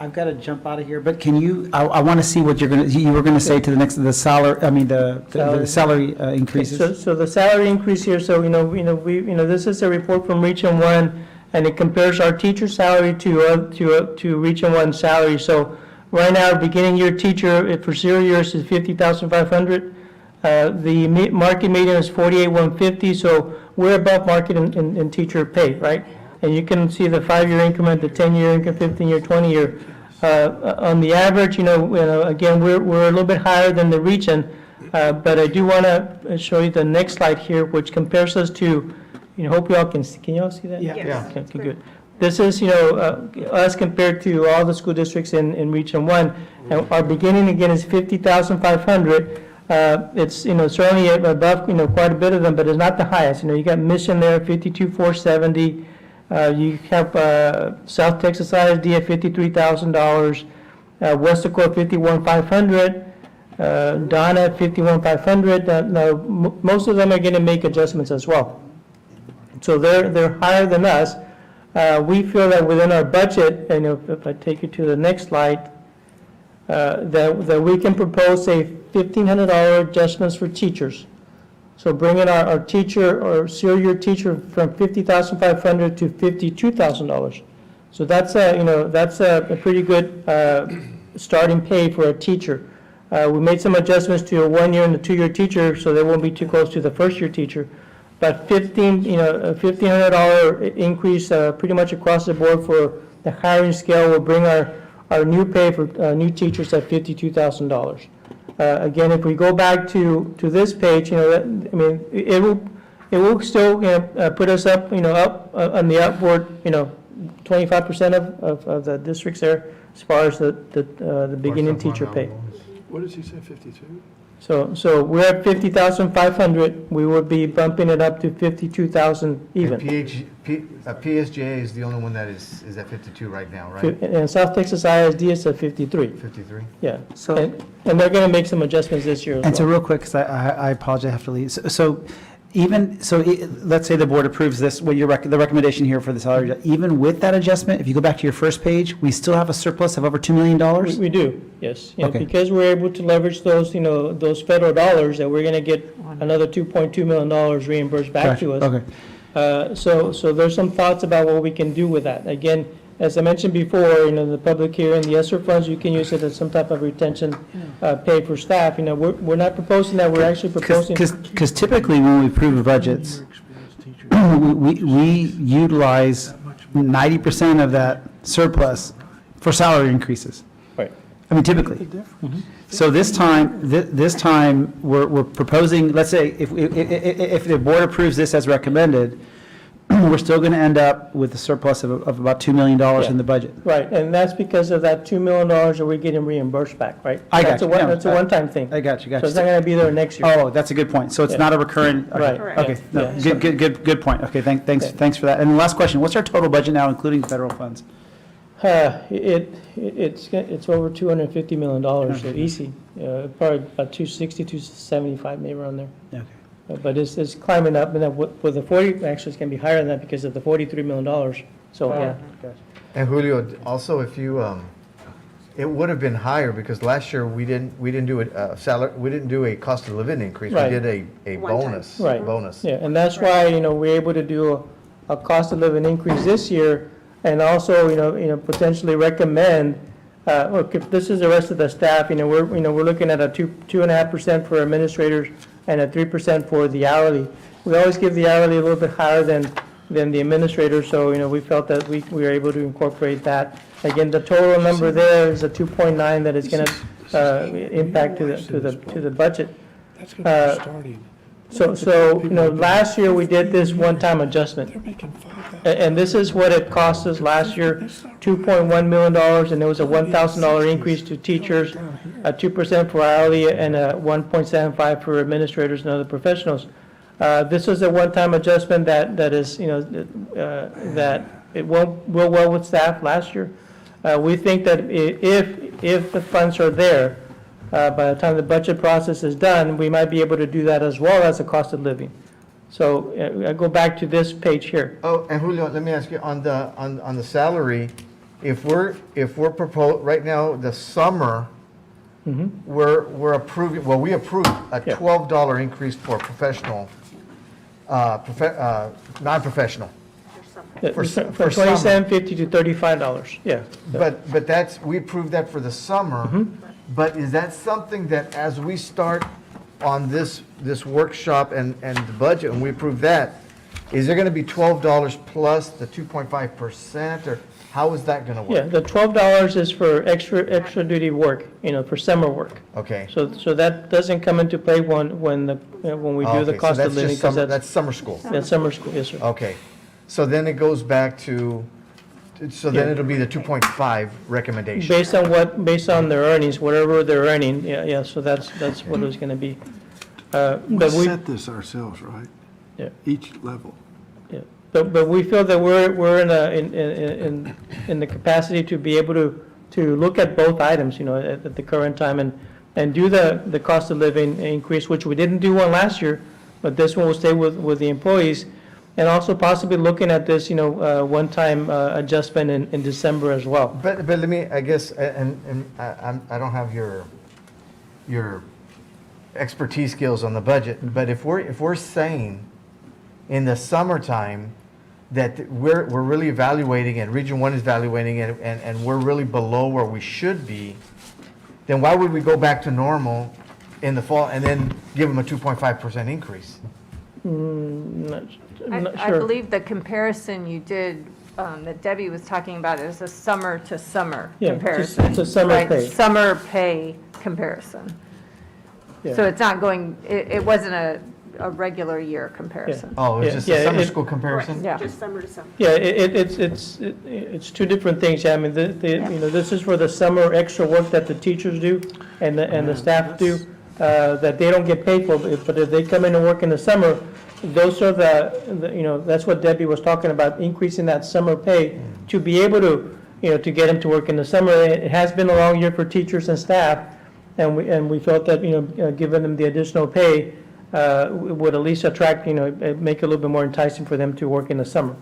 I've got to jump out of here, but can you, I want to see what you were going to say to the next, the salary, I mean, the salary increases. So the salary increase here, so, this is a report from Region 1, and it compares our teacher salary to Region 1 salary. So right now, beginning year teacher for 0 years is $50,500. The market median is $48,150, so we're above market in teacher pay, right? And you can see the 5-year increment, the 10-year increment, 15-year, 20-year. On the average, again, we're a little bit higher than the region, but I do want to show you the next slide here, which compares us to, hope you all can you all see that? Yeah. Yeah. Okay, good. This is, us compared to all the school districts in Region 1. And our beginning, again, is 50,500. It's, certainly above, quite a bit of them, but it's not the highest. You got Mission there, 52,470. You have South Texas ISD at $53,000. West Dakota, 51,500. Donna at 51,500. Now, most of them are going to make adjustments as well. So they're higher than us. We feel that within our budget, and if I take you to the next slide, that we can propose a $1,500 adjustments for teachers. So bringing our teacher or 0-year teacher from $50,500 to $52,000. So that's a pretty good starting pay for a teacher. We made some adjustments to a 1-year and a 2-year teacher, so they won't be too close to the 1st-year teacher. But a $1,500 increase pretty much across the board for the hiring scale will bring our new pay for new teachers at $52,000. Again, if we go back to this page, it will still put us up, up on the upward, 25% of the districts there as far as the beginning teacher pay. What did you say, 52? So we're at 50,500. We would be bumping it up to 52,000 even. PSJA is the only one that is at 52 right now, right? And South Texas ISD is at 53. 53? Yeah. So- And they're going to make some adjustments this year as And so well. real quick, because I apologize, I have to leave. Let's say the board approves this, the recommendation here for the salary, even with that adjustment, if you go back to your first page, we still have a surplus of over $2 million? We do, yes. Okay. Because we're able to leverage those, those federal dollars, that we're going to get another $2.2 million reimbursed back to us. Okay. So there's some thoughts about what we can do with that. Again, as I mentioned before, the public hearing, the ESSER funds, you can use it as some type of retention pay for staff. We're not proposing that, we're actually proposing. Because typically when we approve budgets, we utilize 90% of that surplus for salary increases. Right. I mean, typically. So this time, we're proposing, let's say, if the board approves this as recommended, we're still going to end up with a surplus of about $2 million in the budget. Right, and that's because of that $2 million that we're getting reimbursed back, right? I got That's a you. one- No, That's a one-time thing. I got you, got So you. it's not gonna be there next year. Oh, that's a good point. So it's Yeah. not a recurring, okay, Right. okay, no, Yeah. good point. Okay, thanks for that. And the last question, what's our total budget now, including federal funds? It's over $250 million, so easy. Probably about 260, 275, maybe around there. Okay. But it's climbing up, and then with the 40, actually, it's gonna be higher than that because of the $43 million. So, yeah. And Julio, also, if you, it would have been higher because last year we didn't do a salary, we didn't do a cost of living increase. We Right. did a bonus. Right. Bonus. Yeah, and that's why, we're able to do a cost of living increase this year, and also, potentially recommend, look, if this is the rest of the staff, we're looking at a 2.5% for administrators and a 3% for the hourly. We always give the hourly a little bit higher than the administrators, so, we felt that we were able to incorporate that. Again, the total number there is a 2.9 that is gonna, impact to the budget. That's gonna be starting. So, last year we did this one-time adjustment. And this is what it cost us last year, $2.1 million, and there was a $1,000 increase to teachers, a 2% for hourly, and a 1.75 for administrators and other professionals. This is a one-time adjustment that is, that it won't go well with staff last year. We think that if the funds are there, by the time the budget process is done, we might be able to do that as well as the cost of living. So I go back to this page here. Oh, and Julio, let me ask you, on the salary, if we're right now, the summer, we're approving, well, we approved a $12 increase for professional, non-professional. From summer. $27.50 to $35, yeah. But we approved that for the summer, but is that something that as we start on this workshop and the budget, and we approve that, is there gonna be $12 plus the 2.5%, or how is that gonna Yeah, work? the $12 is for extra duty work, for summer work. Okay. So that doesn't come into play when we do the Okay, so cost of that's living. just 'cause that's summer school. That's summer school, yes, sir. Okay, so then it goes back to, so then Yeah. it'll be the 2.5 recommendation. Based on their earnings, whatever they're earning, yeah, so that's what it's gonna be. We But we, set this ourselves, right? Yeah. Each level. yeah, but we feel that we're in the capacity to be able to look at both items, at the current time and do the cost of living increase, which we didn't do one last year, but this one will stay with the employees. And also possibly looking at this, one-time adjustment in December as well. But let me, I guess, and I don't have your expertise skills on the budget, but if we're saying in the summertime that we're really evaluating and Region 1 is evaluating and we're really below where we should be, then why would we go back to normal in the fall and then give them a 2.5% increase? I'm not I sure. believe the comparison you did, that Debbie was talking about, is a summer to summer Yeah, comparison. it's a summer right? pay. Summer pay comparison. Yeah. So it's not going, it wasn't a regular year comparison. Oh, it's just a summer school comparison? Yeah. Just summer to summer. Yeah, it's two different things. Yeah, I mean, this is for the summer extra work that the teachers do and the staff do, that they don't get paid for, but if they come in and work in the summer, those are that's what Debbie was talking about, increasing that summer pay to be able to, to get them to work in the summer. It has been a long year for teachers and staff, and we felt that, giving them the additional pay would at least attract, make it a little bit more enticing for them to work in the summer.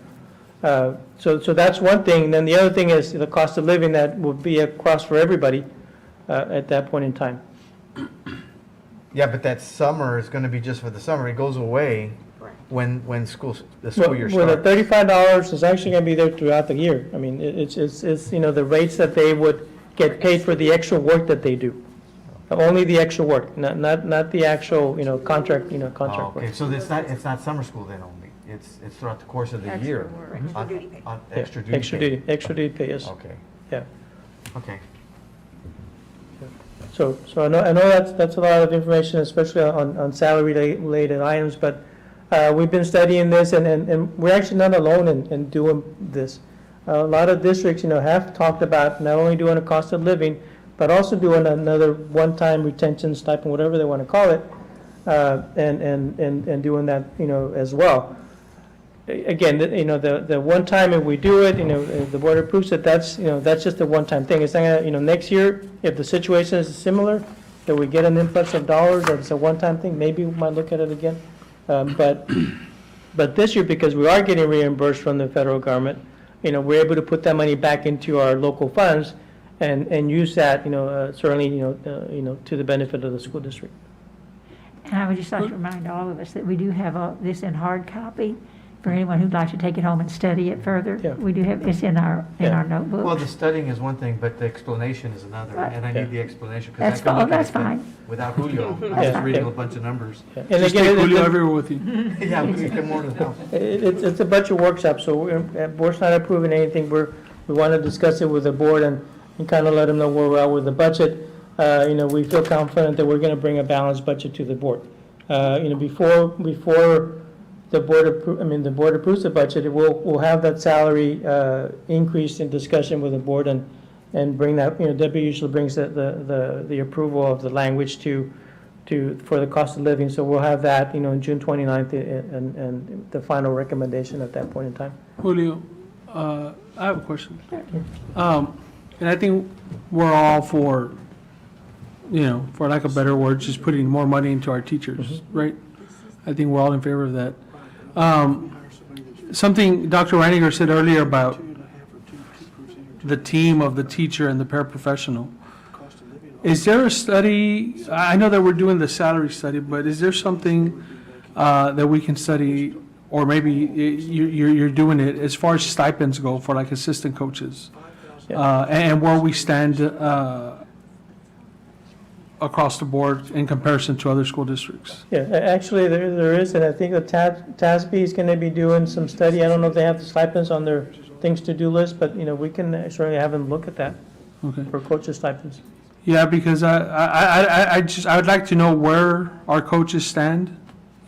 So that's one thing. Then the other thing is the cost of living that would be across for everybody at that point in time. Yeah, but that summer is going to be just for the summer. It goes away when the school year starts. Well, the $35 is actually going to be there throughout the year. I mean, it's the rates that they would get paid for the extra work that they do. Only the extra work, not the actual, contract, contract work. Okay, so it's not summer school then only. It's throughout the course of the year. Extra duty pay. On Yeah, extra duty pay. extra duty pay, yes. Okay, Yeah. okay. So I know that's a lot of information, especially on salary related items, but We've been studying this, and we're actually not alone in doing this. A lot of districts, have talked about not only doing a cost of living, but also doing another one-time retention stipend, whatever they want to call it, and doing that, as well. Again, the one time if we do it, if the board approves it, that's just a one-time thing. It's not gonna, next year, if the situation is similar, that we get an influx of dollars, that it's a one-time thing, maybe we might look at it again. But this year, because we are getting reimbursed from the federal government, we're able to put that money back into our local funds and use that, certainly, to the benefit of the school district. And I would just like to remind all of us that we do have this in hard copy for anyone who'd like to take it home and study it further. Yeah. We do have, it's in our notebook. Well, the studying is one thing, but the explanation is another, Right. and I Yeah. need the explanation, because That's I can fine. look at That's it, but fine. without Julio, I'm Yeah. just reading a bunch of numbers. And Just again, take Julio everywhere with you. Yeah, we come more to the house. It's a bunch of workshops, so board's not approving anything. We want to discuss it with the board and kind of let them know where we're at with the budget. We feel confident that we're going to bring a balanced budget to the board. Before the board approves the budget, we'll have that salary increase in discussion with the board and bring that, Debbie usually brings the approval of the language for the cost of living. So we'll have that, June 29th and the final recommendation at that point in time. Julio, I have a question. And I think we're all for, for lack of better words, just putting more money into our teachers, right? I think we're all in favor of that. Something Dr. Reiniger said earlier about the team of the teacher and the paraprofessional. Is there a study, I know that we're doing the salary study, but is there something that we can study, or maybe you're doing it, as far as stipends go for like assistant coaches? And where we stand across the board in comparison to other school districts? Yeah, actually, there is, and I think the TASB is going to be doing some study. I don't know if they have the stipends on their things to do list, but, we can certainly have them look at that Okay. for coaches stipends. Yeah, because I would like to know where our coaches stand,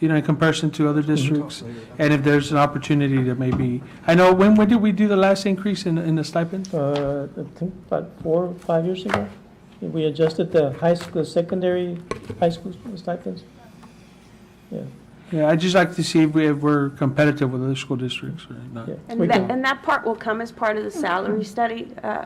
in comparison to other districts, and if there's an opportunity to maybe, I know, when did we do the last increase in the stipend? I think about 4 or 5 years ago. We adjusted the secondary high school stipends. Yeah. Yeah, I'd just like to see if we're competitive with other school districts or not. Yeah. And that part will come as part of the salary study,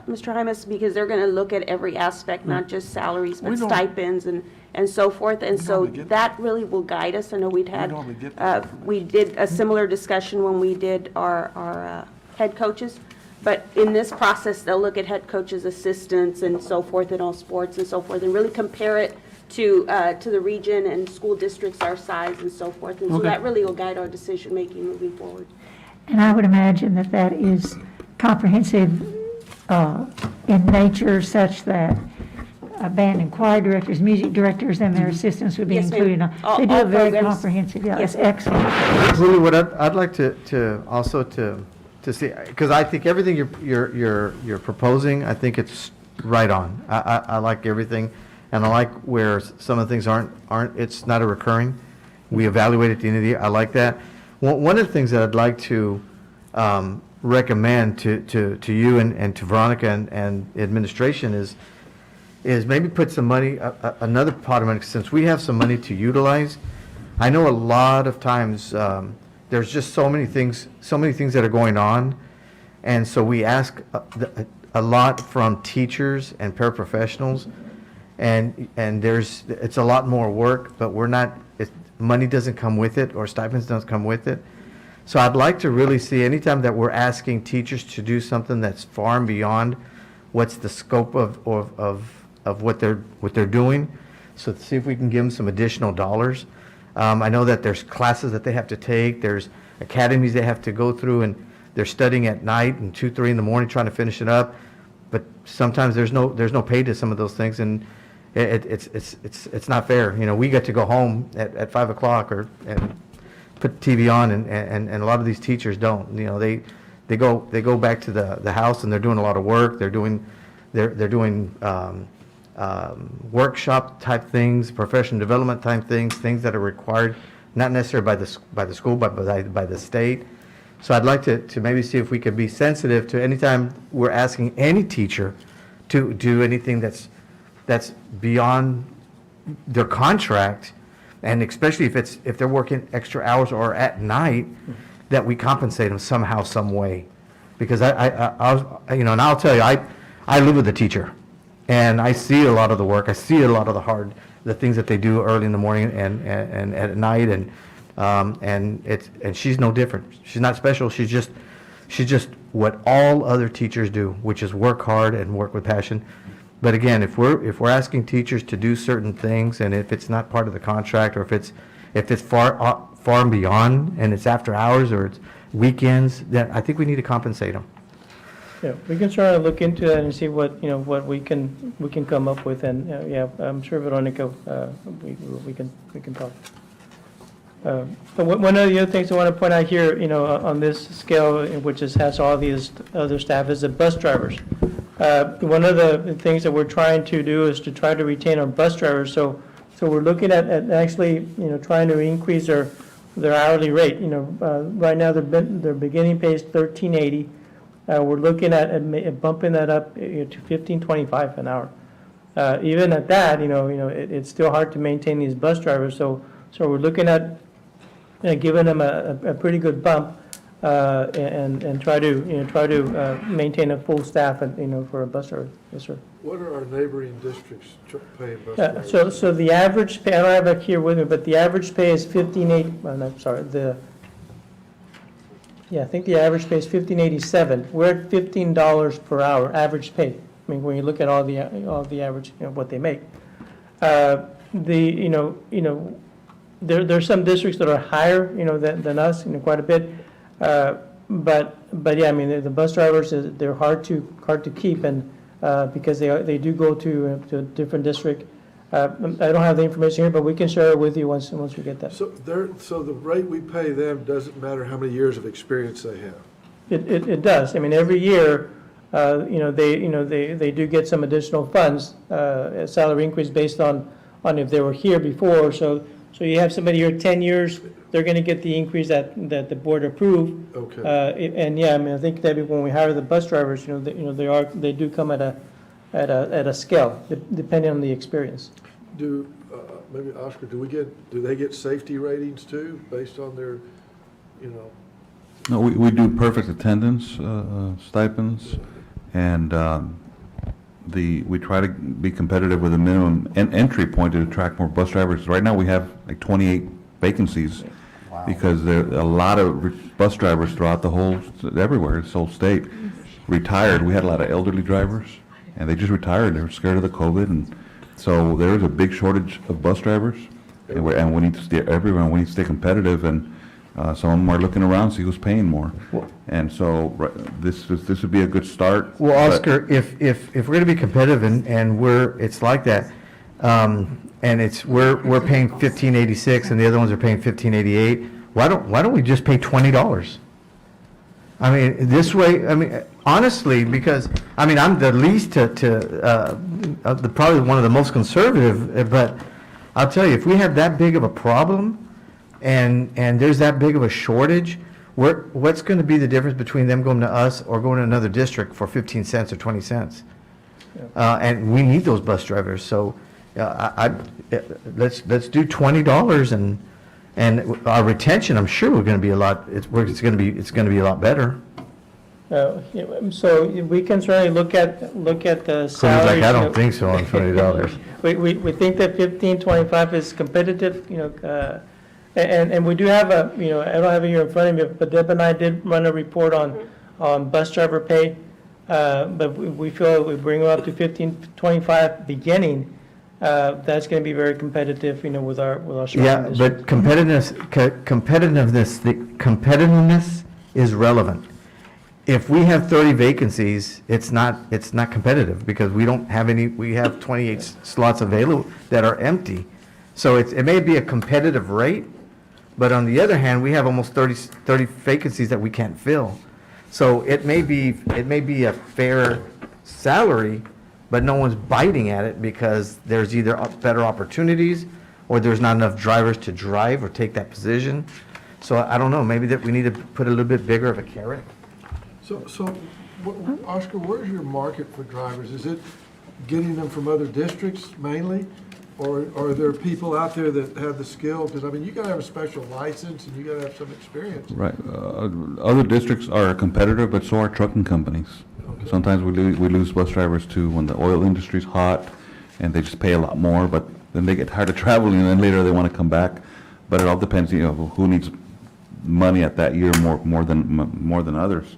Mr. Jaimes, because they're going to look at every aspect, not just salaries, but stipends and so forth. And so that really will guide us. I know we did a similar discussion when we did our head coaches. But in this process, they'll look at head coaches, assistants, and so forth in all sports and so forth, and really compare it to the region and school districts our size and so forth. And so that really will guide our decision-making moving forward. And I would imagine that is comprehensive in nature, such that band and choir directors, music directors, and their assistants would be Yes, ma'am. included. They do All a very programs. comprehensive, yeah, Yes, it's excellent. Really, what I'd like to also to see, because I think everything you're proposing, I think it's right on. I like everything, and I like where some of the things aren't, it's not a recurring. We evaluate at the end of the year. I like that. One of the things that I'd like to recommend to you and to Veronica and administration is maybe put some money, another pot of money, since we have some money to utilize. I know a lot of times, there's just so many things that are going on, and so we ask a lot from teachers and paraprofessionals, and it's a lot more work, but money doesn't come with it, or stipends don't come with it. So I'd like to really see, anytime that we're asking teachers to do something that's far and beyond what's the scope of what they're doing, so to see if we can give them some additional dollars. I know that there's classes that they have to take, there's academies they have to go through, and they're studying at night and 2, 3 in the morning trying to finish it up. But sometimes there's no pay to some of those things, and it's not fair. We get to go home at 5 o'clock and put the TV on, and a lot of these teachers don't. They go back to the house, and they're doing a lot of work. They're doing workshop type things, professional development type things that are required not necessarily by the school, but by the state. So I'd like to maybe see if we could be sensitive to anytime we're asking any teacher to do anything that's beyond their contract, and especially if they're working extra hours or at night, that we compensate them somehow, some way. Because and I'll tell you, I live with a teacher, and I see a lot of the work. I see a lot of the things that they do early in the morning and at night, and she's no different. She's not special. She's just what all other teachers do, which is work hard and work with passion. But again, if we're asking teachers to do certain things, and if it's not part of the contract, or if it's far and beyond, and it's after hours or it's weekends, then I think we need to compensate them. Yeah, we can try to look into that and see what we can come up with, and yeah, I'm sure Veronica, we can talk. But one of the other things I want to point out here, on this scale, which has all these other staff, is the bus drivers. One of the things that we're trying to do is to try to retain our bus drivers. So we're looking at actually, trying to increase their hourly rate. Right now their beginning pay is $13.80. We're looking at bumping that up to $15.25 an hour. Even at that, it's still hard to maintain these bus drivers. So we're looking at giving them a pretty good bump, and try to maintain a full staff, for a bus driver. Yes, sir. What are our neighboring districts paying bus drivers? So the average pay, I don't have it here with me, but the average pay is I think the average pay is $15.87. We're at $15 per hour, average pay. I mean, when you look at all the average, what they make. There's some districts that are higher, than us, quite a bit. But yeah, I mean, the bus drivers, they're hard to keep, and because they do go to a different district. I don't have the information here, but we can share it with you once we get that. So the rate we pay them doesn't matter how many years of experience they have? It does. I mean, every year, they do get some additional funds, a salary increase based on if they were here before. So you have somebody here 10 years, they're going to get the increase that the board approved. Okay. And yeah, I mean, I think that when we hire the bus drivers, they do come at a scale, depending on the experience. Maybe Oscar, do they get safety ratings too, based on their, No, we do perfect attendance stipends, and we try to be competitive with a minimum entry point to attract more bus drivers. Right now, we have like 28 vacancies. Wow. Because there are a lot of bus drivers throughout everywhere, this whole state, retired. We had a lot of elderly drivers, and they just retired. They were scared of the COVID, and so there is a big shortage of bus drivers, and we need to we need to stay competitive, and some of them are looking around to see who's paying more. And so this would be a good start. Well, Oscar, if we're going to be competitive and it's like that, and we're paying $15.86 and the other ones are paying $15.88, why don't we just pay $20? I mean, this way, I mean, honestly, because, I mean, I'm the least probably one of the most conservative, but I'll tell you, if we have that big of a problem and there's that big of a shortage, what's going to be the difference between them going to us or going to another district for 15 cents or 20 cents? And we need those bus drivers, so let's do $20, and our retention, I'm sure we're going to be it's going to be a lot better. So we can certainly look at the So salaries. like, I don't think so on $20. We think that $15.25 is competitive, and we do have I don't have it here in front of me, but Deb and I did run a report on bus driver pay, but we feel if we bring them up to $15.25 beginning, that's going to be very competitive, with our Yeah, but competitiveness is relevant. If we have 30 vacancies, it's not competitive because we don't have any. We have 28 slots available that are empty, so it may be a competitive rate, but on the other hand, we have almost 30 vacancies that we can't fill. So it may be a fair salary, but no one's biting at it because there's either better opportunities or there's not enough drivers to drive or take that position. So I don't know, maybe that we need to put a little bit bigger of a carrot. Oscar, where's your market for drivers? Is it getting them from other districts mainly? Or are there people out there that have the skill? Because, I mean, you got to have a special license and you got to have some experience. Right. Other districts are a competitor, but so are trucking companies. Okay. Sometimes we lose bus drivers too when the oil industry's hot and they just pay a lot more, but then they get tired of traveling and then later they want to come back. But it all depends, who needs money at that year more than others.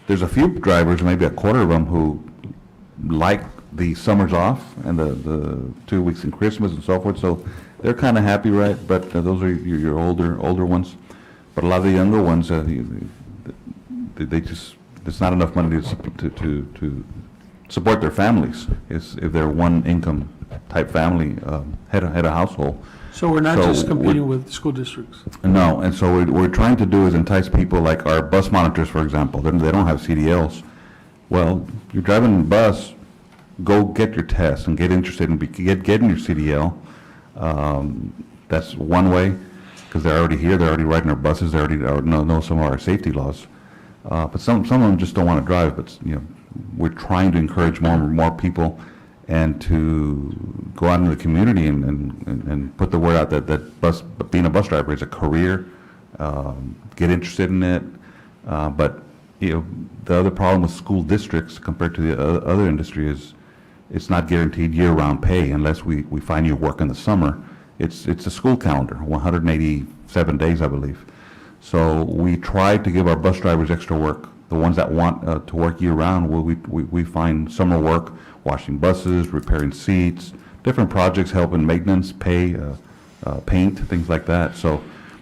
There's a few drivers, maybe a quarter of them, who like the summers off and the 2 weeks in Christmas and so forth, so they're kind of happy, right? But those are your older ones. But a lot of the younger ones, they just, there's not enough money to support their families. If they're one income type family, head of household. So we're not just competing with school districts? No, and so what we're trying to do is entice people, like our bus monitors, for example. They don't have CDLs. Well, you're driving a bus, go get your test and get interested in getting your CDL. That's one way, because they're already here, they're already riding our buses, they already know some of our safety laws. But some of them just don't want to drive, but we're trying to encourage more people and to go out into the community and put the word out that being a bus driver is a career. Get interested in it. But the other problem with school districts compared to the other industry is it's not guaranteed year-round pay unless we find you work in the summer. It's a school calendar, 187 days, I believe. So we try to give our bus drivers extra work. The ones that want to work year-round, we find summer work, washing buses, repairing seats, different projects, helping maintenance, pay, paint, things like that. So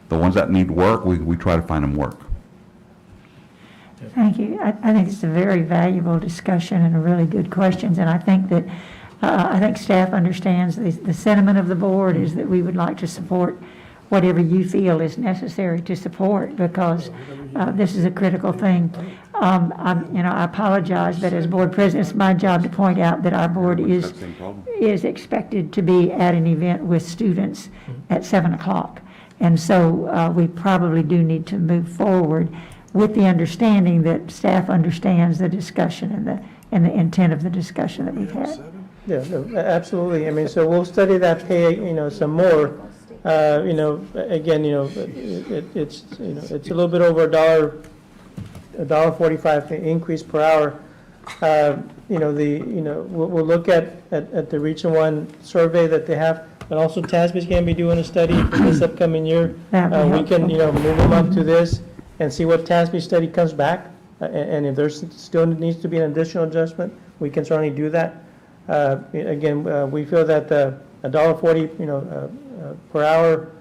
the ones that need work, we try to find them work. Thank you. I think it's a very valuable discussion and a really good questions, and I think that I think staff understands the sentiment of the board is that we would like to support whatever you feel is necessary to support, because this is a critical thing. I apologize, but as board president, it's my job to point out that our board is expected to be at an event with students at 7 o'clock, and so we probably do need to move forward with the understanding that staff understands the discussion and the intent of the discussion that we've had. Yeah, no, absolutely. I mean, so we'll study that pay, some more. Again, it's a little bit over $1.45 increase per hour. We'll look at the Region 1 survey that they have, and also TASB's going to be doing a study for this upcoming year. We can, move them up to this and see what TASB's study comes back, and if there's still needs to be an additional adjustment, we can certainly do that. Again, we feel that $1.40, per hour,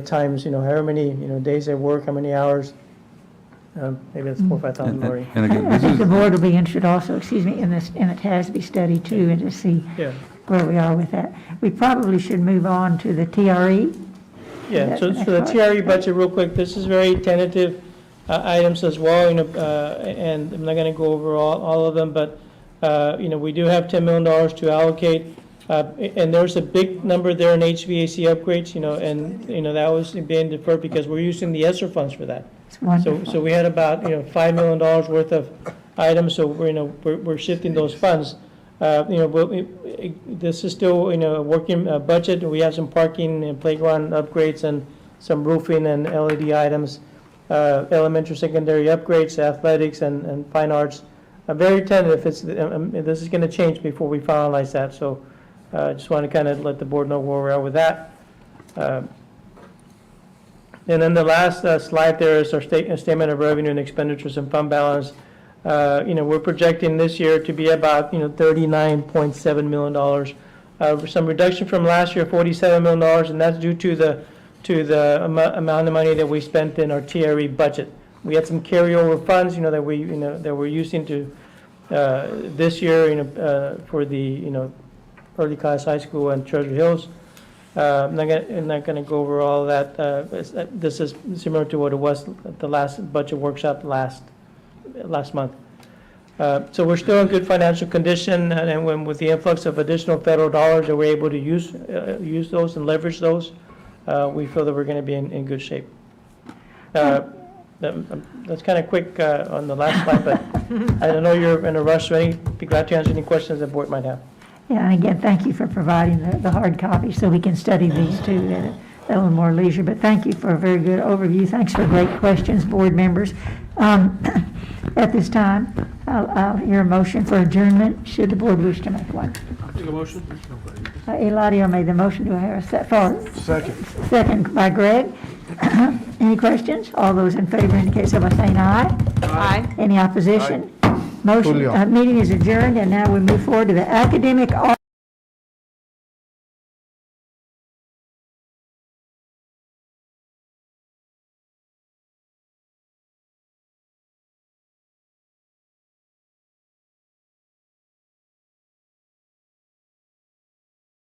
times, however many, days they work, how many hours, maybe that's $4,000 or $5,000 already. And again, I think the board will be interested also, in the TASB study too, and to see where we are with that. We probably should move on to the TRE. Yeah, so the TRE budget, real quick, this is very tentative items as well, and I'm not going to go over all of them, but, we do have $10 million to allocate, and there's a big number there in HVAC upgrades, and, that was being deferred because we're using the ESSER funds for that. So we had about, $5 million worth of items, so we're shifting those funds. This is still, a working budget. We have some parking and playground upgrades and some roofing and LED items, elementary, secondary upgrades, athletics and fine arts. I'm very tentative. This is going to change before we finalize that. So I just want to kind of let the board know where we're at with that. And then the last slide there is our statement of revenue and expenditures and fund balance. We're projecting this year to be about, $39.7 million. Some reduction from last year, $47 million, and that's due to the amount of money that we spent in our TRE budget. We had some carryover funds, that we're using to this year, for the, early class high school and Treasure Hills. I'm not going to go over all that. This is similar to what it was at the last budget workshop last month. So we're still in good financial condition, and when, with the influx of additional federal dollars that we're able to use those and leverage those, we feel that we're going to be in good shape. That's kind of quick on the last slide, but I know you're in a rush, so be glad to answer any questions the board might have. Yeah, and again, thank you for providing the hard copy so we can study these too at a little more leisure. But thank you for a very good overview. Thanks for great questions, board members. At this time, I'll hear a motion for adjournment, should the board wish to make one. Take a motion? Eladio made the motion. Do I have a Second. Second by Greg. Any questions? All those in favor indicate so by saying aye. Aye. Any opposition? Motion, Julio. meeting is adjourned, and now we move forward to the academic